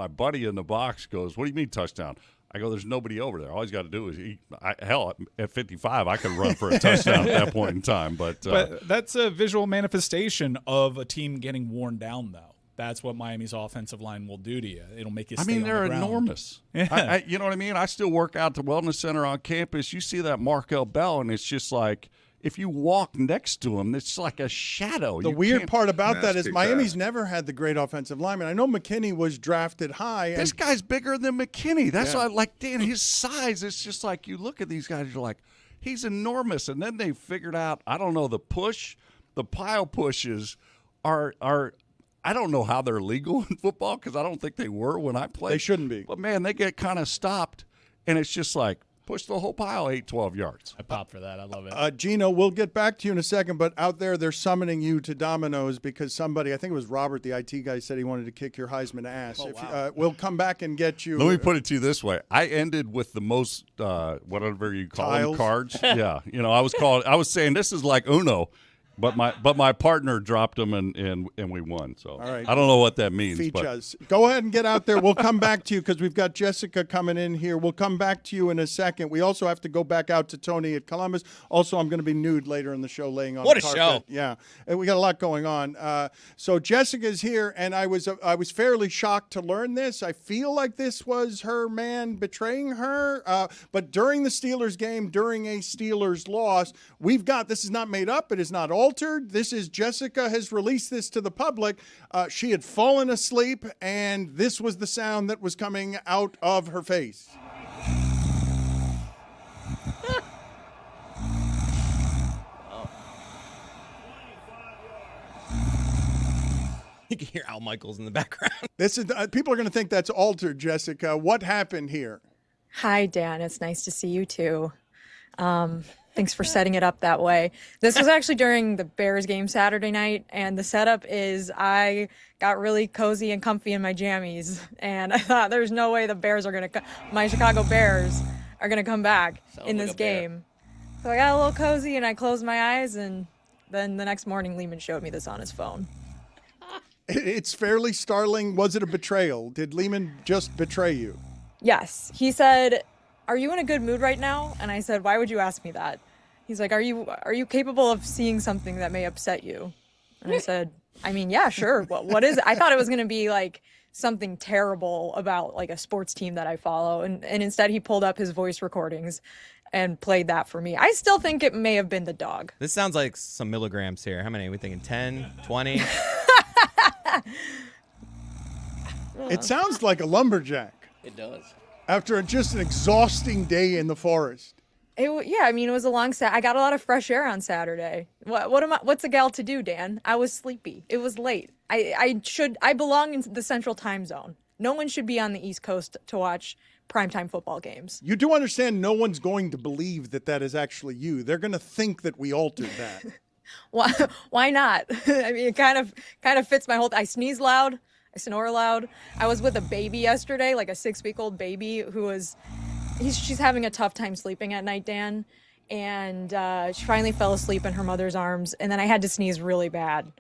buddy in the box goes, what do you mean touchdown? I go, there's nobody over there. All he's got to do is at 55, I could run for a touchdown at that point in time. But that's a visual manifestation of a team getting worn down, though. That's what Miami's offensive line will do to you. It'll make you stay on the ground. They're enormous. Yeah. You know what I mean? I still work out at the Wellness Center on campus. You see that Markel Bell, and it's just like, if you walk next to him, it's like a shadow. The weird part about that is Miami's never had the great offensive lineman. I know McKinney was drafted high. This guy's bigger than McKinney. That's why, Dan, his size, it's just like you look at these guys, you're like, he's enormous. And then they figured out, I don't know, the pile pushes are I don't know how they're legal in football, because I don't think they were when I played. They shouldn't be. But, man, they get kind of stopped, and it's just like, push the whole pile 8-12 yards. I pop for that. I love it. Gino, we'll get back to you in a second, but out there they're summoning you to Domino's because somebody, I think it was Robert, the IT guy, said he wanted to kick your Heisman ass. Oh, wow. We'll come back and get you. Let me put it to you this way. I ended with the most, whatever you call them, cards. Yeah. I was saying this is like Uno. But my partner dropped them and we won. So all right. I don't know what that means. Features. Go ahead and get out there. We'll come back to you because we've got Jessica coming in here. We'll come back to you in a second. We also have to go back out to Tony at Columbus. Also, I'm going to be nude later in the show, laying on the carpet. What a show! Yeah, and we got a lot going on. So Jessica's here, and I was fairly shocked to learn this. I feel like this was her man betraying her. But during the Steelers game, during a Steelers loss, this is not made up. It is not altered. This is Jessica has released this to the public. She had fallen asleep, and this was the sound that was coming out of her face. You can hear Al Michaels in the background. This is people are going to think that's altered, Jessica. What happened here? Hi, Dan. It's nice to see you too. Thanks for setting it up that way. This was actually during the Bears game Saturday night, and the setup is I got really cozy and comfy in my jammies, and I thought there's no way the Bears are my Chicago Bears are gonna come back in this game. So I got a little cozy and I closed my eyes, and then the next morning Lehman showed me this on his phone. It's fairly startling. Was it a betrayal? Did Lehman just betray you? Yes. He said, "Are you in a good mood right now?" And I said, "Why would you ask me that?" He's like, "Are you capable of seeing something that may upset you?" And I said, "I mean, yeah, sure. What is it?" I thought it was going to be like something terrible about like a sports team that I follow. And instead he pulled up his voice recordings and played that for me. I still think it may have been the dog. This sounds like some milligrams here. How many are we thinking? 10, 20? It sounds like a lumberjack. It does. After just an exhausting day in the forest. Yeah, I mean, it was a long set. I got a lot of fresh air on Saturday. What's a gal to do, Dan? I was sleepy. It was late. I belong in the central time zone. No one should be on the East Coast to watch primetime football games. You do understand no one's going to believe that is actually you. They're going to think that we altered that. Why not? I mean, it kind of fits my whole. I sneeze loud. I snore loud. I was with a baby yesterday, like a 6-week-old baby who was. She's having a tough time sleeping at night, Dan, and she finally fell asleep in her mother's arms, and then I had to sneeze really bad,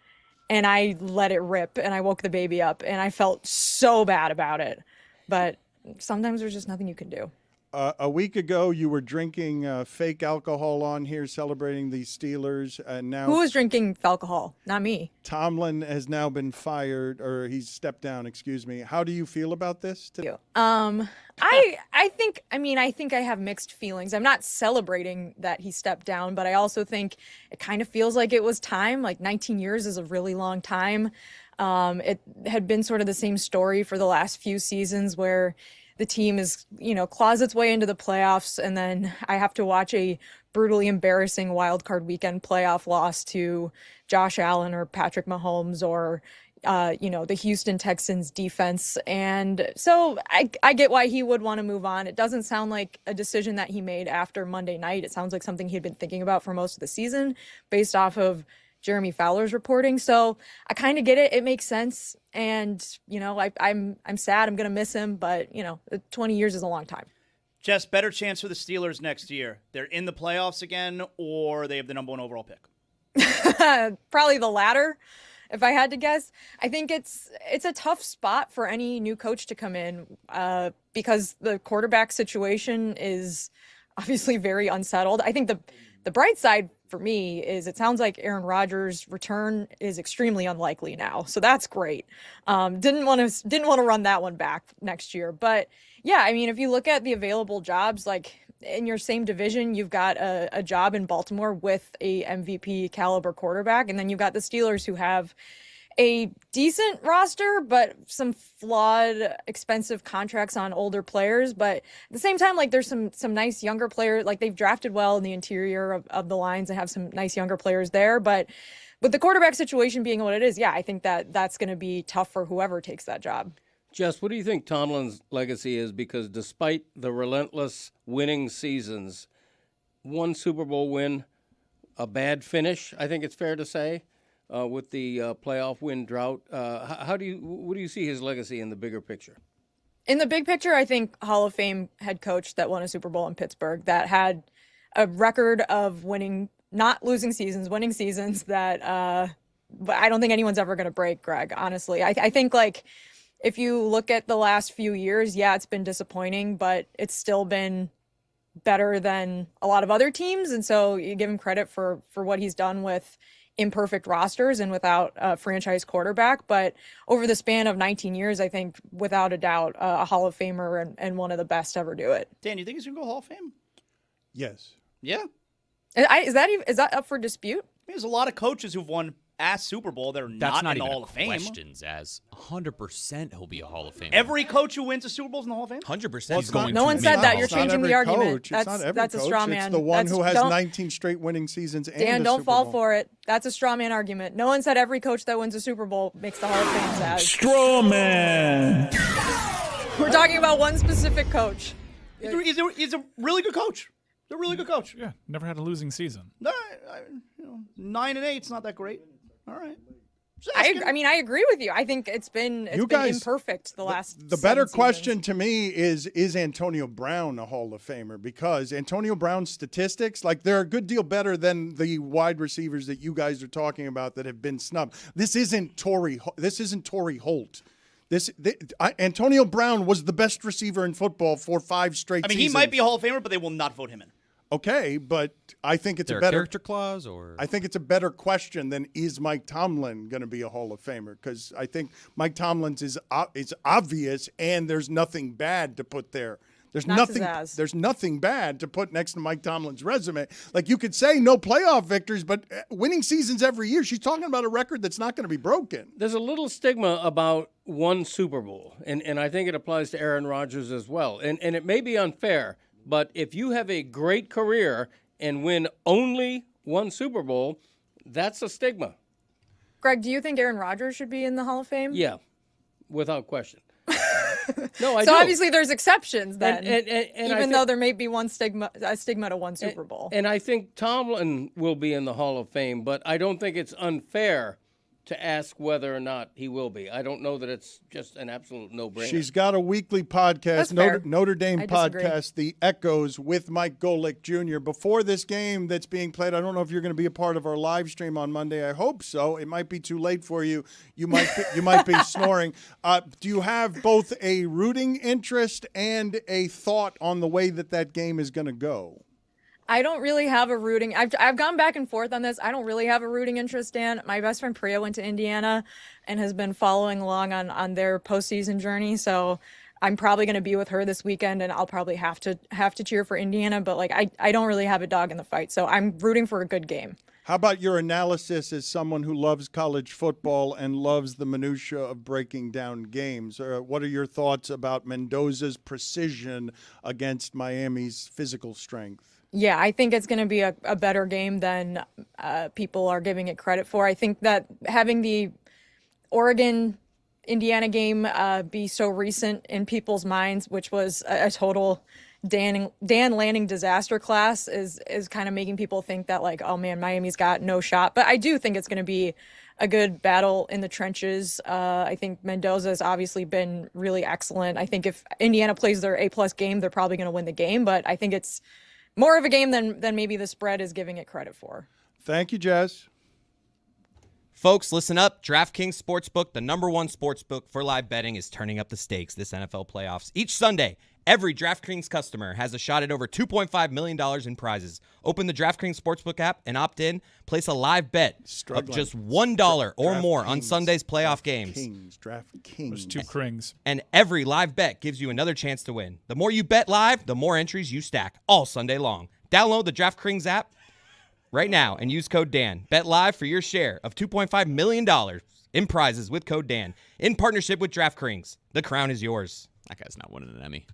and I let it rip, and I woke the baby up, and I felt so bad about it, but sometimes there's just nothing you can do. A week ago, you were drinking fake alcohol on here, celebrating the Steelers, and now who was drinking alcohol? Not me. Tomlin has now been fired, or he's stepped down. Excuse me. How do you feel about this today? I think I have mixed feelings. I'm not celebrating that he stepped down, but I also think it kind of feels like it was time. Like 19 years is a really long time. It had been sort of the same story for the last few seasons where the team is, claws its way into the playoffs, and then I have to watch a brutally embarrassing wild card weekend playoff loss to Josh Allen or Patrick Mahomes or the Houston Texans defense. And so I get why he would want to move on. It doesn't sound like a decision that he made after Monday night. It sounds like something he'd been thinking about for most of the season based off of Jeremy Fowler's reporting. So I kind of get it. It makes sense. And, I'm sad. I'm going to miss him. But, 20 years is a long time. Jess, better chance for the Steelers next year. They're in the playoffs again, or they have the #1 overall pick? Probably the latter. If I had to guess, I think it's a tough spot for any new coach to come in because the quarterback situation is obviously very unsettled. I think the bright side for me is it sounds like Aaron Rodgers' return is extremely unlikely now, so that's great. Didn't want to run that one back next year, but yeah, I mean, if you look at the available jobs, like in your same division, you've got a job in Baltimore with a MVP caliber quarterback, and then you've got the Steelers who have a decent roster, but some flawed, expensive contracts on older players. But at the same time, like there's some nice younger players. Like they've drafted well in the interior of the lines and have some nice younger players there. But with the quarterback situation being what it is, yeah, I think that's going to be tough for whoever takes that job. Jess, what do you think Tomlin's legacy is? Because despite the relentless winning seasons, one Super Bowl win, a bad finish, I think it's fair to say, with the playoff win drought. What do you see his legacy in the bigger picture? In the big picture, I think Hall of Fame head coach that won a Super Bowl in Pittsburgh, that had a record of winning, not losing seasons, winning seasons that I don't think anyone's ever going to break, Greg, honestly. I think, like, if you look at the last few years, yeah, it's been disappointing, but it's still been better than a lot of other teams. And so you give him credit for what he's done with imperfect rosters and without a franchise quarterback. But over the span of 19 years, I think without a doubt, a Hall of Famer and one of the best to ever do it. Dan, you think he's going to go Hall of Fame? Yes. Yeah. Is that up for dispute? There's a lot of coaches who've won a Super Bowl that are That's not in the even Hall of Fame. Questions as 100% he'll be a Hall of Famer. Every coach who wins a Super Bowl is in the Hall of Fame? 100% he's going to. No one said that. You're It's not changing every the argument. coach. It's not every That's a coach. straw It's man. the one who has don't- 19 straight winning seasons and Dan, a don't Super fall Bowl. for it. That's a straw man argument. No one said every coach that wins a Super Bowl makes the Hall of Fame, Zaz. Straw man. We're talking about one specific coach. He's a really good coach. They're a really good coach. Yeah, never had a losing season. No, 9-8. It's not that great. All right. I mean, I agree with you. I think it's been imperfect the last. The better question to me is Antonio Brown a Hall of Famer? Because Antonio Brown's statistics, like, they're a good deal better than the wide receivers that you guys are talking about that have been snubbed. This isn't Torrey Holt. Antonio Brown was the best receiver in football for 5 straight seasons. He might be a Hall of Famer, but they will not vote him in. Okay, but I think it's Is there a better character clause, or I think it's a better question than is Mike Tomlin going to be a Hall of Famer? Because I think Mike Tomlin's is obvious, and there's nothing bad to put there. There's nothing bad to put next to Mike Tomlin's resume. Like, you could say no playoff victories, but winning seasons every year. She's talking about a record that's not going to be broken. There's a little stigma about one Super Bowl, and I think it applies to Aaron Rodgers as well. And it may be unfair, but if you have a great career and win only one Super Bowl, that's a stigma. Greg, do you think Aaron Rodgers should be in the Hall of Fame? Yeah, without question. No, I so do. obviously there's exceptions then, and even though there may be a stigma to one Super Bowl. And I think Tomlin will be in the Hall of Fame, but I don't think it's unfair to ask whether or not he will be. I don't know that it's just an absolute no-brainer. She's got a weekly podcast, Notre Dame podcast, The Echoes, with Mike Golick Jr. Before this game that's being played, I don't know if you're going to be a part of our live stream on Monday. I hope so. It might be too late for you. You might be snoring. Do you have both a rooting interest and a thought on the way that game is going to go? I don't really have a rooting. I've gone back and forth on this. I don't really have a rooting interest, Dan. My best friend Priya went to Indiana and has been following along on their postseason journey. So I'm probably going to be with her this weekend, and I'll probably have to cheer for Indiana. But I don't really have a dog in the fight. So I'm rooting for a good game. How about your analysis as someone who loves college football and loves the minutia of breaking down games? What are your thoughts about Mendoza's precision against Miami's physical strength? Yeah, I think it's going to be a better game than people are giving it credit for. I think that having the Oregon-Indiana game be so recent in people's minds, which was a total Dan Lanning disaster class, is kind of making people think that, like, oh man, Miami's got no shot. But I do think it's going to be a good battle in the trenches. I think Mendoza has obviously been really excellent. I think if Indiana plays their A+ game, they're probably going to win the game. But I think it's more of a game than maybe the spread is giving it credit for. Thank you, Jess. Folks, listen up. DraftKings Sportsbook, the #1 sportsbook for live betting, is turning up the stakes this NFL playoffs. Each Sunday, every DraftKings customer has a shot at over $2.5 million in prizes. Open the DraftKings Sportsbook app and opt in. Place a live bet of just $1 or more on Sunday's playoff games. DraftKings. There's 2 Krings. And every live bet gives you another chance to win. The more you bet live, the more entries you stack all Sunday long. Download the DraftKings app right now and use code Dan. Bet live for your share of $2.5 million in prizes with code Dan in partnership with DraftKings. The crown is yours. That guy's not winning an Emmy.